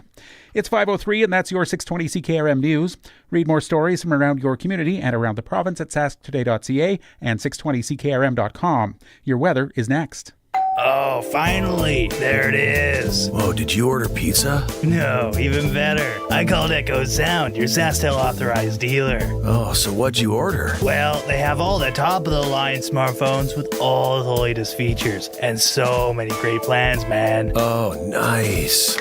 It's 5:03, and that's your 620 CKRM News. Read more stories from around your community and around the province at sasktoday.ca and 620ckrm.com. Your weather is next. Oh, finally, there it is. Whoa, did you order pizza? No, even better. I called Echo Sound, your SaskTel authorized dealer. Oh, so what'd you order? Well, they have all the top-of-the-line smartphones with all the latest features and so many great plans, man. Oh, nice.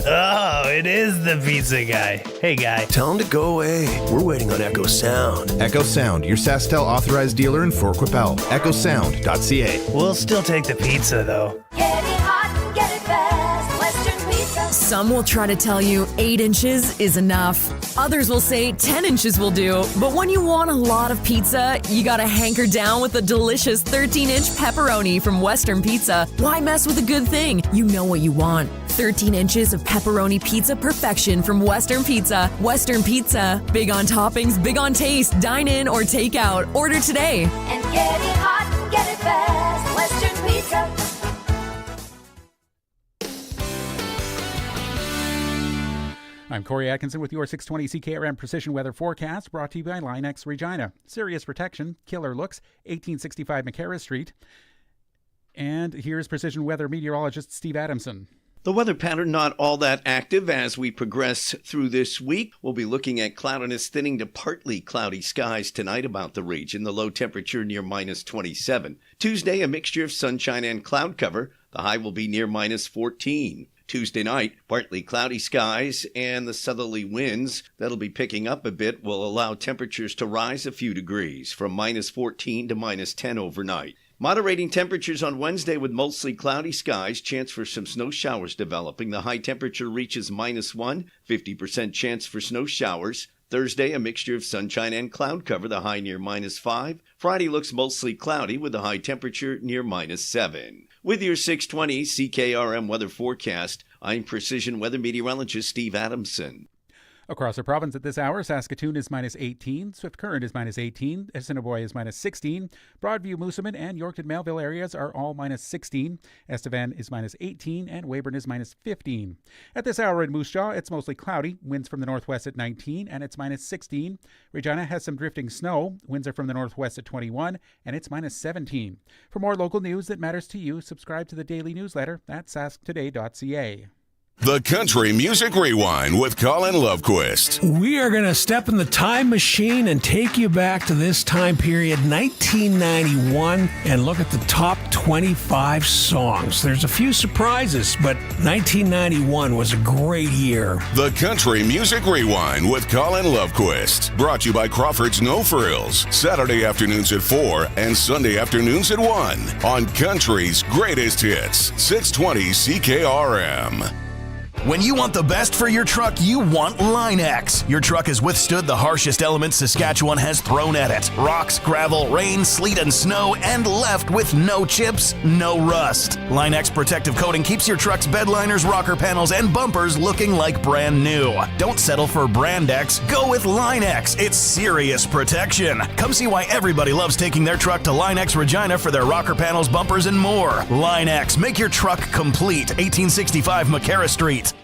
Oh, it is the pizza guy. Hey, guy. Tell him to go away. We're waiting on Echo Sound. Echo Sound, your SaskTel authorized dealer in Fort Qu'Appelle. EchoSound.ca. We'll still take the pizza, though. Get it hot and get it fast. Western Pizza. Some will try to tell you 8 inches is enough. Others will say 10 inches will do. But when you want a lot of pizza, you gotta hanker down with a delicious 13-inch pepperoni from Western Pizza. Why mess with a good thing? You know what you want. 13 inches of pepperoni pizza perfection from Western Pizza. Western Pizza. Big on toppings, big on taste. Dine in or take out. Order today. And get it hot and get it fast. Western Pizza. I'm Corey Atkinson with your 620 CKRM Precision Weather Forecast, brought to you by Linex Regina. Serious protection, killer looks, 1865 McCarra Street. And here's Precision Weather meteorologist Steve Adamson. The weather pattern not all that active as we progress through this week. We'll be looking at cloudiness thinning to partly cloudy skies tonight about the region. The low temperature near minus 27. Tuesday, a mixture of sunshine and cloud cover. The high will be near minus 14. Tuesday night, partly cloudy skies and the southerly winds that'll be picking up a bit will allow temperatures to rise a few degrees from minus 14 to minus 10 overnight. Moderating temperatures on Wednesday with mostly cloudy skies, chance for some snow showers developing. The high temperature reaches minus 1, 50% chance for snow showers. Thursday, a mixture of sunshine and cloud cover, the high near minus 5. Friday looks mostly cloudy with the high temperature near minus 7. With your 620 CKRM weather forecast, I'm Precision Weather Meteorologist Steve Adamson. Across the province at this hour, Saskatoon is minus 18, Swift Current is minus 18, Assiniboia is minus 16, Broadview, Moosomin, and Yorkton, Melville areas are all minus 16, Estevan is minus 18, and Weyburn is minus 15. At this hour in Moose Jaw, it's mostly cloudy, winds from the northwest at 19, and it's minus 16. Regina has some drifting snow, winds are from the northwest at 21, and it's minus 17. For more local news that matters to you, subscribe to the daily newsletter at sasktoday.ca. The Country Music Rewind with Colin Lovequist. We are going to step in the time machine and take you back to this time period, 1991, and look at the top 25 songs. There's a few surprises, but 1991 was a great year. The Country Music Rewind with Colin Lovequist. Brought to you by Crawford's No Frills. Saturday afternoons at 4 and Sunday afternoons at 1 on Country's Greatest Hits, 620 CKRM. When you want the best for your truck, you want Line-X. Your truck has withstood the harshest elements Saskatchewan has thrown at it. Rocks, gravel, rain, sleet, and snow, and left with no chips, no rust. Line-X protective coating keeps your truck's bed liners, rocker panels, and bumpers looking like brand new. Don't settle for Brand X. Go with Line-X. It's serious protection. Come see why everybody loves taking their truck to Line-X Regina for their rocker panels, bumpers, and more. Line-X. Make your truck complete. 1865 McCarra Street.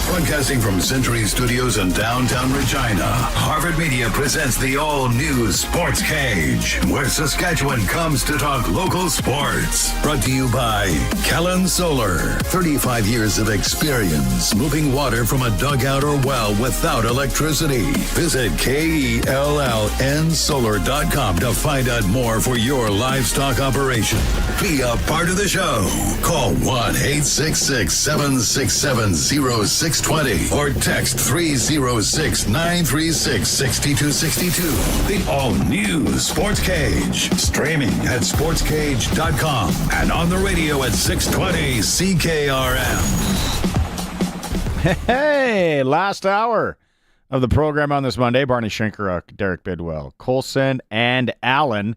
Broadcasting from Century Studios in downtown Regina, Harvard Media presents the all-new Sportscage, where Saskatchewan comes to talk local sports. Brought to you by Kellen Solar. 35 years of experience moving water from a dugout or well without electricity. Visit KELLNsolar.com to find out more for your livestock operation. Be a part of the show. Call 1-866-767-0620 or text 306-936-6262. The all-new Sportscage. Streaming at sportscage.com and on the radio at 620 CKRM. Hey, last hour of the program on this Monday. Barney Shinkaruk, Derek Bidwell, Colson, and Allen.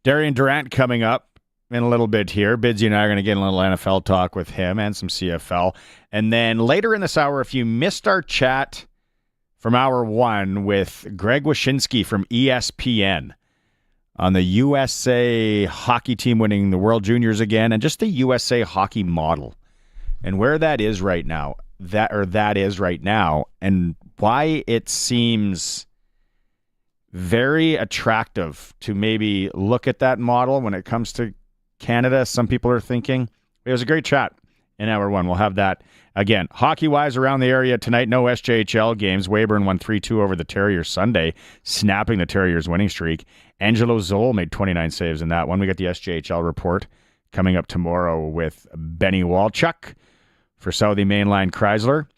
Darian Durant coming up in a little bit here. Bidsy and I are going to get a little NFL talk with him and some CFL. And then later in this hour, if you missed our chat from hour one with Greg Wyshynski from ESPN on the USA hockey team winning the World Juniors again, and just the USA hockey model and where that is right now, and why it seems very attractive to maybe look at that model when it comes to Canada. Some people are thinking. It was a great chat in hour one. We'll have that again. Hockey-wise around the area tonight, no SJHL games. Weyburn won 3-2 over the Terriers Sunday, snapping the Terriers' winning streak. Angelo Zoll made 29 saves in that one. We got the SJHL report coming up tomorrow with Benny Walchuk for Southie Mainline Chrysler.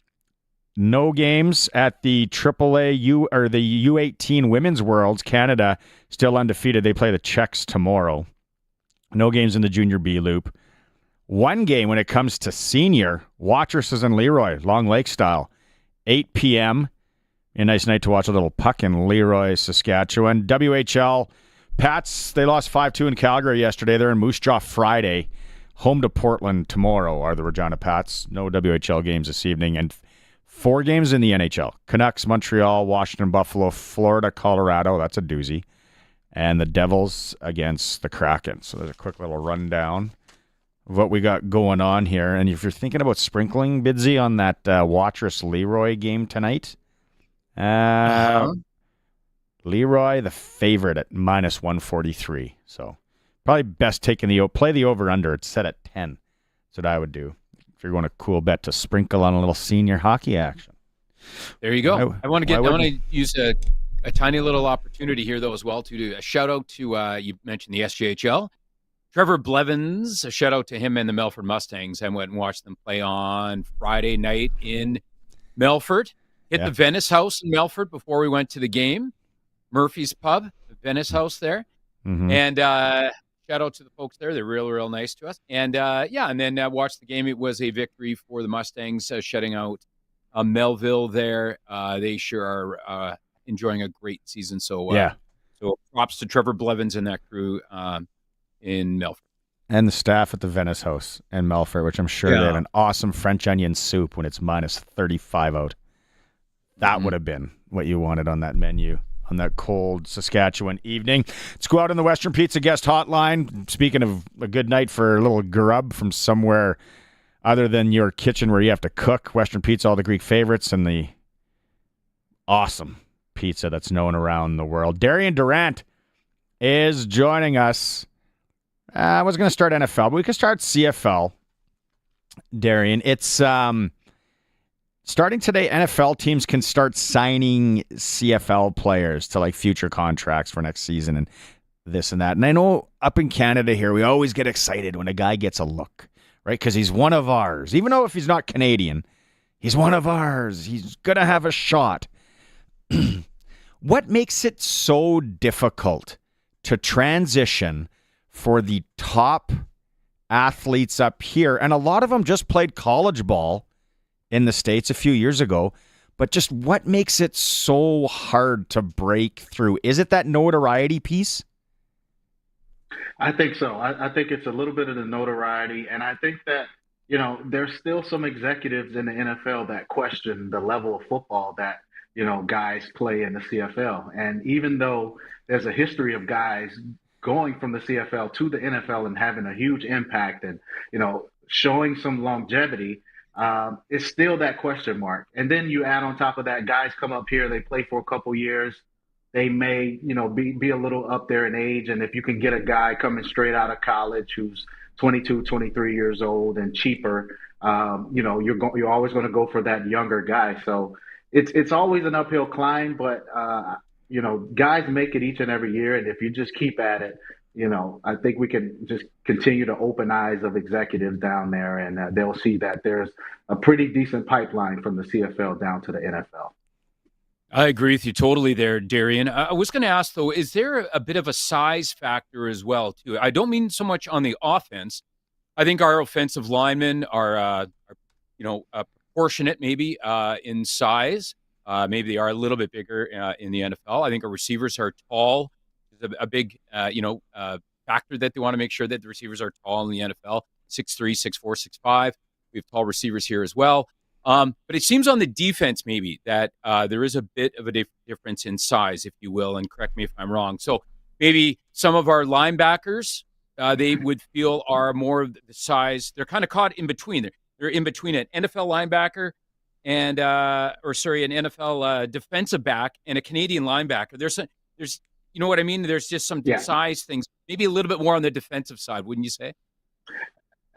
No games at the AAA or the U18 Women's Worlds. Canada still undefeated. They play the Czechs tomorrow. No games in the Junior B Loop. One game when it comes to senior, Watrous and Leroy, Long Lake style, 8 p.m. A nice night to watch a little puck in Leroy, Saskatchewan. WHL Pats, they lost 5-2 in Calgary yesterday. They're in Moose Jaw Friday. Home to Portland tomorrow are the Regina Pats. No WHL games this evening. And 4 games in the NHL. Canucks, Montreal, Washington, Buffalo, Florida, Colorado. That's a doozy. And the Devils against the Kraken. So there's a quick little rundown of what we got going on here. And if you're thinking about sprinkling, Bidsy, on that Watrous Leroy game tonight, Leroy, the favorite at minus 143. So probably best taking play the over-under. It's set at 10. That's what I would do if you're going to cool bet to sprinkle on a little senior hockey action. There you go. I want to use a tiny little opportunity here, though, as well, to do a shout-out to, you mentioned the SJHL. Trevor Blevins, a shout-out to him and the Melford Mustangs. I went and watched them play on Friday night in Melford. Hit the Venice House in Melford before we went to the game. Murphy's Pub, the Venice House there. Mm-hmm. And shout out to the folks there. They're real nice to us. And and then watched the game. It was a victory for the Mustangs, shutting out Melville there. They sure are enjoying a great season. So props to Trevor Blevins and that crew in Melford. And the staff at the Venice House in Melford, which I'm sure they have an awesome French onion soup when it's minus 35 out. That would have been what you wanted on that menu on that cold Saskatchewan evening. Let's go out on the Western Pizza guest hotline. Speaking of a good night for a little grub from somewhere other than your kitchen where you have to cook, Western Pizza, all the Greek favorites, and the awesome pizza that's known around the world. Darian Durant is joining us. I was going to start NFL, but we could start CFL. Darian, it's starting today. NFL teams can start signing CFL players to like future contracts for next season and this and that. And I know up in Canada here, we always get excited when a guy gets a look, right? Because he's one of ours. Even though if he's not Canadian, he's one of ours. He's going to have a shot. What makes it so difficult to transition for the top athletes up here? And a lot of them just played college ball in the States a few years ago, but just what makes it so hard to break through? Is it that notoriety piece? I think so. I think it's a little bit of the notoriety, and I think that, you know, there's still some executives in the NFL that question the level of football that, you know, guys play in the CFL. And even though there's a history of guys going from the CFL to the NFL and having a huge impact and, you know, showing some longevity, it's still that question mark. And then you add on top of that, guys come up here, they play for a couple years. They may, you know, be a little up there in age. And if you can get a guy coming straight out of college who's 22, 23 years old and cheaper, you know, you're always going to go for that younger guy. So it's always an uphill climb, but, you know, guys make it each and every year. And if you just keep at it, you know, I think we can just continue to open eyes of executives down there, and they'll see that there's a pretty decent pipeline from the CFL down to the NFL. I agree with you totally there, Darian. I was going to ask, though, is there a bit of a size factor as well, too? I don't mean so much on the offense. I think our offensive linemen are you know, proportionate maybe in size. Maybe they are a little bit bigger in the NFL. I think our receivers are tall. There's a big, you know, factor that they want to make sure that the receivers are tall in the NFL, 6'3", 6'4", 6'5". We have tall receivers here as well. But it seems on the defense maybe that there is a bit of a difference in size, if you will, and correct me if I'm wrong. So maybe some of our linebackers, they would feel are more of the size. They're kind of caught in between. They're in between an NFL linebacker and an NFL defensive back and a Canadian linebacker. There's you know what I mean? There's just some size things, maybe a little bit more on the defensive side, wouldn't you say?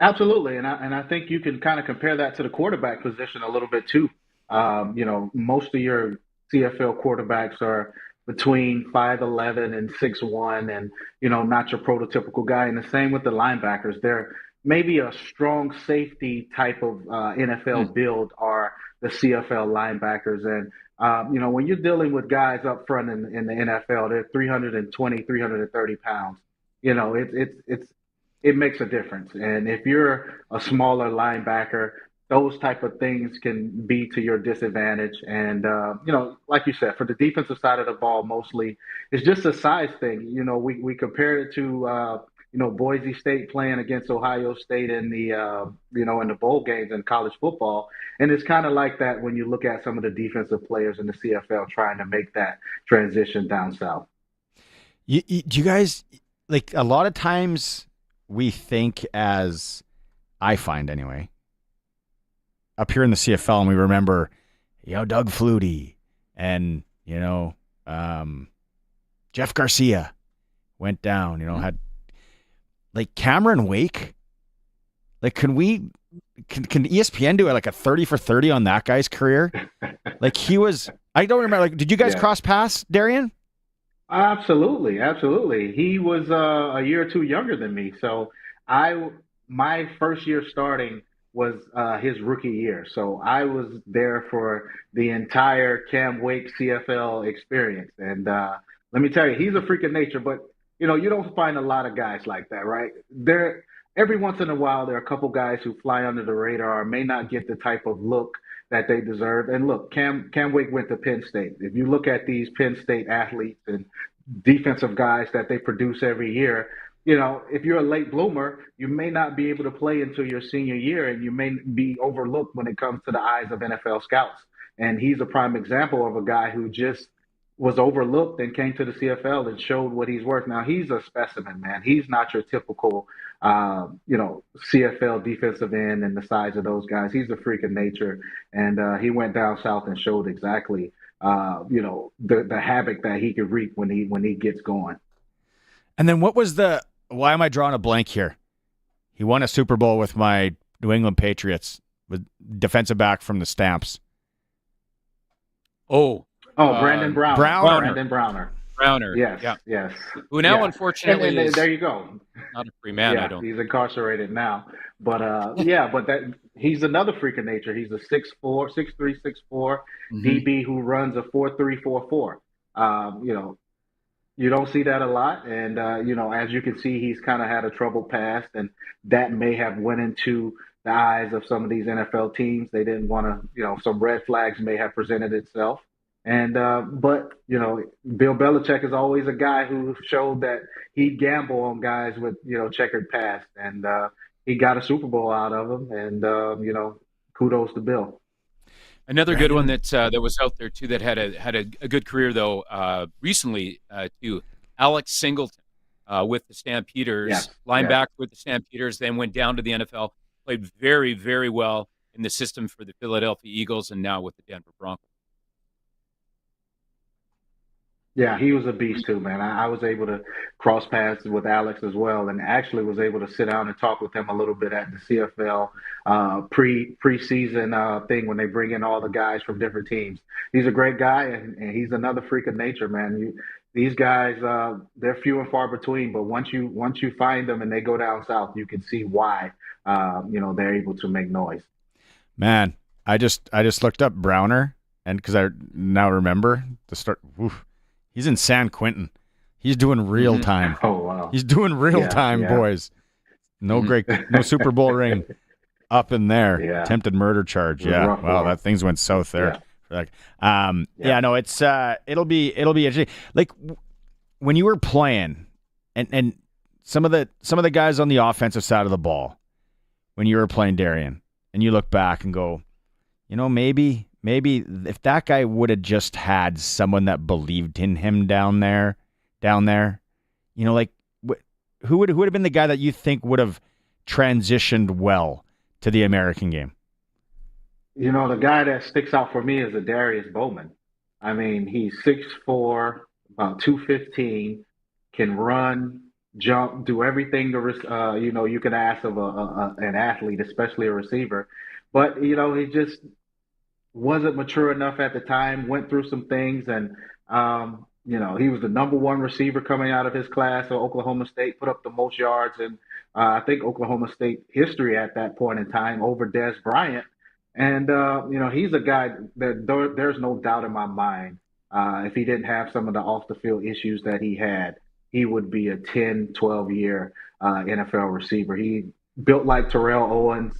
Absolutely, and I think you can kind of compare that to the quarterback position a little bit too. You know, most of your CFL quarterbacks are between 5'11" and 6'1", and, you know, not your prototypical guy. And the same with the linebackers. They're maybe a strong safety type of NFL build are the CFL linebackers. And, you know, when you're dealing with guys up front in the NFL, they're 320, 330 pounds. You know, it makes a difference. And if you're a smaller linebacker, those type of things can be to your disadvantage. And, you know, like you said, for the defensive side of the ball, mostly it's just a size thing. You know, we compared it to, you know, Boise State playing against Ohio State in the, you know, in the bowl games in college football. And it's kind of like that when you look at some of the defensive players in the CFL trying to make that transition down south. Do you guys, like, a lot of times we think as I find anyway, up here in the CFL, and we remember, Doug Flutie and, Jeff Garcia went down, had like Cameron Wake. Like, can ESPN do like a 30 for 30 on that guy's career? Like I don't remember. Like, did you guys cross paths, Darian? Absolutely. He was a year or two younger than me. So my first year starting was his rookie year. So I was there for the entire Cam Wake CFL experience. And let me tell you, he's a freak of nature, but you don't find a lot of guys like that, right? Every once in a while, there are a couple guys who fly under the radar or may not get the type of look that they deserve. And look, Cam Wake went to Penn State. If you look at these Penn State athletes and defensive guys that they produce every year, if you're a late bloomer, you may not be able to play until your senior year, and you may be overlooked when it comes to the eyes of NFL scouts. And he's a prime example of a guy who just was overlooked and came to the CFL and showed what he's worth. Now, he's a specimen, man. He's not your typical, CFL defensive end and the size of those guys. He's a freak of nature. And he went down south and showed exactly, the havoc that he could wreak when he gets going. And then why am I drawing a blank here? He won a Super Bowl with my New England Patriots, with defensive back from the Stamps. Brandon Browner. Brandon Browner. Browner. Yes. Who now, unfortunately, and there you go. Not a free man. Yeah, he's incarcerated now. But he's another freak of nature. He's a 6'3", 6'4" DB who runs a 4.3 4.4. You don't see that a lot, and as you can see, he's kind of had a troubled past, and that may have went into the eyes of some of these NFL teams. They didn't want to, some red flags may have presented itself. And but Bill Belichick is always a guy who showed that he'd gamble on guys with checkered past, and he got a Super Bowl out of them. And kudos to Bill. Another good one that was out there too that had a good career though recently too. Alex Singleton with the Stampeders, linebacker with the Stampeders, then went down to the NFL, played very, very well in the system for the Philadelphia Eagles, and now with the Denver Broncos. Yeah, he was a beast too, man. I was able to cross paths with Alex as well, and actually was able to sit down and talk with him a little bit at the CFL preseason thing when they bring in all the guys from different teams. He's a great guy, and he's another freak of nature, man. These guys, they're few and far between, but once you find them and they go down south, you can see why they're able to make noise. Man, I just looked up Browner, and because I now remember the start. Oof. He's in San Quentin. He's doing real time. Oh, wow. He's doing real time, boys. No Super Bowl ring up in there. Yeah. Attempted murder charge. Yeah. Wow, that things went south there. Yeah. No, it's it'll be interesting. Like when you were playing and some of the guys on the offensive side of the ball, when you were playing, Darian, and you look back and go, maybe if that guy would have just had someone that believed in him down there, like who would have been the guy that you think would have transitioned well to the American game? The guy that sticks out for me is Darius Bowman. I mean, he's 6'4", about 215, can run, jump, do everything you can ask of an athlete, especially a receiver. But he just wasn't mature enough at the time, went through some things, and he was the number one receiver coming out of his class at Oklahoma State, put up the most yards in I think Oklahoma State history at that point in time over Des Bryant. And he's a guy that there's no doubt in my mind if he didn't have some of the off the field issues that he had, he would be a 10, 12 year NFL receiver. He built like Terrell Owens,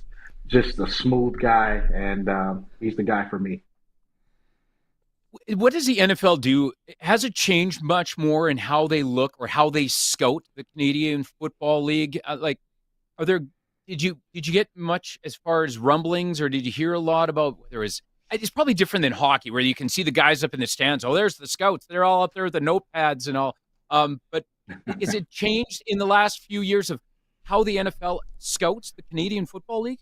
just a smooth guy, and he's the guy for me. What does the NFL do? Has it changed much more in how they look or how they scout the Canadian Football League? Did you get much as far as rumblings, or did you hear a lot about it's probably different than hockey where you can see the guys up in the stands. Oh, there's the scouts. They're all up there with the notepads and all. But is it changed in the last few years of how the NFL scouts the Canadian Football League?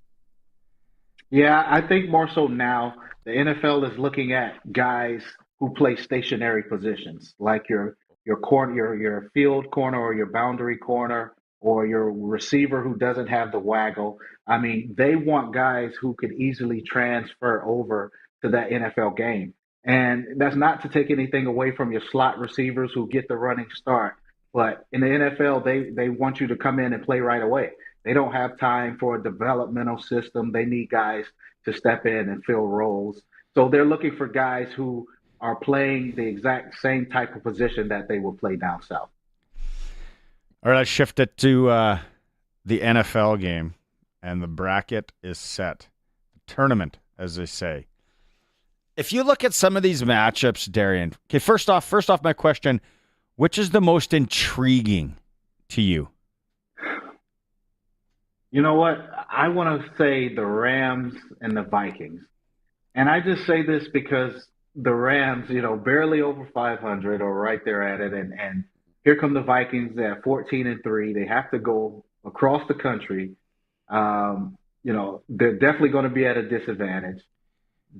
Yeah, I think more so now the NFL is looking at guys who play stationary positions, like your corner, your field corner, or your boundary corner, or your receiver who doesn't have the waggle. I mean, they want guys who could easily transfer over to that NFL game. And that's not to take anything away from your slot receivers who get the running start. But in the NFL, they want you to come in and play right away. They don't have time for a developmental system. They need guys to step in and fill roles. So they're looking for guys who are playing the exact same type of position that they will play down south. All right, let's shift it to the NFL game, and the bracket is set. The tournament, as they say. If you look at some of these matchups, Darian, okay, first off, my question, which is the most intriguing to you? You know what? I want to say the Rams and the Vikings. And I just say this because the Rams, barely over 500 or right there at it. And here come the Vikings at 14-3. They have to go across the country. They're definitely going to be at a disadvantage.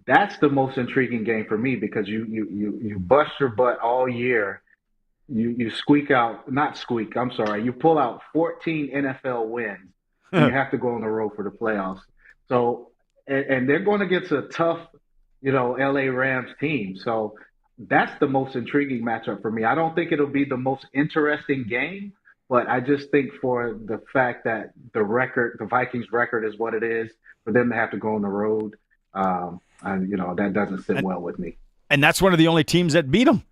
That's the most intriguing game for me because you bust your butt all year. You pull out 14 NFL wins. And you have to go on the road for the playoffs. So, and they're going against a tough, LA Rams team. So that's the most intriguing matchup for me. I don't think it'll be the most interesting game, but I just think for the fact that the Vikings record is what it is, for them to have to go on the road, that doesn't sit well with me. And that's one of the only teams that beat them.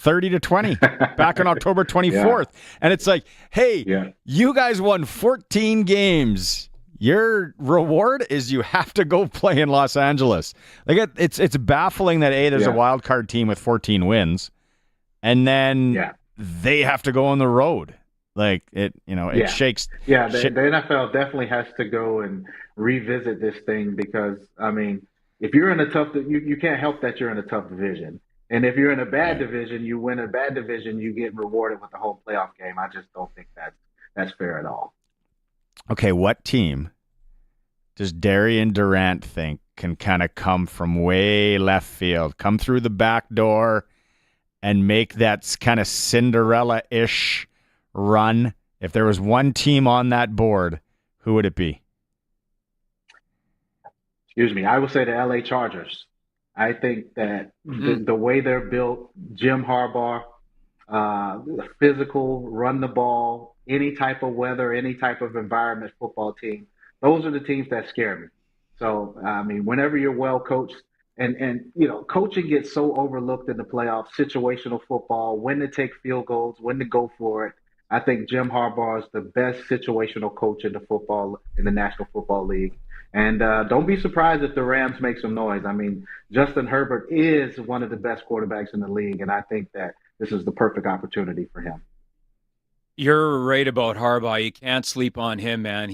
30-20 back on October 24th. Yeah. And it's like, hey, you guys won 14 games. Your reward is you have to go play in Los Angeles. Like it's baffling that there's a wild card team with 14 wins, and then they have to go on the road. Like it shakes. Yeah, the NFL definitely has to go and revisit this thing because if you're in a tough, you can't help that you're in a tough division. And if you're in a bad division, you win a bad division, you get rewarded with the whole playoff game. I just don't think that's fair at all. Okay, what team does Darian Durant think can kind of come from way left field, come through the back door, and make that kind of Cinderella-ish run? If there was one team on that board, who would it be? Excuse me. I would say the LA Chargers. I think that the way they're built, Jim Harbaugh, physical, run the ball, any type of weather, any type of environment football team, those are the teams that scare me. So, whenever you're well coached, and coaching gets so overlooked in the playoffs, situational football, when to take field goals, when to go for it. I think Jim Harbaugh is the best situational coach in the National Football League. And don't be surprised if the Rams make some noise. Justin Herbert is one of the best quarterbacks in the league, and I think that this is the perfect opportunity for him. You're right about Harbaugh. You can't sleep on him, man.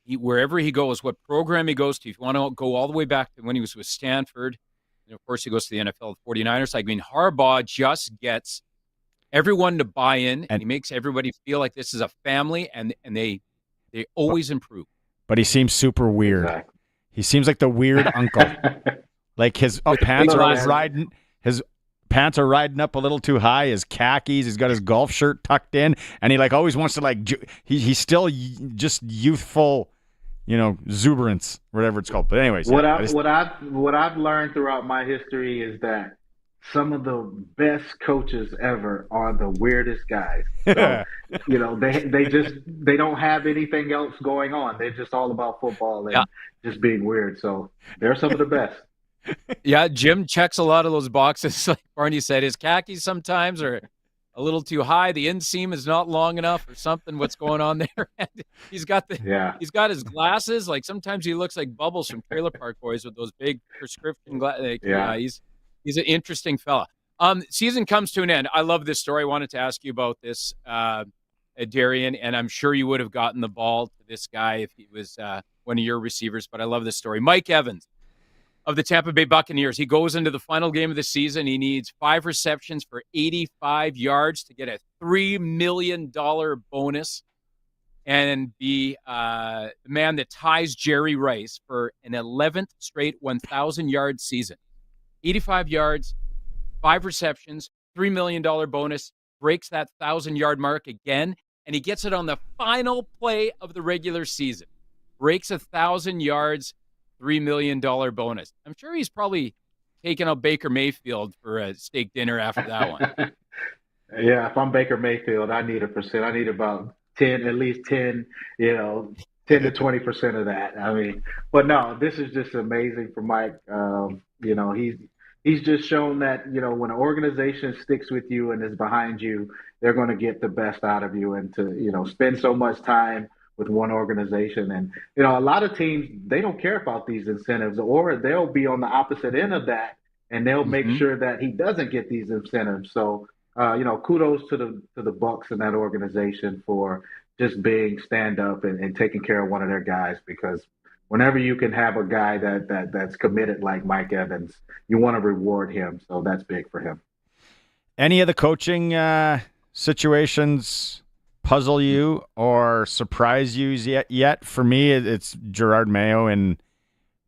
Wherever he goes, what program he goes to, if you want to go all the way back to when he was with Stanford, and of course he goes to the NFL, the 49ers. Harbaugh just gets everyone to buy in, and he makes everybody feel like this is a family, and they always improve. But he seems super weird. Exactly. He seems like the weird uncle. Like his pants are always riding. His pants are riding up a little too high. His khakis. He's got his golf shirt tucked in, and he always wants to he's still just youthful, exuberance, whatever it's called. But anyways, what I've learned throughout my history is that some of the best coaches ever are the weirdest guys. So, they don't have anything else going on. They're just all about football and just being weird. So they're some of the best. Yeah, Jim checks a lot of those boxes. Like Barney said, his khakis sometimes are a little too high. The inseam is not long enough or something. What's going on there? He's got he's got his glasses. Like sometimes he looks like Bubbles from Trailer Park Boys with those big prescription glasses. He's an interesting fella. Season comes to an end. I love this story. I wanted to ask you about this, Darian, and I'm sure you would have gotten the ball to this guy if he was one of your receivers, but I love this story. Mike Evans of the Tampa Bay Buccaneers. He goes into the final game of the season. He needs 5 receptions for 85 yards to get a $3 million bonus. and be the man that ties Jerry Rice for an 11th straight 1,000-yard season. 85 yards, 5 receptions, $3 million bonus, breaks that 1,000-yard mark again, and he gets it on the final play of the regular season. Breaks 1,000 yards, $3 million bonus. I'm sure he's probably taking out Baker Mayfield for a steak dinner after that one. Yeah, if I'm Baker Mayfield, I need a percent. I need about 10, at least 10, 10 to 20% of that. I mean, but no, this is just amazing for Mike. He's just shown that, when an organization sticks with you and is behind you, they're going to get the best out of you, and to, spend so much time with one organization. And, a lot of teams, they don't care about these incentives, or they'll be on the opposite end of that, and they'll make sure that he doesn't get these incentives. So, kudos to the Bucs and that organization for just being stand up and taking care of one of their guys, because whenever you can have a guy that's committed like Mike Evans, you want to reward him. So that's big for him. Any of the coaching situations puzzle you or surprise you yet? For me, it's Gerard Mayo in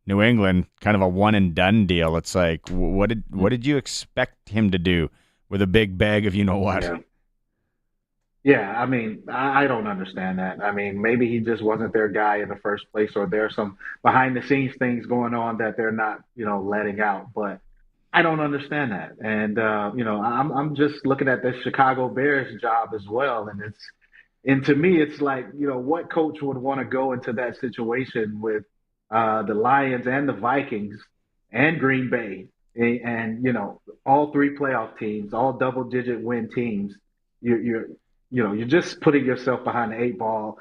New England, kind of a one and done deal. It's like, what did you expect him to do with a big bag of what? Yeah, I mean, I don't understand that. I mean, maybe he just wasn't their guy in the first place, or there's some behind the scenes things going on that they're not, letting out. But I don't understand that. And I'm just looking at the Chicago Bears job as well, and to me, it's like, what coach would want to go into that situation with the Lions and the Vikings and Green Bay and all 3 playoff teams, all double-digit win teams. You're just putting yourself behind the 8 ball.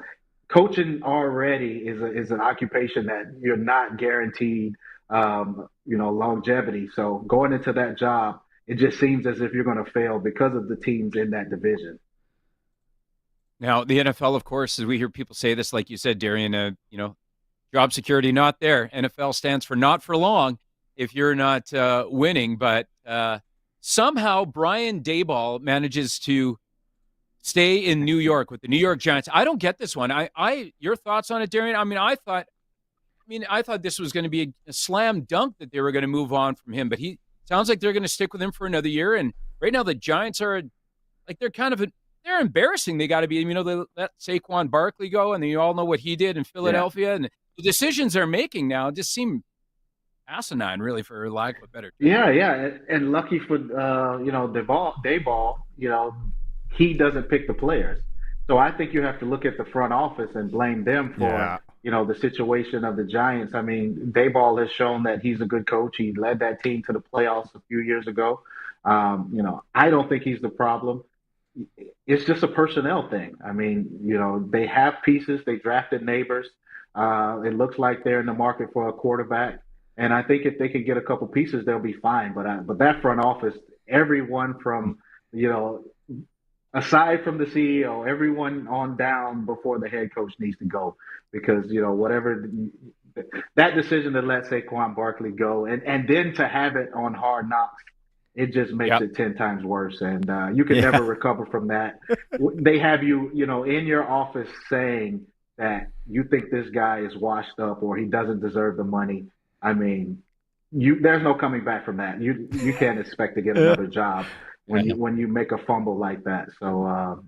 Coaching already is an occupation that you're not guaranteed, longevity. So going into that job, it just seems as if you're going to fail because of the teams in that division. Now, the NFL, of course, as we hear people say this, like you said, Darian, job security not there. NFL stands for not for long if you're not winning. But somehow Brian Daboll manages to stay in New York with the New York Giants. I don't get this one. Your thoughts on it, Darian? I mean, I thought this was going to be a slam dunk that they were going to move on from him, but he sounds like they're going to stick with him for another year. And right now the Giants are like, they're embarrassing. They got to be, they let Saquon Barkley go, and you all know what he did in Philadelphia. Yeah. And the decisions they're making now just seem asinine, really, for lack of a better term. Yeah. And lucky for, Daboll, he doesn't pick the players. So I think you have to look at the front office and blame them for, the situation of the Giants. I mean, Daboll has shown that he's a good coach. He led that team to the playoffs a few years ago. I don't think he's the problem. It's just a personnel thing. I mean, they have pieces. They drafted Neighbors. It looks like they're in the market for a quarterback. And I think if they can get a couple pieces, they'll be fine. But that front office, everyone from, aside from the CEO, everyone on down before the head coach needs to go, because, whatever that decision to let Saquon Barkley go and then to have it on Hard Knocks, it just makes it 10 times worse. And you can never recover from that. They have you, in your office saying that you think this guy is washed up or he doesn't deserve the money. I mean, there's no coming back from that. You can't expect to get another job when you make a fumble like that. So,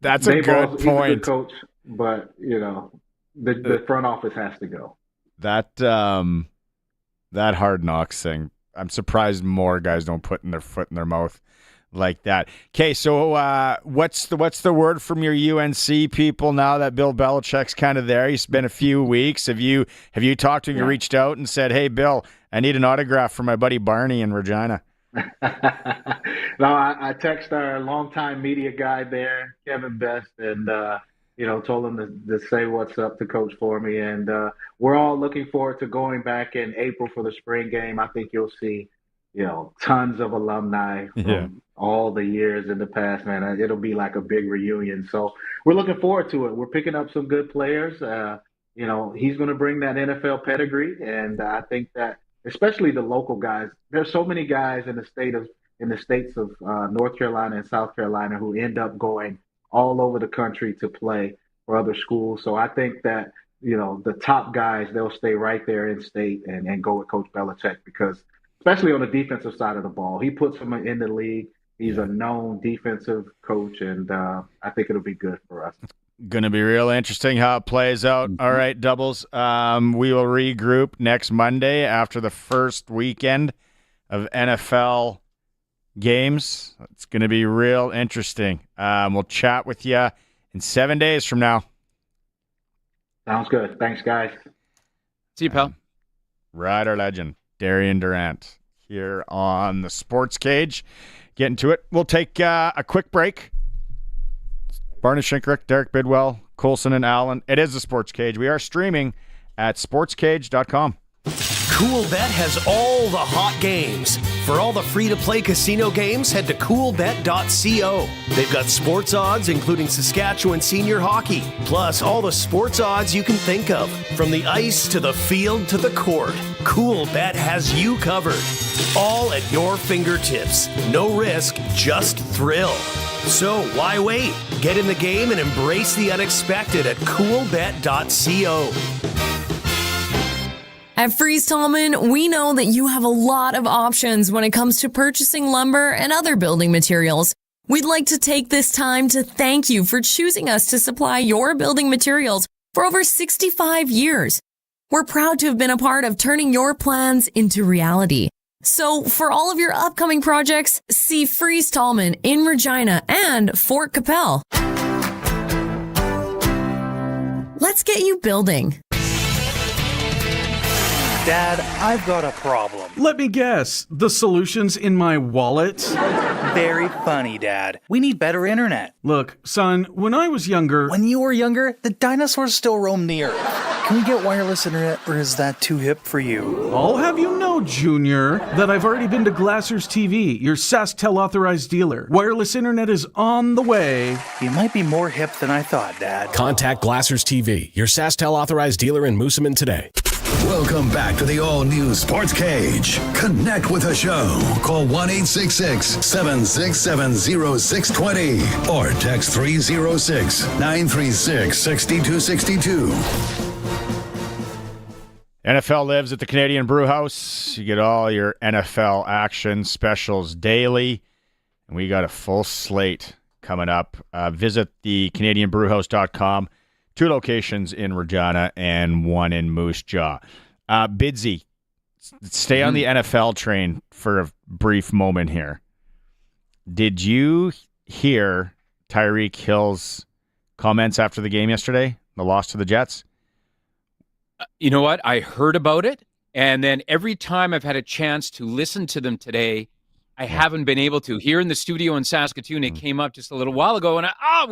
that's a good point. He's a good coach, but, the front office has to go. That Hard Knocks thing, I'm surprised more guys don't put their foot in their mouth like that. Okay, so what's the word from your UNC people now that Bill Belichick's kind of there? He's been a few weeks. Have you talked to him? You reached out and said, "Hey, Bill, I need an autograph for my buddy Barney in Regina"? No, I texted our longtime media guy there, Kevin Best, and told him to say what's up to Coach for me. And we're all looking forward to going back in April for the spring game. I think you'll see, tons of alumni from all the years in the past, man. It'll be like a big reunion. So we're looking forward to it. We're picking up some good players. He's going to bring that NFL pedigree, and I think that especially the local guys. There's so many guys in the states of North Carolina and South Carolina who end up going all over the country to play for other schools. So I think that, the top guys, they'll stay right there in state and go with Coach Belichick because, especially on the defensive side of the ball, he puts them in the league. He's a known defensive coach, and I think it'll be good for us. Going to be real interesting how it plays out. All right, Doubles. We will regroup next Monday after the first weekend of NFL games. It's going to be real interesting. We'll chat with you in 7 days from now. Sounds good. Thanks, guys. See you, pal. Rider legend, Darian Durant, here on the Sports Cage. Getting to it. We'll take a quick break. Barney Shinkrick, Derek Bidwell, Colson, and Allen. It is the Sports Cage. We are streaming at sportscage.com. CoolBet has all the hot games. For all the free-to-play casino games, head to coolbet.co. They've got sports odds, including Saskatchewan senior hockey, plus all the sports odds you can think of. From the ice to the field to the court, CoolBet has you covered. All at your fingertips. No risk, just thrill. So why wait? Get in the game and embrace the unexpected at coolbet.co. At Freeze Tallman, we know that you have a lot of options when it comes to purchasing lumber and other building materials. We'd like to take this time to thank you for choosing us to supply your building materials for over 65 years. We're proud to have been a part of turning your plans into reality. So for all of your upcoming projects, see Freeze Tallman in Regina and Fort Capel. Let's get you building. Dad, I've got a problem. Let me guess. The solution's in my wallet? Very funny, Dad. We need better internet. Look, son, when I was younger... When you were younger, the dinosaurs still roamed the earth. Can we get wireless internet, or is that too hip for you? I'll have you know, Junior, that I've already been to Glasser's TV, your SaskTel authorized dealer. Wireless internet is on the way. You might be more hip than I thought, Dad. Contact Glasser's TV, your SaskTel authorized dealer in Moosomin today. Welcome back to the all-new Sports Cage. Connect with the show. Call 1-866-767-0620 or text 306-936-6262. NFL lives at the Canadian Brew House. You get all your NFL action specials daily, and we got a full slate coming up. Visit the CanadianBrewHouse.com. 2 locations in Regina and 1 in Moose Jaw. Bidsy, stay on the NFL train for a brief moment here. Did you hear Tyreek Hill's comments after the game yesterday, the loss to the Jets? You know what? I heard about it, and then every time I've had a chance to listen to them today, I haven't been able to. Here in the studio in Saskatoon, it came up just a little while ago, and I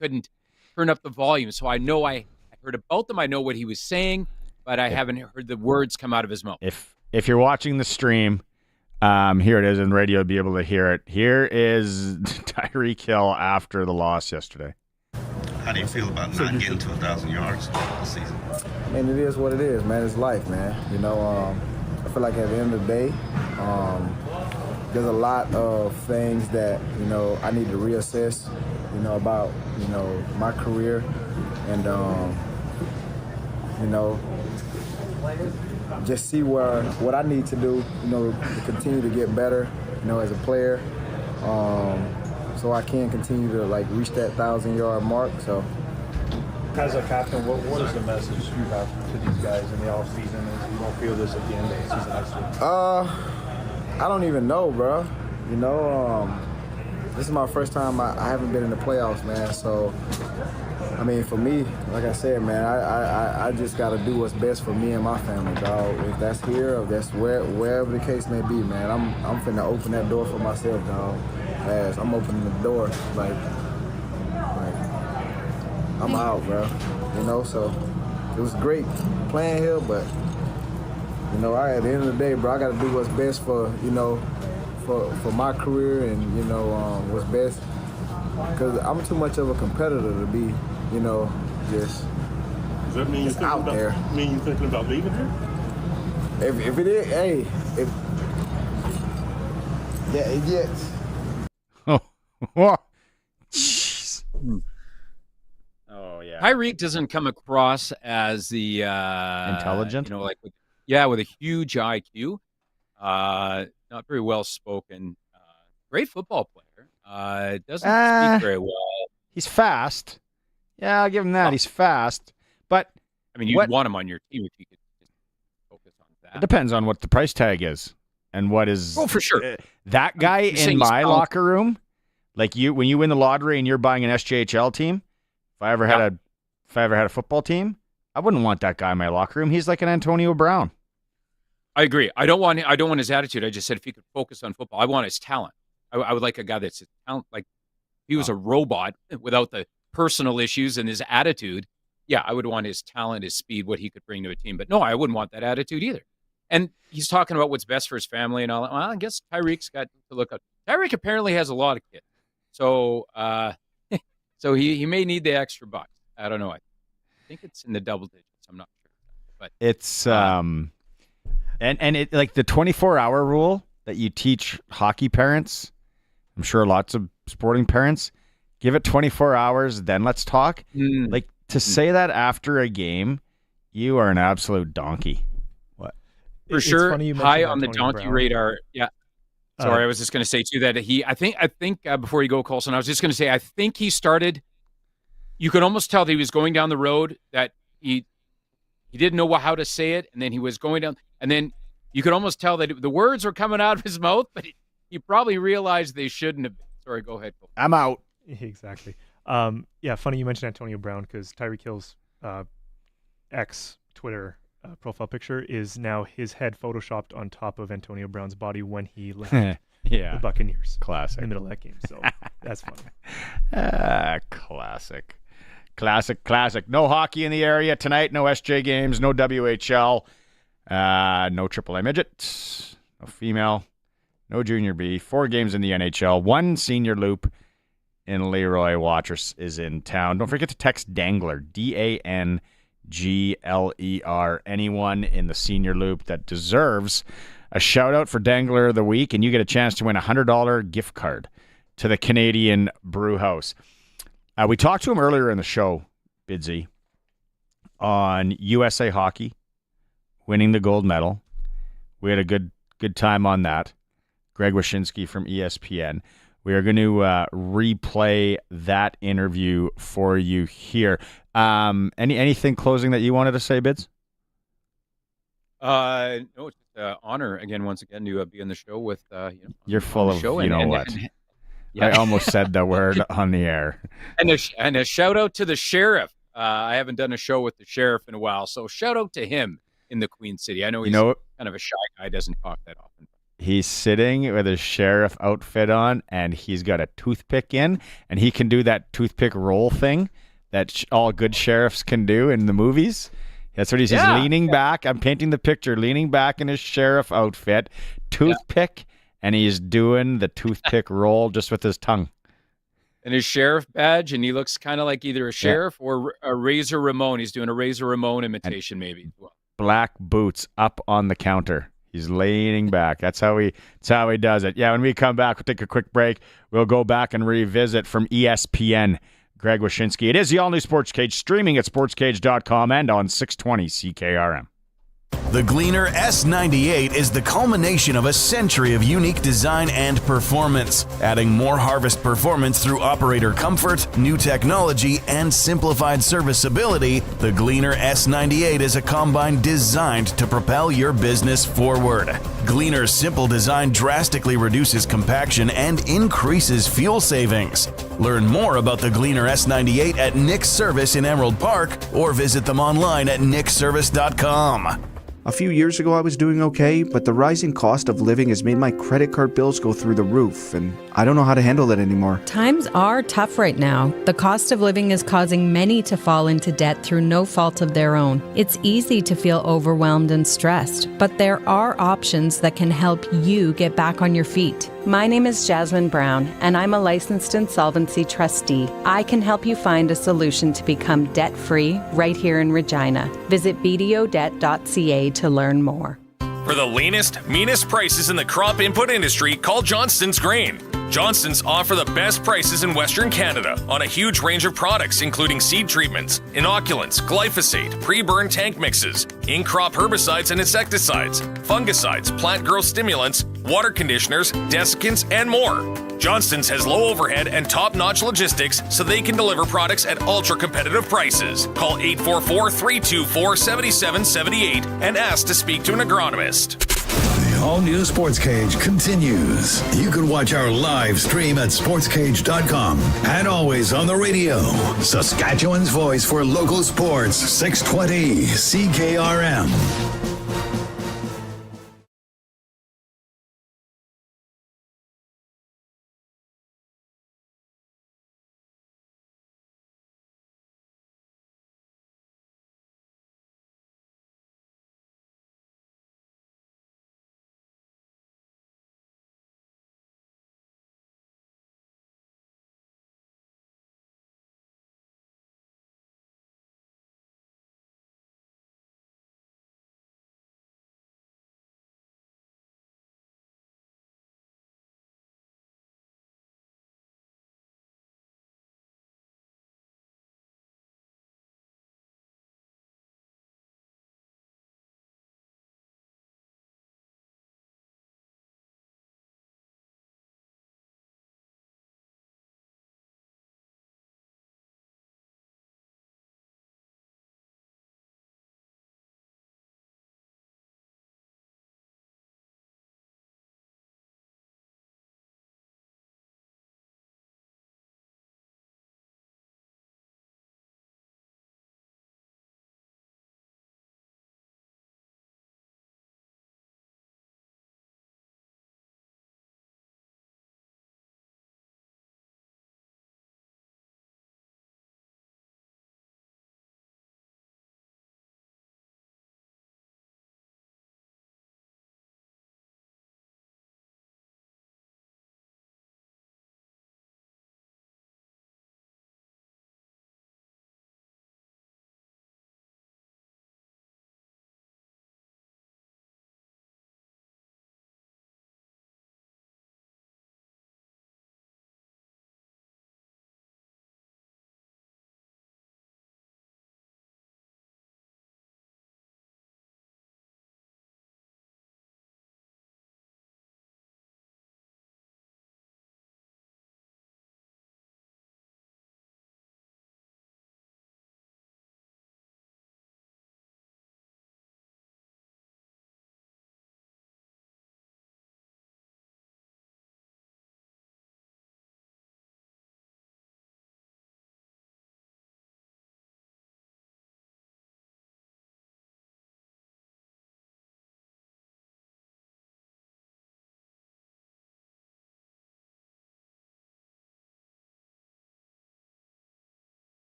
couldn't turn up the volume. So I know I heard about them. I know what he was saying, but I haven't heard the words come out of his mouth. If you're watching the stream, here it is in radio, you'll be able to hear it. Here is Tyreek Hill after the loss yesterday. How do you feel about not getting to 1,000 yards this season? I mean, it is what it is, man. It's life, man. I feel like at the end of the day, there's a lot of things that, I need to reassess, about, my career and, just see what I need to do, to continue to get better, as a player, so I can continue to reach that 1,000-yard mark. So, as a captain, what is the message you have to these guys in the offseason? You won't feel this at the end of the season next week. I don't even know, bro. This is my first time. I haven't been in the playoffs, man. So, I mean, for me, like I said, man, I just got to do what's best for me and my family, dog. If that's here, or if that's wherever the case may be, man, I'm finna open that door for myself, dog. As I'm opening the door, I'm out, bro. So it was great playing here, but at the end of the day, bro, I got to do what's best for for my career and what's best, because I'm too much of a competitor to be just. Does that mean you're out there? Mean you thinking about leaving here? If it is, hey, yes. Oh, jeez. Oh yeah. Tyreek doesn't come across as the intelligent, with a huge IQ. Not very well spoken. Great football player. Doesn't speak very well. He's fast. Yeah, I'll give him that. He's fast. But I mean, you'd want him on your team if you could just focus on that. It depends on what the price tag is and what is. Oh, for sure. That guy in my locker room, like when you win the lottery and you're buying an SJHL team. If I ever had a football team, I wouldn't want that guy in my locker room. He's like an Antonio Brown. I agree. I don't want his attitude. I just said if he could focus on football, I want his talent. I would like a guy that's talent. Like if he was a robot without the personal issues and his attitude. Yeah, I would want his talent, his speed, what he could bring to a team. But no, I wouldn't want that attitude either. And he's talking about what's best for his family and all that. Well, I guess Tyreek's got to look up. Tyreek apparently has a lot of kids. So so he may need the extra bucks. I don't know. I think it's in the double digits. I'm not sure. But it's and it like the 24-hour rule that you teach hockey parents. I'm sure lots of sporting parents give it 24 hours, then let's talk. Like to say that after a game, you are an absolute donkey. What? For sure, high on the donkey radar. Yeah. Sorry, I was just going to say too that I think before you go, Colson, I was just going to say I think he started. You could almost tell that he was going down the road that he didn't know how to say it, and then he was going down, and then you could almost tell that the words were coming out of his mouth, but he probably realized they shouldn't have been. Sorry, go ahead, Colson. I'm out. Exactly. Yeah, funny you mentioned Antonio Brown because Tyreek Hill's ex Twitter profile picture is now his head photoshopped on top of Antonio Brown's body when he left the Buccaneers. Classic. In the middle of that game. So that's funny. Classic. No hockey in the area tonight. No SJ games. No WHL. No AAA midget. No female. No junior B. 4 games in the NHL. 1 senior loop in Leroy. Watrous is in town. Don't forget to text Dangler. DANGLER. Anyone in the senior loop that deserves a shout out for Dangler of the week, and you get a chance to win a $100 gift card to the Canadian Brew House. We talked to him earlier in the show, Bidsy, on USA Hockey winning the gold medal. We had a good time on that. Greg Wyshynski from ESPN. We are going to replay that interview for you here. Anything closing that you wanted to say, Bids? No, it's an honor again, once again, to be on the show with You're full of show you know what. I almost said the word on the air. And a shout out to the sheriff. I haven't done a show with the sheriff in a while, so shout out to him in the Queen City. I know he's kind of a shy guy, doesn't talk that often. He's sitting with his sheriff outfit on, and he's got a toothpick in, and he can do that toothpick roll thing that all good sheriffs can do in the movies. That's what he's leaning back. I'm painting the picture, leaning back in his sheriff outfit, toothpick, and he's doing the toothpick roll just with his tongue. And his sheriff badge, and he looks kind of like either a sheriff or a Razor Ramon. He's doing a Razor Ramon imitation, maybe. Black boots up on the counter. He's leaning back. That's how he does it. Yeah, when we come back, we'll take a quick break. We'll go back and revisit from ESPN, Greg Wyshynski. It is the all-new Sports Cage, streaming at sportscage.com and on 620 CKRM. The Gleaner S98 is the culmination of a century of unique design and performance, adding more harvest performance through operator comfort, new technology, and simplified serviceability. The Gleaner S98 is a combine designed to propel your business forward. Gleaner's simple design drastically reduces compaction and increases fuel savings. Learn more about the Gleaner S98 at Nick's Service in Emerald Park or visit them online at nickservice.com. A few years ago I was doing okay, but the rising cost of living has made my credit card bills go through the roof, and I don't know how to handle it anymore. Times are tough right now. The cost of living is causing many to fall into debt through no fault of their own. It's easy to feel overwhelmed and stressed, but there are options that can help you get back on your feet. My name is Jasmine Brown, and I'm a licensed insolvency trustee. I can help you find a solution to become debt-free right here in Regina. Visit bdodebt.ca to learn more. For the leanest, meanest prices in the crop input industry, call Johnston's Grain. Johnston's offer the best prices in Western Canada on a huge range of products, including seed treatments, inoculants, glyphosate, pre-burn tank mixes, in-crop herbicides and insecticides, fungicides, plant growth stimulants, water conditioners, desiccants, and more. Johnston's has low overhead and top-notch logistics, so they can deliver products at ultra-competitive prices. Call 844-324-7778 and ask to speak to an agronomist. The all-new Sportscage continues. You can watch our live stream at sportscage.com and always on the radio. Saskatchewan's voice for local sports, 620 CKRM.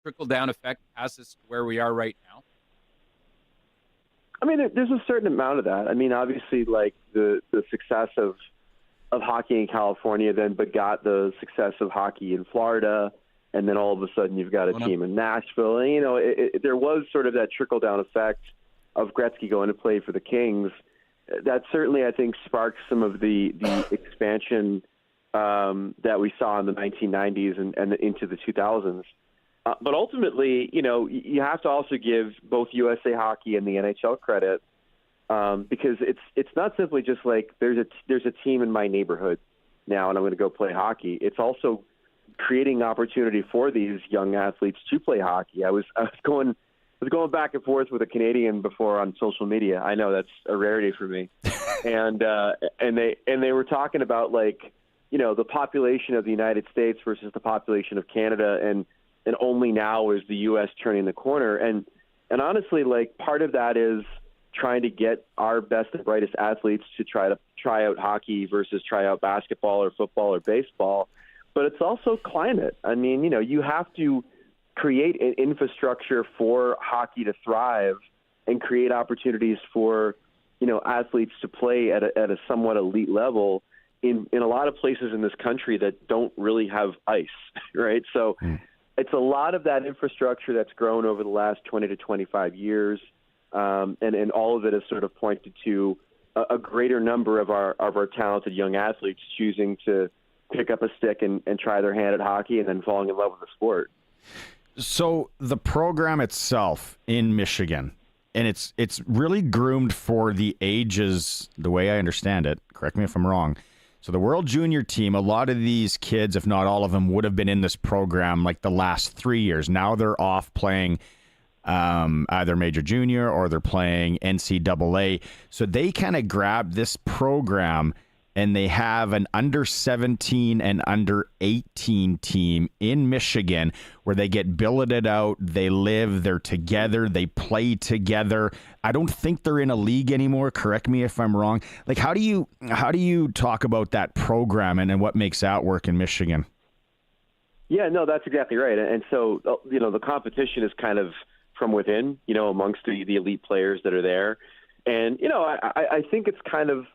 trickle-down effect has us to where we are right now? I mean, there's a certain amount of that. I mean, obviously, like the success of hockey in California then begot the success of hockey in Florida, and then all of a sudden you've got a team in Nashville. And, you know, there was sort of that trickle-down effect of Gretzky going to play for the Kings. That certainly, I think, sparked some of the expansion that we saw in the 1990s and into the 2000s. But ultimately, you know, you have to also give both USA Hockey and the NHL credit because it's not simply just like there's a team in my neighborhood now and I'm going to go play hockey. It's also creating opportunity for these young athletes to play hockey. I was going back and forth with a Canadian before on social media. I know that's a rarity for me, and they were talking about, like, you know, the population of the United States versus the population of Canada, and only now is the U.S. turning the corner. And honestly, like, part of that is trying to get our best and brightest athletes to try out hockey versus try out basketball or football or baseball. But it's also climate. I mean, you know, you have to create an infrastructure for hockey to thrive and create opportunities for, you know, athletes to play at a somewhat elite level in a lot of places in this country that don't really have ice, right? So it's a lot of that infrastructure that's grown over the last 20 to 25 years, and all of it has sort of pointed to a greater number of our talented young athletes choosing to pick up a stick and try their hand at hockey and then falling in love with the sport. So the program itself in Michigan, and it's really groomed for the ages, the way I understand it, correct me if I'm wrong. So the World Junior team, a lot of these kids, if not all of them, would have been in this program like the last 3 years. Now they're off playing either Major Junior or they're playing NCAA. So they kind of grabbed this program and they have an under 17 and under 18 team in Michigan where they get billeted out, they live, they're together, they play together. I don't think they're in a league anymore. Correct me if I'm wrong. Like, how do you talk about that program and what makes that work in Michigan? Yeah, no, that's exactly right. And so, you know, the competition is kind of from within, you know, amongst the elite players that are there. And, you know, I think it's kind of,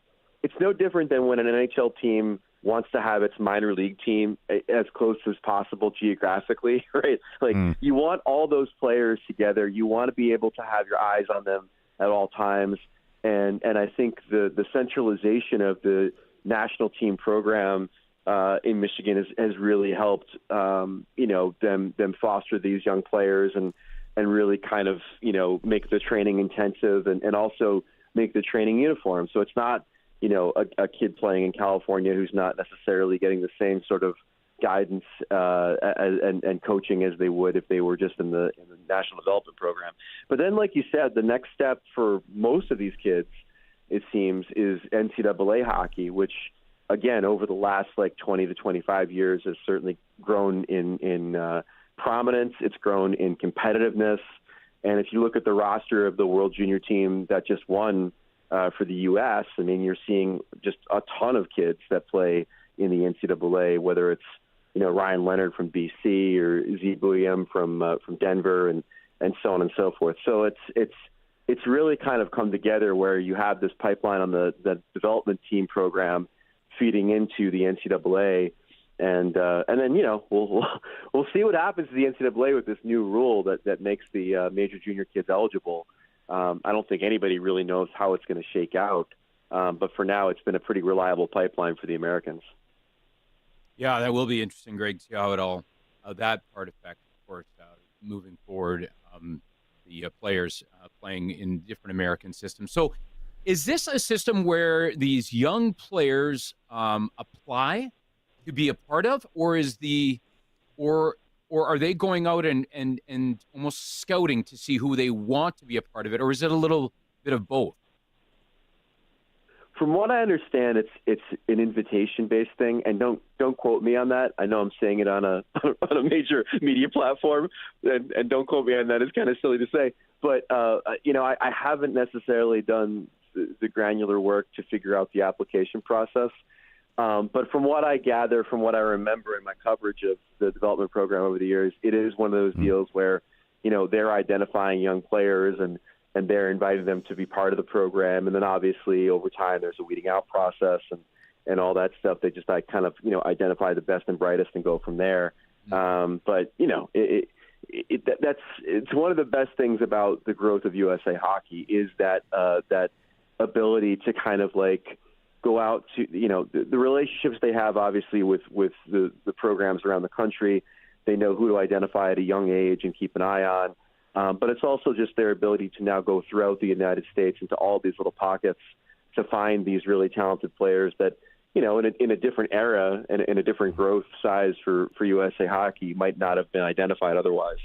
it's no different than when an NHL team wants to have its minor league team as close as possible geographically, right? Like, you want all those players together. You want to be able to have your eyes on them at all times. And I think the centralization of the national team program in Michigan has really helped, you know, them foster these young players and really kind of, you know, make the training intensive and also make the training uniform. So it's not, you know, a kid playing in California who's not necessarily getting the same sort of guidance and coaching as they would if they were just in the national development program. But then, like you said, the next step for most of these kids, it seems, is NCAA hockey, which, again, over the last like 20 to 25 years has certainly grown in prominence. It's grown in competitiveness. And if you look at the roster of the World Junior team that just won for the U.S., I mean, you're seeing just a ton of kids that play in the NCAA, whether it's, you know, Ryan Leonard from BC or Z Bouillem from Denver and so on and so forth. So it's really kind of come together where you have this pipeline on the development team program feeding into the NCAA, and then, you know, we'll see what happens to the NCAA with this new rule that makes the major junior kids eligible. I don't think anybody really knows how it's going to shake out. But for now, it's been a pretty reliable pipeline for the Americans. Yeah, that will be interesting, Greg, to see how it all, that part affects, of course, moving forward, the players playing in different American systems. So is this a system where these young players apply to be a part of, or are they going out and almost scouting to see who they want to be a part of it, or is it a little bit of both? From what I understand, it's an invitation-based thing, and don't quote me on that. I know I'm saying it on a major media platform, and don't quote me on that. It's kind of silly to say, but you know, I haven't necessarily done the granular work to figure out the application process. But from what I gather, from what I remember in my coverage of the development program over the years, it is one of those deals where, they're identifying young players and they're inviting them to be part of the program. And then obviously over time, there's a weeding out process and all that stuff. They just kind of, identify the best and brightest and go from there. But, it's one of the best things about the growth of USA Hockey is that ability to kind of like go out to, the relationships they have obviously with the programs around the country. They know who to identify at a young age and keep an eye on. But it's also just their ability to now go throughout the United States into all these little pockets to find these really talented players that, in a different era and in a different growth size for USA Hockey might not have been identified otherwise.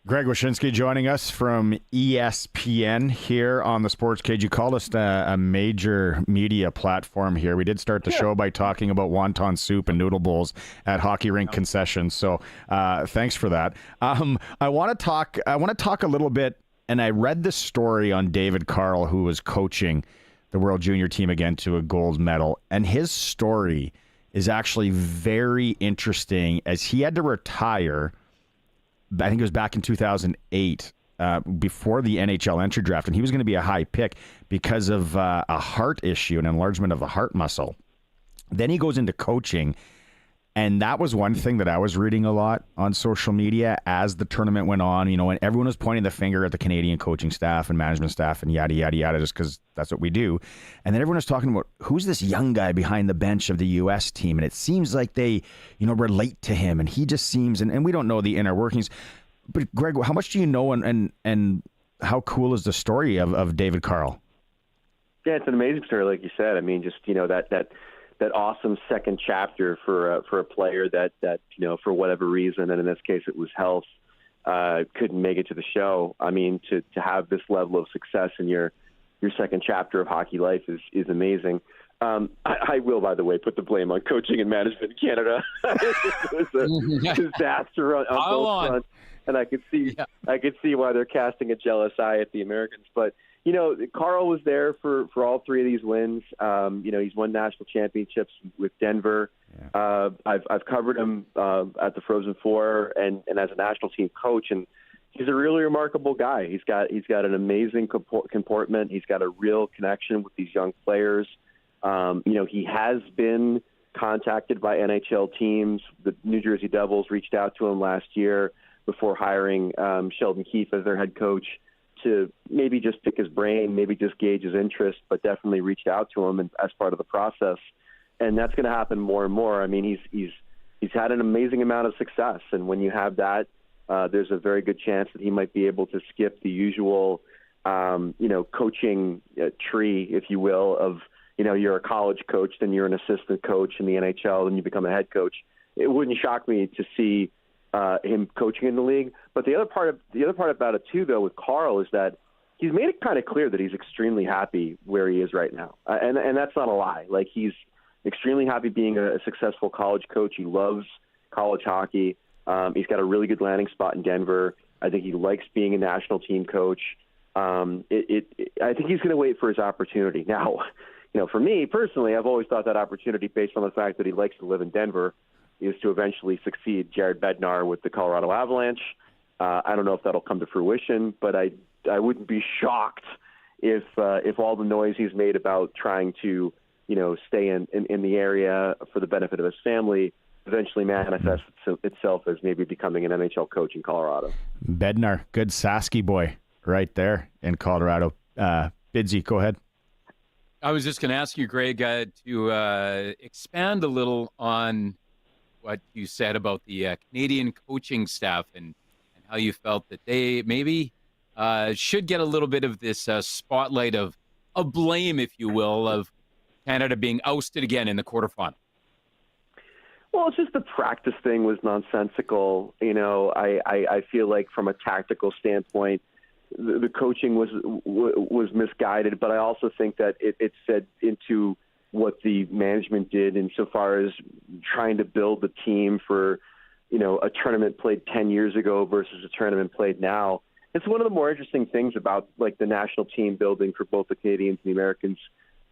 Greg Wyshynski joining us from ESPN here on the Sportscage. You called us a major media platform here. We did start the show by talking about wonton soup and noodle bowls at hockey rink concessions. So thanks for that. I want to talk a little bit, and I read this story on David Carl, who was coaching the World Junior team again to a gold medal, and his story is actually very interesting as he had to retire. I think it was back in 2008, before the NHL entry draft, and he was going to be a high pick because of a heart issue, an enlargement of the heart muscle. Then he goes into coaching, and that was one thing that I was reading a lot on social media as the tournament went on, and everyone was pointing the finger at the Canadian coaching staff and management staff and yada, yada, yada, just because that's what we do. And then everyone was talking about who's this young guy behind the bench of the U.S. team, and it seems like they, relate to him, and he just seems, and we don't know the inner workings. But Greg, how much do you know, and how cool is the story of David Carl? Yeah, it's an amazing story, like you said. I mean, just that awesome second chapter for a player that for whatever reason, and in this case it was health, couldn't make it to the show. I mean, to have this level of success in your second chapter of hockey life is amazing. I will, by the way, put the blame on coaching and management in Canada. It was a disaster on both fronts, and I could see why they're casting a jealous eye at the Americans. But Carl was there for all three of these wins. He's won national championships with Denver. Yeah. I've covered him at the Frozen Four and as a national team coach, and he's a really remarkable guy. He's got an amazing comportment. He's got a real connection with these young players. He has been contacted by NHL teams. The New Jersey Devils reached out to him last year before hiring Sheldon Keefe as their head coach to maybe just pick his brain, maybe just gauge his interest, but definitely reached out to him as part of the process. And that's going to happen more and more. I mean, he's had an amazing amount of success. And when you have that, there's a very good chance that he might be able to skip the usual, coaching tree, if you will, of, you're a college coach, then you're an assistant coach in the NHL, then you become a head coach. It wouldn't shock me to see him coaching in the league. But the other part about it too, though, with Carl is that he's made it kind of clear that he's extremely happy where he is right now, and that's not a lie. Like, he's extremely happy being a successful college coach. He loves college hockey. He's got a really good landing spot in Denver. I think he likes being a national team coach. I think he's going to wait for his opportunity. Now, for me personally, I've always thought that opportunity, based on the fact that he likes to live in Denver, is to eventually succeed Jared Bednar with the Colorado Avalanche. I don't know if that'll come to fruition, but I wouldn't be shocked if all the noise he's made about trying to stay in the area for the benefit of his family eventually manifests itself as maybe becoming an NHL coach in Colorado. Bednar, good Sasky boy right there in Colorado. Bidsy, go ahead. I was just going to ask you, Greg, to expand a little on what you said about the Canadian coaching staff and how you felt that they maybe should get a little bit of this spotlight of blame, if you will, of Canada being ousted again in the quarterfinal. Well, it's just the practice thing was nonsensical. I feel like from a tactical standpoint, the coaching was misguided, but I also think that it fed into what the management did insofar as trying to build the team for, a tournament played 10 years ago versus a tournament played now. It's one of the more interesting things about like the national team building for both the Canadians and the Americans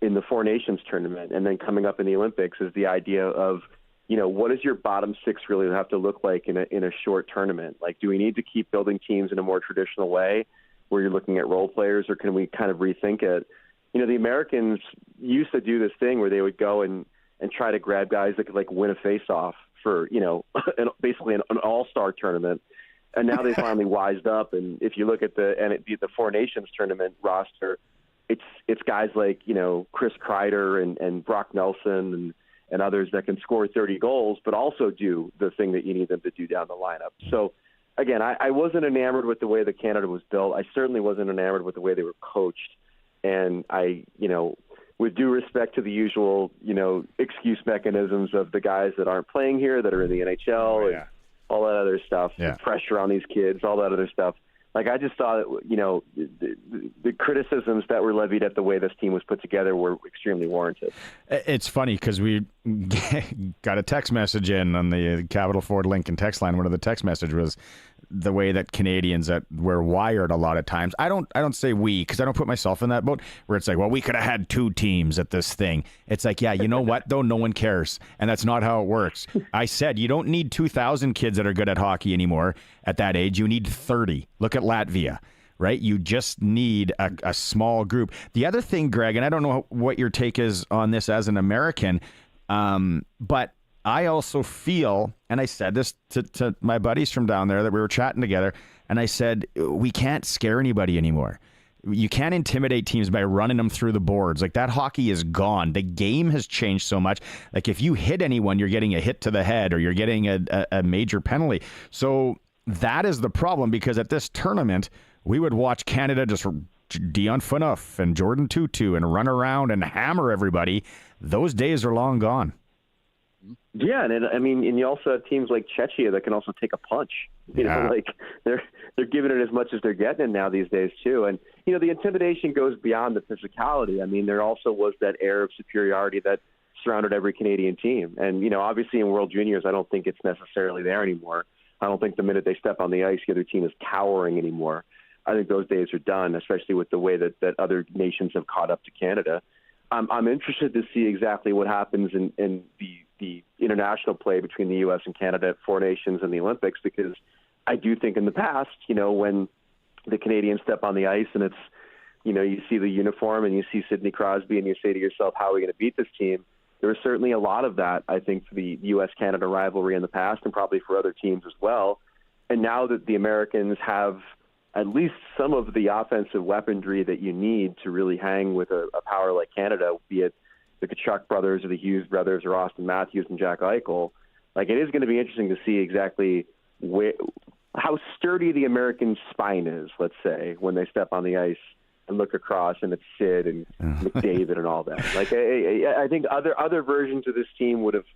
in the Four Nations tournament and then coming up in the Olympics is the idea of, what does your bottom six really have to look like in a short tournament? Like, do we need to keep building teams in a more traditional way where you're looking at role players, or can we kind of rethink it? The Americans used to do this thing where they would go and try to grab guys that could like win a face-off for, basically an all-star tournament. And now they finally wised up. And if you look at the Four Nations tournament roster, it's guys like, Chris Kreider and Brock Nelson and others that can score 30 goals, but also do the thing that you need them to do down the lineup. So, again, I wasn't enamored with the way that Canada was built. I certainly wasn't enamored with the way they were coached. And I, with due respect to the usual, excuse mechanisms of the guys that aren't playing here, that are in the NHL, and all that other stuff, the pressure on these kids, all that other stuff. Like, I just thought, the criticisms that were levied at the way this team was put together were extremely warranted. It's funny because we got a text message in on the Capital Ford Lincoln text line. One of the text message was the way that Canadians that were wired a lot of times. I don't say we, because I don't put myself in that boat where it's like, well, we could have had 2 teams at this thing. It's like, yeah, you know what, though? No one cares. And that's not how it works. I said, you don't need 2,000 kids that are good at hockey anymore at that age. You need 30. Look at Latvia, right? You just need a small group. The other thing, Greg, and I don't know what your take is on this as an American, but I also feel, and I said this to my buddies from down there that we were chatting together, and I said, we can't scare anybody anymore. You can't intimidate teams by running them through the boards. Like, that hockey is gone. The game has changed so much. Like, if you hit anyone, you're getting a hit to the head or you're getting a major penalty. So that is the problem, because at this tournament, we would watch Canada just Dion Phaneuf and Jordan Tutu and run around and hammer everybody. Those days are long gone. Yeah, and you also have teams like Czechia that can also take a punch. Like they're giving it as much as they're getting it now these days too. And the intimidation goes beyond the physicality. I mean, there also was that air of superiority that surrounded every Canadian team. And obviously in World Juniors, I don't think it's necessarily there anymore. I don't think the minute they step on the ice, the other team is cowering anymore. I think those days are done, especially with the way that other nations have caught up to Canada. I'm interested to see exactly what happens in the international play between the U.S. and Canada at Four Nations and the Olympics, because I do think in the past, when the Canadians step on the ice and it's, you see the uniform and you see Sidney Crosby and you say to yourself, how are we going to beat this team? There was certainly a lot of that, I think, for the U.S.-Canada rivalry in the past and probably for other teams as well. And now that the Americans have at least some of the offensive weaponry that you need to really hang with a power like Canada, be it the Tkachuk brothers or the Hughes brothers or Austin Matthews and Jack Eichel, like, it is going to be interesting to see exactly how sturdy the American spine is, let's say, when they step on the ice and look across and it's Sid and McDavid and all that. Like, I think other versions of this team would have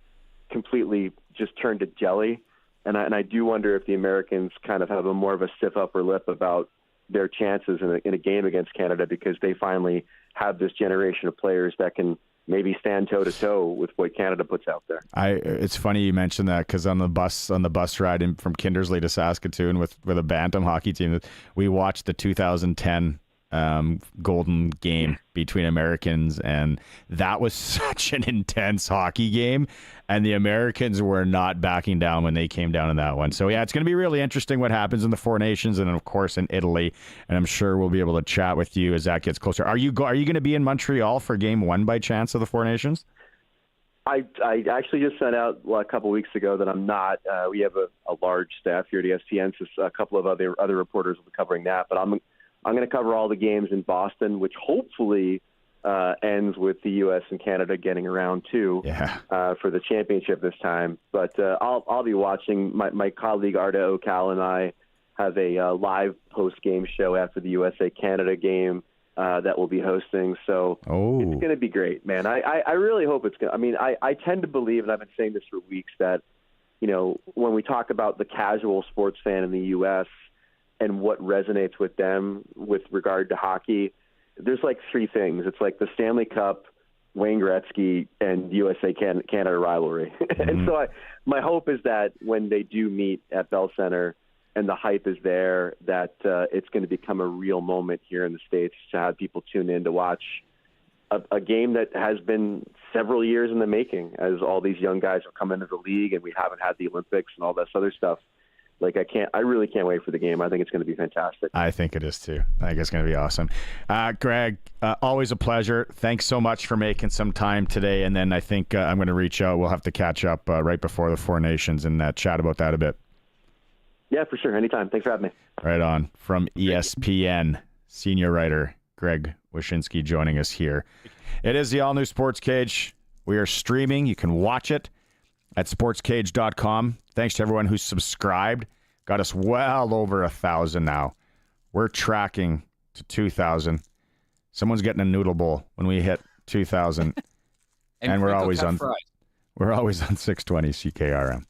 completely just turned to jelly. And I do wonder if the Americans kind of have more of a stiff upper lip about their chances in a game against Canada, because they finally have this generation of players that can maybe stand toe-to-toe with what Canada puts out there. It's funny you mentioned that, because on the bus ride from Kindersley to Saskatoon with a Bantam hockey team, we watched the 2010 golden game between Americans, and that was such an intense hockey game, and the Americans were not backing down when they came down in that one. So yeah, it's going to be really interesting what happens in the Four Nations and of course in Italy, and I'm sure we'll be able to chat with you as that gets closer. Are you going to be in Montreal for game 1 by chance of the Four Nations? I actually just sent out a couple weeks ago that I'm not. We have a large staff here at ESPN, so a couple of other reporters will be covering that, but I'm going to cover all the games in Boston, which hopefully ends with the U.S. and Canada getting around too for the championship this time. But I'll be watching. My colleague Arda Okal and I have a live post-game show after the USA-Canada game that we'll be hosting. So it's going to be great, man. I really hope it's going to. I mean, I tend to believe, and I've been saying this for weeks, that when we talk about the casual sports fan in the U.S., and what resonates with them with regard to hockey, there's like 3 things. It's like the Stanley Cup, Wayne Gretzky, and USA-Canada rivalry. And so my hope is that when they do meet at Bell Center and the hype is there, that it's going to become a real moment here in the States to have people tune in to watch a game that has been several years in the making, as all these young guys have come into the league and we haven't had the Olympics and all this other stuff. Like, I really can't wait for the game. I think it's going to be fantastic. I think it is too. I think it's going to be awesome. Greg, always a pleasure. Thanks so much for making some time today. And then I think I'm going to reach out. We'll have to catch up right before the Four Nations and chat about that a bit. Yeah, for sure. Anytime. Thanks for having me. Right on. From ESPN, senior writer Greg Wyshynski joining us here. It is the all-new Sports Cage. We are streaming. You can watch it at sportscage.com. Thanks to everyone who's subscribed. Got us well over 1,000 now. We're tracking to 2,000. Someone's getting a noodle bowl when we hit 2,000. and we're always on fries. We're always on 620 CKRM.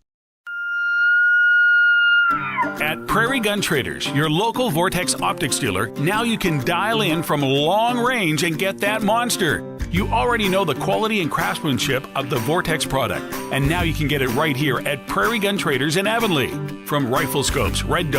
At Prairie Gun Traders, your local Vortex optics dealer, now you can dial in from long range and get that monster. You already know the quality and craftsmanship of the Vortex product, and now you can get it right here at Prairie Gun Traders in Avonlea. From rifle scopes, red dot